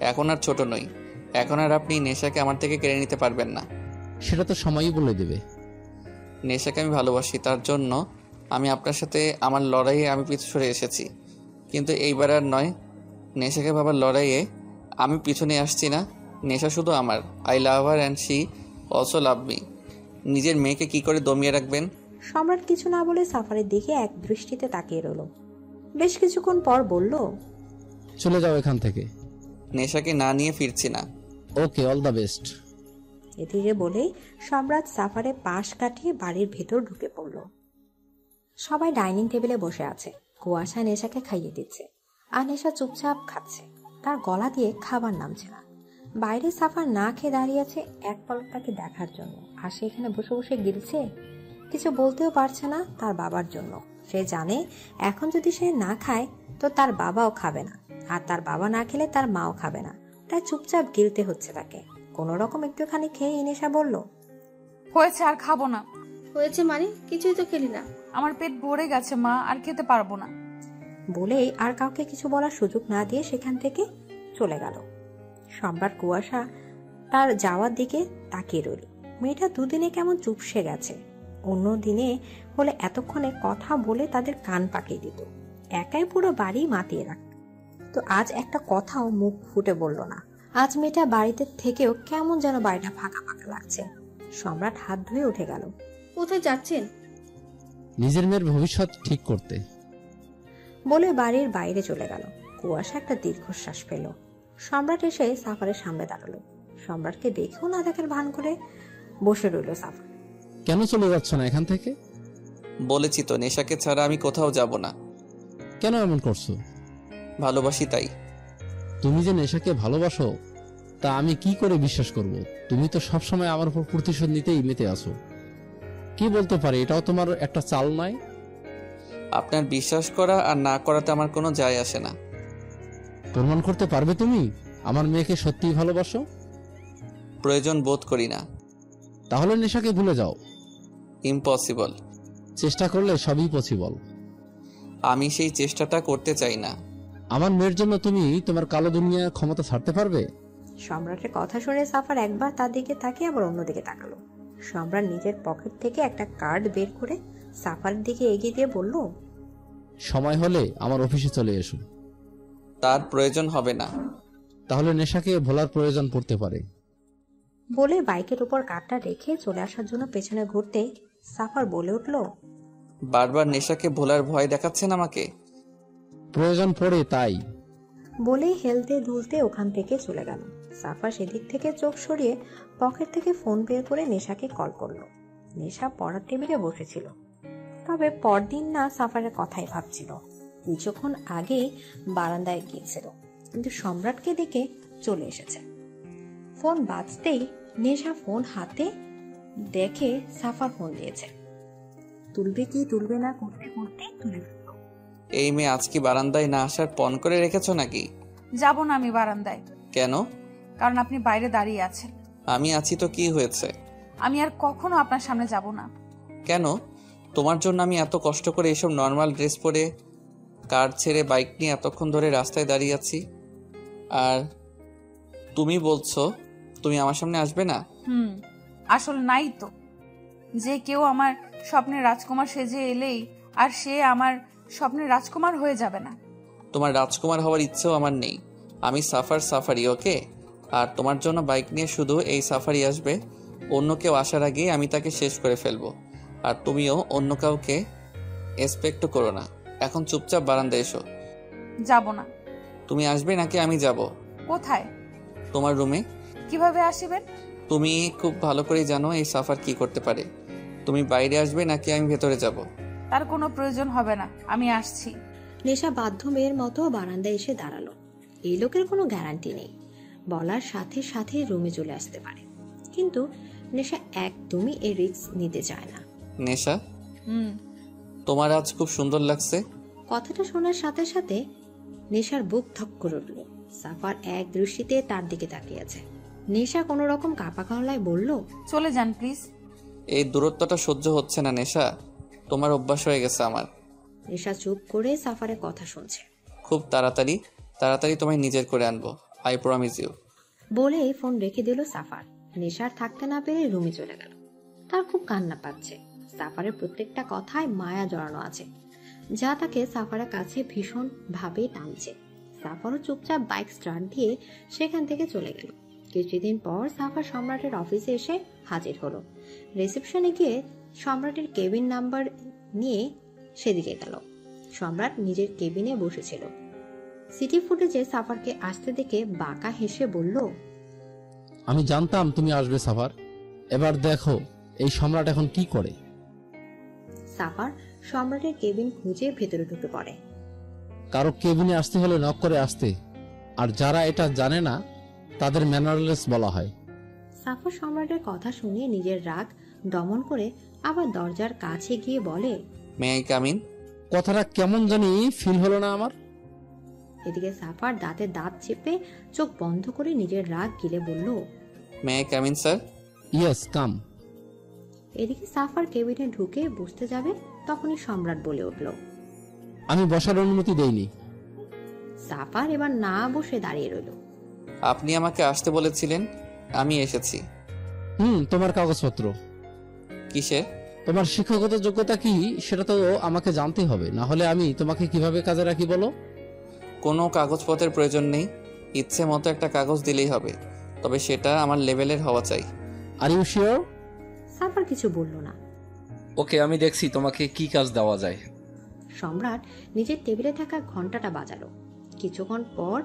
এখন আর ছোট নই। এখন আর আপনি নেশাকে আমার থেকে কেড়ে নিতে পারবেন না। সেটা তো সময়ই বলে দেবে। নেশাকে আমি ভালোবাসি, তার জন্য আমি আপনার সাথে আমার লড়াইয়ে আমি পিছু সরে এসেছি, কিন্তু এইবার আর নয়। নেশাকে ভাবার লড়াইয়ে আমি পিছনে আসছি না। নেশা শুধু আমার। I love her and she also love me. নিজের মেয়েকে কি করে দমিয়ে রাখবেন? সম্রাট কিছু না বলে সাফারের দিকে এক দৃষ্টিতে তাকিয়ে রইল। বেশ কিছুক্ষণ পর বলল, চলে যাও এখান থেকে। নেশাকে না নিয়ে ফিরছি না। ওকে, অল দ্য বেস্ট। এ ধীরে বলেই সম্রাট সাফারের পাশ কাটিয়ে বাড়ির ভেতর ঢুকে পড়ল। সবাই ডাইনিং টেবিলে বসে আছে। কুয়াশা নেশাকে খাইয়ে দিচ্ছে, আর নেশা চুপচাপ খাচ্ছে। তার গলা দিয়ে খাবার নামছে না। বাইরে সাফার না খেয়ে দাঁড়িয়ে আছে এক পলক তাকে দেখার জন্য, আর সে এখানে বসে বসে গিলছে। কিছু বলতেও পারছে না তার বাবার জন্য। সে জানে এখন যদি সে না খায় তো তার বাবাও খাবে না, আর তার বাবা না খেলে তার মাও খাবে না। তাই চুপচাপ গিলতে হচ্ছে তাকে। কোনো রকম একটুখানি খেয়ে নেশা বলল, হয়েছে, আর খাবো না। হয়েছে মানে? কিছুই তো খেলি না। আমার পেট ভরে গেছে মা, আর খেতে পারবো না। বলেই আর কাউকে কিছু বলার সুযোগ না দিয়ে সেখান থেকে চলে গেল। সম্রাট কুয়াশা তার যাওয়ার দিকে তাকিয়ে রইল। মেয়েটা দুদিনে কেমন চুপসে গেছে। অন্য দিনে হলে এতক্ষণে কথা বলে তাদের কান পাকিয়ে দিত, একাই পুরো বাড়ি মাতিয়ে রাখত। তো আজ একটা কথাও মুখ ফুটে বলল না। আজ মেয়েটা বাড়িতে থেকেও কেমন যেন বাড়িটা ফাঁকা ফাঁকা লাগছে। সম্রাট হাত ধুয়ে উঠে গেল। কোথায় যাচ্ছেন? নিজের মেয়ের ভবিষ্যৎ ঠিক করতে, বলে বাড়ির বাইরে চলে গেল। কুয়াশা একটা দীর্ঘশ্বাস পেল। সম্রাট এসে সাফারের সামনে দাঁড়ালো। সম্রাটকে দেখেও না দেখার ভান করে বসে রইল সাফার। কেন চলে যাচ্ছ না এখান থেকে? বলেছি তো, নেশাকে ছাড়া আমি কোথাও যাব না। কেন এমন করছো? ভালোবাসি তাই। তুমি যে নেশাকে ভালোবাসো তা আমি কি করে বিশ্বাস করব? তুমি তো সবসময় আমার উপর প্রতিশোধ নিতেই মেতে আছো। কি বলতে পারে, এটাও তোমার একটা চাল নয়? আপনার বিশ্বাস করা আর না করাতে আমার কোনো যায় আসে না। প্রমাণ করতে পারবে তুমি আমার মেয়েকে সত্যিই ভালোবাসো? প্রয়োজন বোধ করি না। তাহলে নেশাকে ভুলে যাও। ইম্পসিবল। চেষ্টা করলে সবই পসিবল। আমি সেই চেষ্টাটা করতে চাই না। আমার মেয়ের জন্য তুমি তোমার কালো দুনিয়ার ক্ষমতা ছাড়তে পারবে? সম্রাটের কথা শুনে সাফার একবার তার দিকে তাকিয়ে আবার অন্যদিকে তাকালো। সম্রাট নিজের পকেট থেকে একটা কার্ড বের করে সাফারের দিকে এগিয়ে দিয়ে বলল, সময় হলে আমার অফিসে চলে এসো। তার প্রয়োজন হবে না। তাহলে নেশাকে ভোলার প্রয়োজন পড়তে পারে। বলে বাইকের উপর কার্ডটা রেখে চলে আসার জন্য পেছনে ঘুরতে সাফার বলে উঠল, বারবার নেশাকে ভোলার ভয় দেখাচ্ছেন আমাকে। প্রয়োজন পড়ে তাই। বলেই হেলতে দুলতে ওখান থেকে চলে গেল। সাফার সেদিক থেকে চোখ সরিয়ে পকেট থেকে ফোন বের করে নেশাকে কল করলো। নেশা পড়ার টেবিলে বসেছিল, তবে পরদিন না সাফারের কথাই ভাবছিল। কিছুক্ষণ আগেই বারান্দায় গিয়েছিল, কিন্তু সম্রাটকে দেখে চলে এসেছে। ফোন বাজতেই নেশা ফোন হাতে দেখে সাফার ফোন দিয়েছে। তুলবে কি তুলবে না করতে করতে তুলে ফেলল। এই মেয়ে আজ কি বারান্দায় না আসার পণ করে রেখেছো নাকি? যাব না আমি বারান্দায়। কেন? কারণ আপনি বাইরে দাঁড়িয়ে আছেন। আমি আছি তো কি হয়েছে? আমি আর কখনো আপনার সামনে যাব না। কেন? তোমার জন্য আমি এত কষ্ট করে এসব নর্মাল ড্রেস পরে কার ছেড়ে বাইক নিয়ে এতক্ষণ ধরে রাস্তায় দাঁড়িয়ে আছি, আর তুমি বলছো তুমি আমার সামনে আসবে না? আসলে নাই তো। যে কেউ আমার স্বপ্নের রাজকুমার সেজে এলেই আর সে আমার স্বপ্নের রাজকুমার হয়ে যাবে না। তোমার রাজকুমার হওয়ার ইচ্ছেও আমার নেই। আমি সাফারি, ওকে? আর তোমার জন্য বাইক নিয়ে শুধু এই সাফারি আসবে। অন্য কেউ আসার আগেই আমি তাকে শেষ করে ফেলবো। আর তুমিও অন্য কাউকে এক্সপেক্ট করো না। এখন চুপচাপ বারান্দায় এসো। যাব না। তুমি আসবে নাকি আমি যাব? কোথায়? তোমার রুমে। কিভাবে আসবেন? তুমি খুব ভালো করে জানো এই সাফার কি করতে পারে। তুমি বাইরে আসবে নাকি আমি ভেতরে যাব? তার কোনো প্রয়োজন হবে না, আমি আসছি। নেশা বাধ্য মেয়ের মতো বারান্দায় এসে দাঁড়ালো। এই লোকের কোনো গ্যারান্টি নেই, বলার সাথে সাথে রুমে চলে আসতে পারে, কিন্তু নেশা একদমই এই রিস্ক নিতে চায় না। নেশা, তোমার আজ খুব সুন্দর লাগছে। কথাটা শোনার সাথে সাথে নেশার বুক ধক করে উঠল। সাফার এক দৃষ্টিতে তার দিকে তাকিয়ে আছে। নেশা কোনো রকম কাপা গলায় বলল, চলে যান প্লিজ। এই দূরত্বটা সহ্য হচ্ছে না নেশা, তোমার অভ্যাস হয়ে গেছে আমার। নেশা চুপ করে সাফারের কথা শুনছে। খুব তাড়াতাড়ি তোমায় নিজের করে আনবো, আই প্রমিস ইউ। বলে ফোন রেখে দিল সাফার। নেশার থাকতে না পেরে রুমে চলে গেল। তার খুব কান্না পাচ্ছে। সাফারের প্রত্যেকটা কথায় মায়া জড়ানো আছে, যা তাকে সাফারের কাছে ভীষণ ভাবে টানছে। সাফারও চুপচাপ বাইক স্টার্ট দিয়ে সেখান থেকে চলে গেল। কিছুদিন পর সাফার সম্রাটের অফিসে এসে হাজির হলো। রিসেপশনে গিয়ে সম্রাটের কেবিন নাম্বার নিয়ে সেদিকে গেল। সম্রাট নিজের কেবিনে বসেছিল। সিটি ফুটেজে সাফারকে আসতে দেখে বাঁকা হেসে বলল, আমি জানতাম তুমি আসবে সাফার। এবার দেখো এই সম্রাট এখন কি করে। সাফার সম্রাটের কেবিন খুঁজে ভেতরে ঢুকে পড়ে। কারো কেবিনে আসতে হলে নক করে আসতে, আর যারা এটা জানে না তাদের ম্যানারলেস বলা হয়। সাফার সম্রাটের কথা শুনে নিজের রাগ দমন করে আবার দরজার কাছে গিয়ে বলে, মে আই কাম ইন? কথাটা কেমন জানি ফিল হলো না আমার। এদিকে সাফার দাঁতে দাঁত চেপে চোখ বন্ধ করে নিজের রাগ গিলে বলল, may I come in sir? Yes come. এদিকে সাফার কেবিনে ঢুকে বসতে যাবে, তখনই সম্রাট বলে উঠল, আমি বসার অনুমতি দেইনি। সাফার এবার না বসে দাঁড়িয়ে রইল। আপনি আমাকে আসতে বলেছিলেন, আমি এসেছি। তোমার কাগজপত্র কিসের? তোমার শিক্ষাগত যোগ্যতা কি সেটা তো আমাকে জানতে হবে, না হলে আমি তোমাকে কিভাবে কাজে রাখি বলো? কোনো কাগজপত্রের প্রয়োজন নেই, ইচ্ছে মতো একটা কাগজ দিলেই হবে, তবে সেটা আমার লেভেলের হওয়া চাই। Are you sure? সাফার কিছু বলল না। ওকে, আমি দেখছি তোমাকে কি কাজ দেওয়া যায়। সম্রাট নিজের টেবিলে থাকা ঘন্টাটা বাজালো। কিছুক্ষণ পর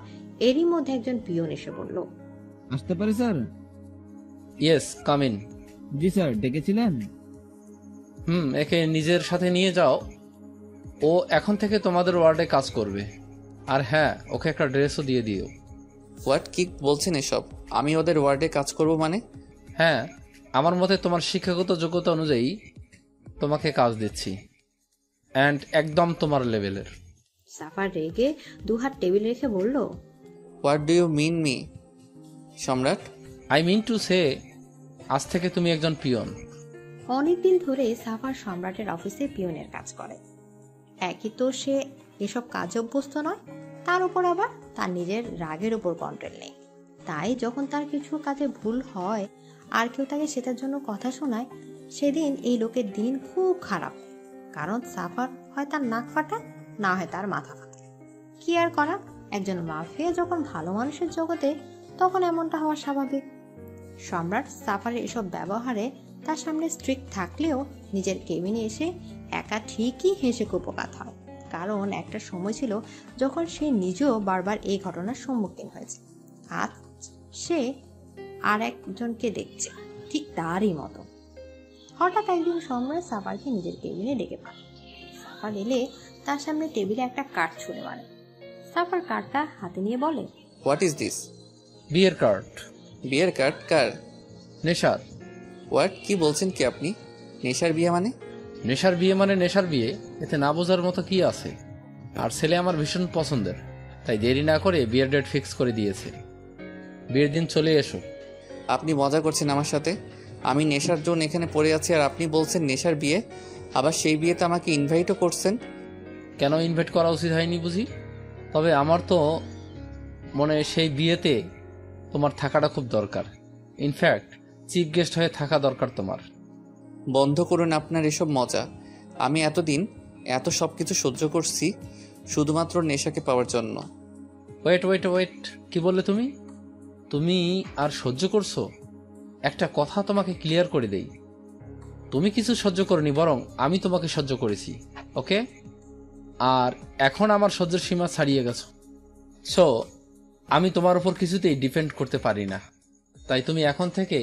এরই মধ্যে একজন পিয়ন এসে বলল, আসতে পারি স্যার? Yes come in. জি স্যার, ডেকেছিলেন? একে নিজের সাথে নিয়ে যাও, ও এখন থেকে তোমাদের ওয়ার্ডে কাজ করবে। আর হ্যাঁ, ওকে একটা ড্রেসও দিয়ে দিও। হোয়াট, কি বলছেন এসব? আমি ওদের ওয়ার্ডে কাজ করব মানে? হ্যাঁ, আমার মতে তোমার শিক্ষাগত যোগ্যতা অনুযায়ী তোমাকে কাজ দিচ্ছি, অ্যান্ড একদম তোমার লেভেলের। সাফার রেগে দুহাত টেবিল রেখে বলল, what do you mean Mr Samrat? I mean to say, আজ থেকে তুমি একজন পিয়ন। অনেকদিন ধরে সাফার সম্রাটের অফিসে পিয়নের কাজ করে। একই তো সে এসব কাজ অভ্যস্ত নয়, তার উপর আবার তার নিজের রাগের উপর কন্ট্রোল নেই। তাই যখন তার কিছু কাজে ভুল হয় আর কেউ তাকে সেটার জন্য কথা শোনায়, সেদিন এই লোকের দিন খুব খারাপ। কারণ সাফার হয় তার নাক ফাটা, না হয় তার মাথা ফাটা। কি আর করা, একজন মাফিয়া যখন ভালো মানুষের জগতে, তখন এমনটা হওয়া স্বাভাবিক। সম্রাট সাফারের এসব ব্যবহারে তার সামনে স্ট্রিক্ট থাকলেও নিজের কেবিনে এসে একা ঠিকই হেসে কুপকাত হয়। কারণ একটা সময় ছিল যখন সে নিজেও বারবার এই ঘটনার সম্মুখীন হয়েছে। আজ সে আর একজনকে দেখছে ঠিক তারই মতো। হঠাৎ একদিন সম্রাট সাফারকে নিজের কেবিনে ডেকে পায়। সাফার এলে তার সামনে টেবিলে একটা কার্ড ছুঁড়ে মারে। সাফার কার্ডটা হাতে নিয়ে বলে, হোয়াট ইজ দিস? বিয়ের কার্ড। বিয়ের কার্ড? কার? নেশার। হোয়াট, কি বলছেন কি আপনি? নেশার বিয়ে মানে? নেশার বিয়ে মানে নেশার বিয়ে, এতে না বোঝার মতো কি আছে? আর ছেলে আমার ভীষণ পছন্দের, তাই দেরি না করে বিয়ের ডেট ফিক্স করে দিয়েছে। বিয়ের দিন চলে এসো। আপনি মজা করছেন আমার সাথে? আমি নেশার জন্য এখানে পড়ে আছি আর আপনি বলছেন নেশার বিয়ে, আবার সেই বিয়েতে আমাকে ইনভাইটও করছেন। কেন ইনভাইট করা উচিত হয়নি বুঝি? তবে আমার তো মনে সেই বিয়েতে তোমার থাকাটা খুব দরকার। ইনফ্যাক্ট চিফ গেস্ট হয়ে থাকা দরকার তোমার। বন্ধ করুন আপনার এসব মজা। আমি এতদিন এত সব কিছু সহ্য করছি শুধুমাত্র নেশাকে পাওয়ার জন্য। ওয়েট ওয়েট ওয়েট, কি বললে তুমি? তুমি আর সহ্য করছো? একটা কথা তোমাকে ক্লিয়ার করে দেই, তুমি কিছু সহ্য করনি, বরং আমি তোমাকে সহ্য করেছি। ওকে? আর এখন আমার সহ্যের সীমা ছাড়িয়ে গেছো। সো আমি তোমার উপর কিছুতেই ডিপেন্ড করতে পারি না। তাই তুমি এখন থেকে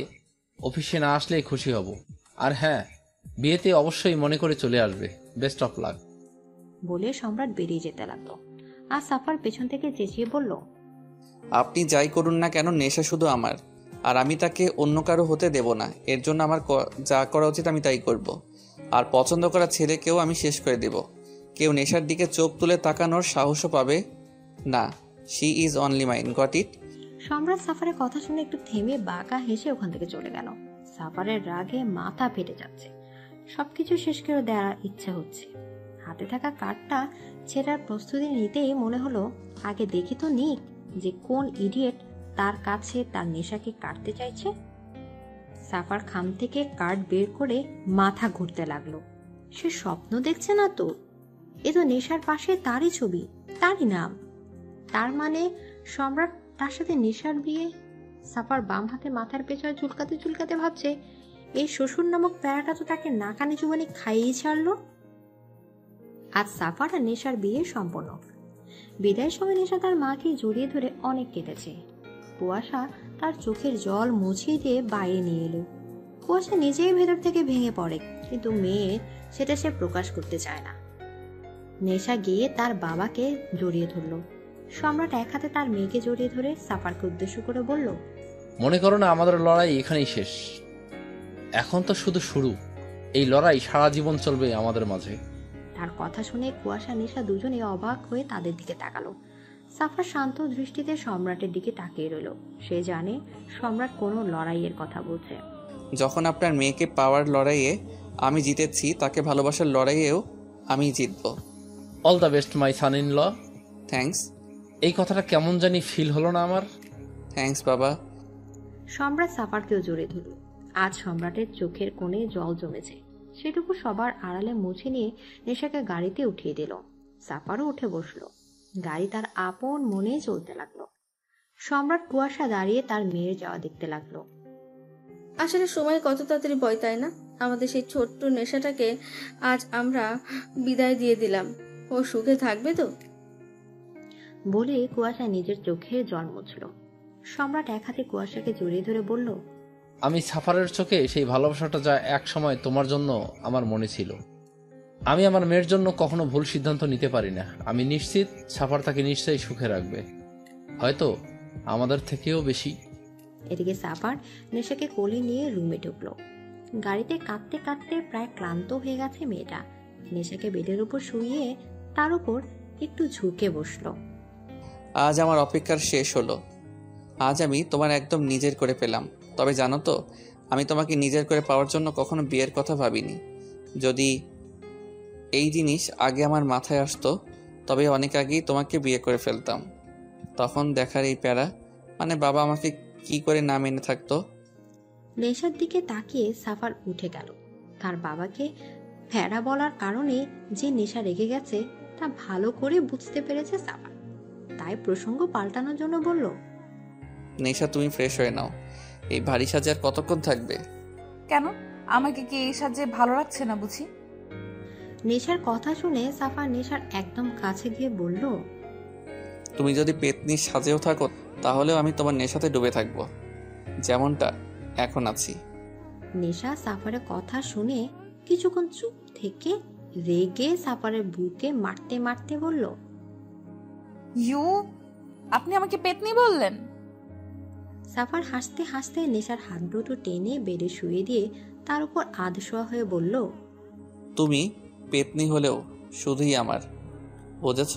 অফিসে না আসলেই খুশি হব। আর হ্যাঁ, বিয়েতে অবশ্যই মনে করে চলে আসবে। Best of luck. বলে সম্রাট বেরিয়ে যেতে লাগলো। আর সাফার পেছন থেকে চেঁচিয়ে বলল, আপনি যাই করুন না কেন, নেশা শুধু আমার, আর আমি তাকে অন্য কারো হতে দেব না। এর জন্য আমার যা করা উচিত আমি তাই করব। আর পছন্দ করা ছেলেকেও আমি শেষ করে দেব। কেউ নেশার দিকে চোখ তুলে তাকানোর সাহসও পাবে না। She is only mine, got it? সম্রাট সাফারের কথা শুনে একটু থেমে বাঁকা হেসে ওখান থেকে চলে গেল। সাফারের রাগে মাথা ফেটে যাচ্ছে, সবকিছু শেষ করে দেওয়ার ইচ্ছে হচ্ছে। হাতে থাকা কার্ডটা ছেঁড়ার প্রস্তুতি নিতেই মনে হলো, আগে দেখি তো নিক যে কোন ইডিয়েট তার কাছে তার নেশাকে কাটতে চাইছে। সাফার খাম থেকে কার্ড বের করে মাথা ঘুরতে লাগলো। সে স্বপ্ন দেখছে না তো, এ তো নেশার পাশে তারই ছবি, তারই নাম। তার মানে সম্রাট তার সাথে নেশার বিয়ে। সাফার বাম হাতে মাথার পেছনে চুলকাতে চুলকাতে ভাবছে, এই শ্বশুর নামক প্যারাটা তো তাকে নাকানি চুবানি খাইয়ে ছাড়লো। আজ সাফার আর নেশার বিয়ে সম্পন্ন। বিদায়ের সময় নেশা তার মাকে জড়িয়ে ধরে অনেক কেঁদেছে। কুয়াশা তার চোখের জল মুছিয়ে দিয়ে বাইরে নিয়ে এলো। কুয়াশা নিজেই ভেতর থেকে ভেঙে পড়ে, কিন্তু মেয়ে সেটা সে প্রকাশ করতে চায় না। নেশা গিয়ে তার বাবাকে জড়িয়ে ধরলো। সম্রাট এক হাতে তার মেয়েকে জড়িয়ে ধরে সাফারকে উদ্দেশ্য করে বলল, মনে করো না আমাদের লড়াই এখানেই শেষ, এখন তো শুধু শুরু। এই লড়াই সারা জীবন চলবে আমাদের মাঝে। তার কথা শুনে কুয়াশা নেশা দুজনে অবাক হয়ে তাদের দিকে তাকালো। সাফার শান্ত দৃষ্টিতে সম্রাটের দিকে তাকিয়ে রইল। সে জানে সম্রাট কোনো লড়াইয়ের কথা বলছে। যখন আপনার মেয়েকে পাওয়ার লড়াইয়ে আমি জিতেছি, তাকে ভালোবাসার লড়াইয়েও আমি জিতবো। All the best my son in law. Thanks. এই কথাটা কেমন জানি ফিল হলো না আমার। থ্যাঙ্কস বাবা। সম্রাট সাফারকেও জড়িয়ে ধরল। আজ সম্রাটের চোখের কোণে জল জমেছে, সেটুকু সবার আড়ালে মুছে নিয়ে নেশাকে গাড়িতে উঠিয়ে দিল। সাফারও উঠে বসলো। গাড়ি তার আপন মনে চলতে লাগলো। সম্রাট কুয়াশা দাঁড়িয়ে তার মেয়ের যাওয়া দেখতে লাগলো। আসলে সময় কত তাড়াতাড়ি বয়, তাই না? আমাদের সেই ছোট্ট নেশাটাকে আজ আমরা বিদায় দিয়ে দিলাম। ও সুখে থাকবে তো? বলে কুয়াশা নিজের চোখে জল মুছল। সম্রাট এক হাতে কুয়াশাকে জড়িয়ে ধরে বলল, আমি সাফারের চোখে সেই ভালোবাসাটা যা এক সময় তোমার জন্য আমার মনে ছিল। আমি আমার মেয়ের জন্য কখনো ভুল সিদ্ধান্ত নিতে পারি না। আমি নিশ্চিত সাফার তাকে নিশ্চয়ই সুখে রাখবে, হয়তো আমাদের থেকেও বেশি। এদিকে সাফার নেশাকে কোলে নিয়ে রুমে ঢুকলো। গাড়িতে কাঁদতে কাঁদতে প্রায় ক্লান্ত হয়ে গেছে মেয়েটা। নেশাকে বেডের উপর শুইয়ে তার উপর একটু ঝুঁকে বসলো। আজ আমার অপেক্ষার শেষ হলো। আজ আমি তোমার একদম নিজের করে পেলাম। তবে জানো তো, আমি তোমাকে নিজের করে পাওয়ার জন্য কখনো বিয়ের কথা ভাবিনি। যদি এই জিনিস আগে আমার মাথায় আসতো, তবে অনেক আগেই তোমাকে বিয়ে করে ফেলতাম। তখন দেখার এই প্যারা, মানে বাবা আমাকে কি করে না মেনে থাকতো। নেশার দিকে তাকিয়ে সাফার উঠে গেল। তার বাবাকে প্যারা বলার কারণে যে নেশা রেগে গেছে তা ভালো করে বুঝতে পেরেছে সাফার। তাই প্রসঙ্গ পাল্টানোর জন্য বলল, নেশা তুমি ফ্রেশ হয়ে নাও, এই ভারী সাজে আর কতক্ষণ থাকবে? কেন, আমাকে কি এই সাজে ভালো লাগছে না বুঝি? নেশার কথা শুনে সাফার নেশার একদম কাছে গিয়ে বলল, তুমি যদি পেতনির সাজেও থাকো তাহলেও আমি তোমার নেশাতে ডুবে থাকবো, যেমনটা এখন আছি। নেশা সাফারের কথা শুনে কিছুক্ষণ চুপ থেকে রেগে সাফারের বুকে মারতে মারতে বলল, ইউ, আপনি আমাকে পেতনি বললেন? সাফার হাসতে হাসতে নেশার হাত দুটো টেনে বেডে শুয়ে দিয়ে তার উপর আধশোয়া হয়ে বলল, তুমি পেতনি হলেও শুধুই আমার, বুঝেছ?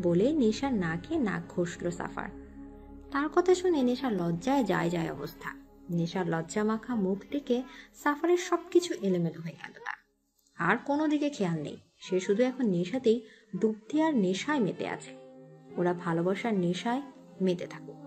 বলে নেশার নাকে নাক ঘষল সাফার। তার কথা শুনে নেশার লজ্জায় যায় যায় অবস্থা। নেশার লজ্জা মাখা মুখ থেকে সাফারের সবকিছু এলোমেলো হয়ে গেল। তার আর কোনো দিকে খেয়াল নেই। সে শুধু এখন নেশাতেই ডুবতে আর নেশায় মেতে আছে। ওরা ভালোবাসার নেশায় মেতে থাকুক।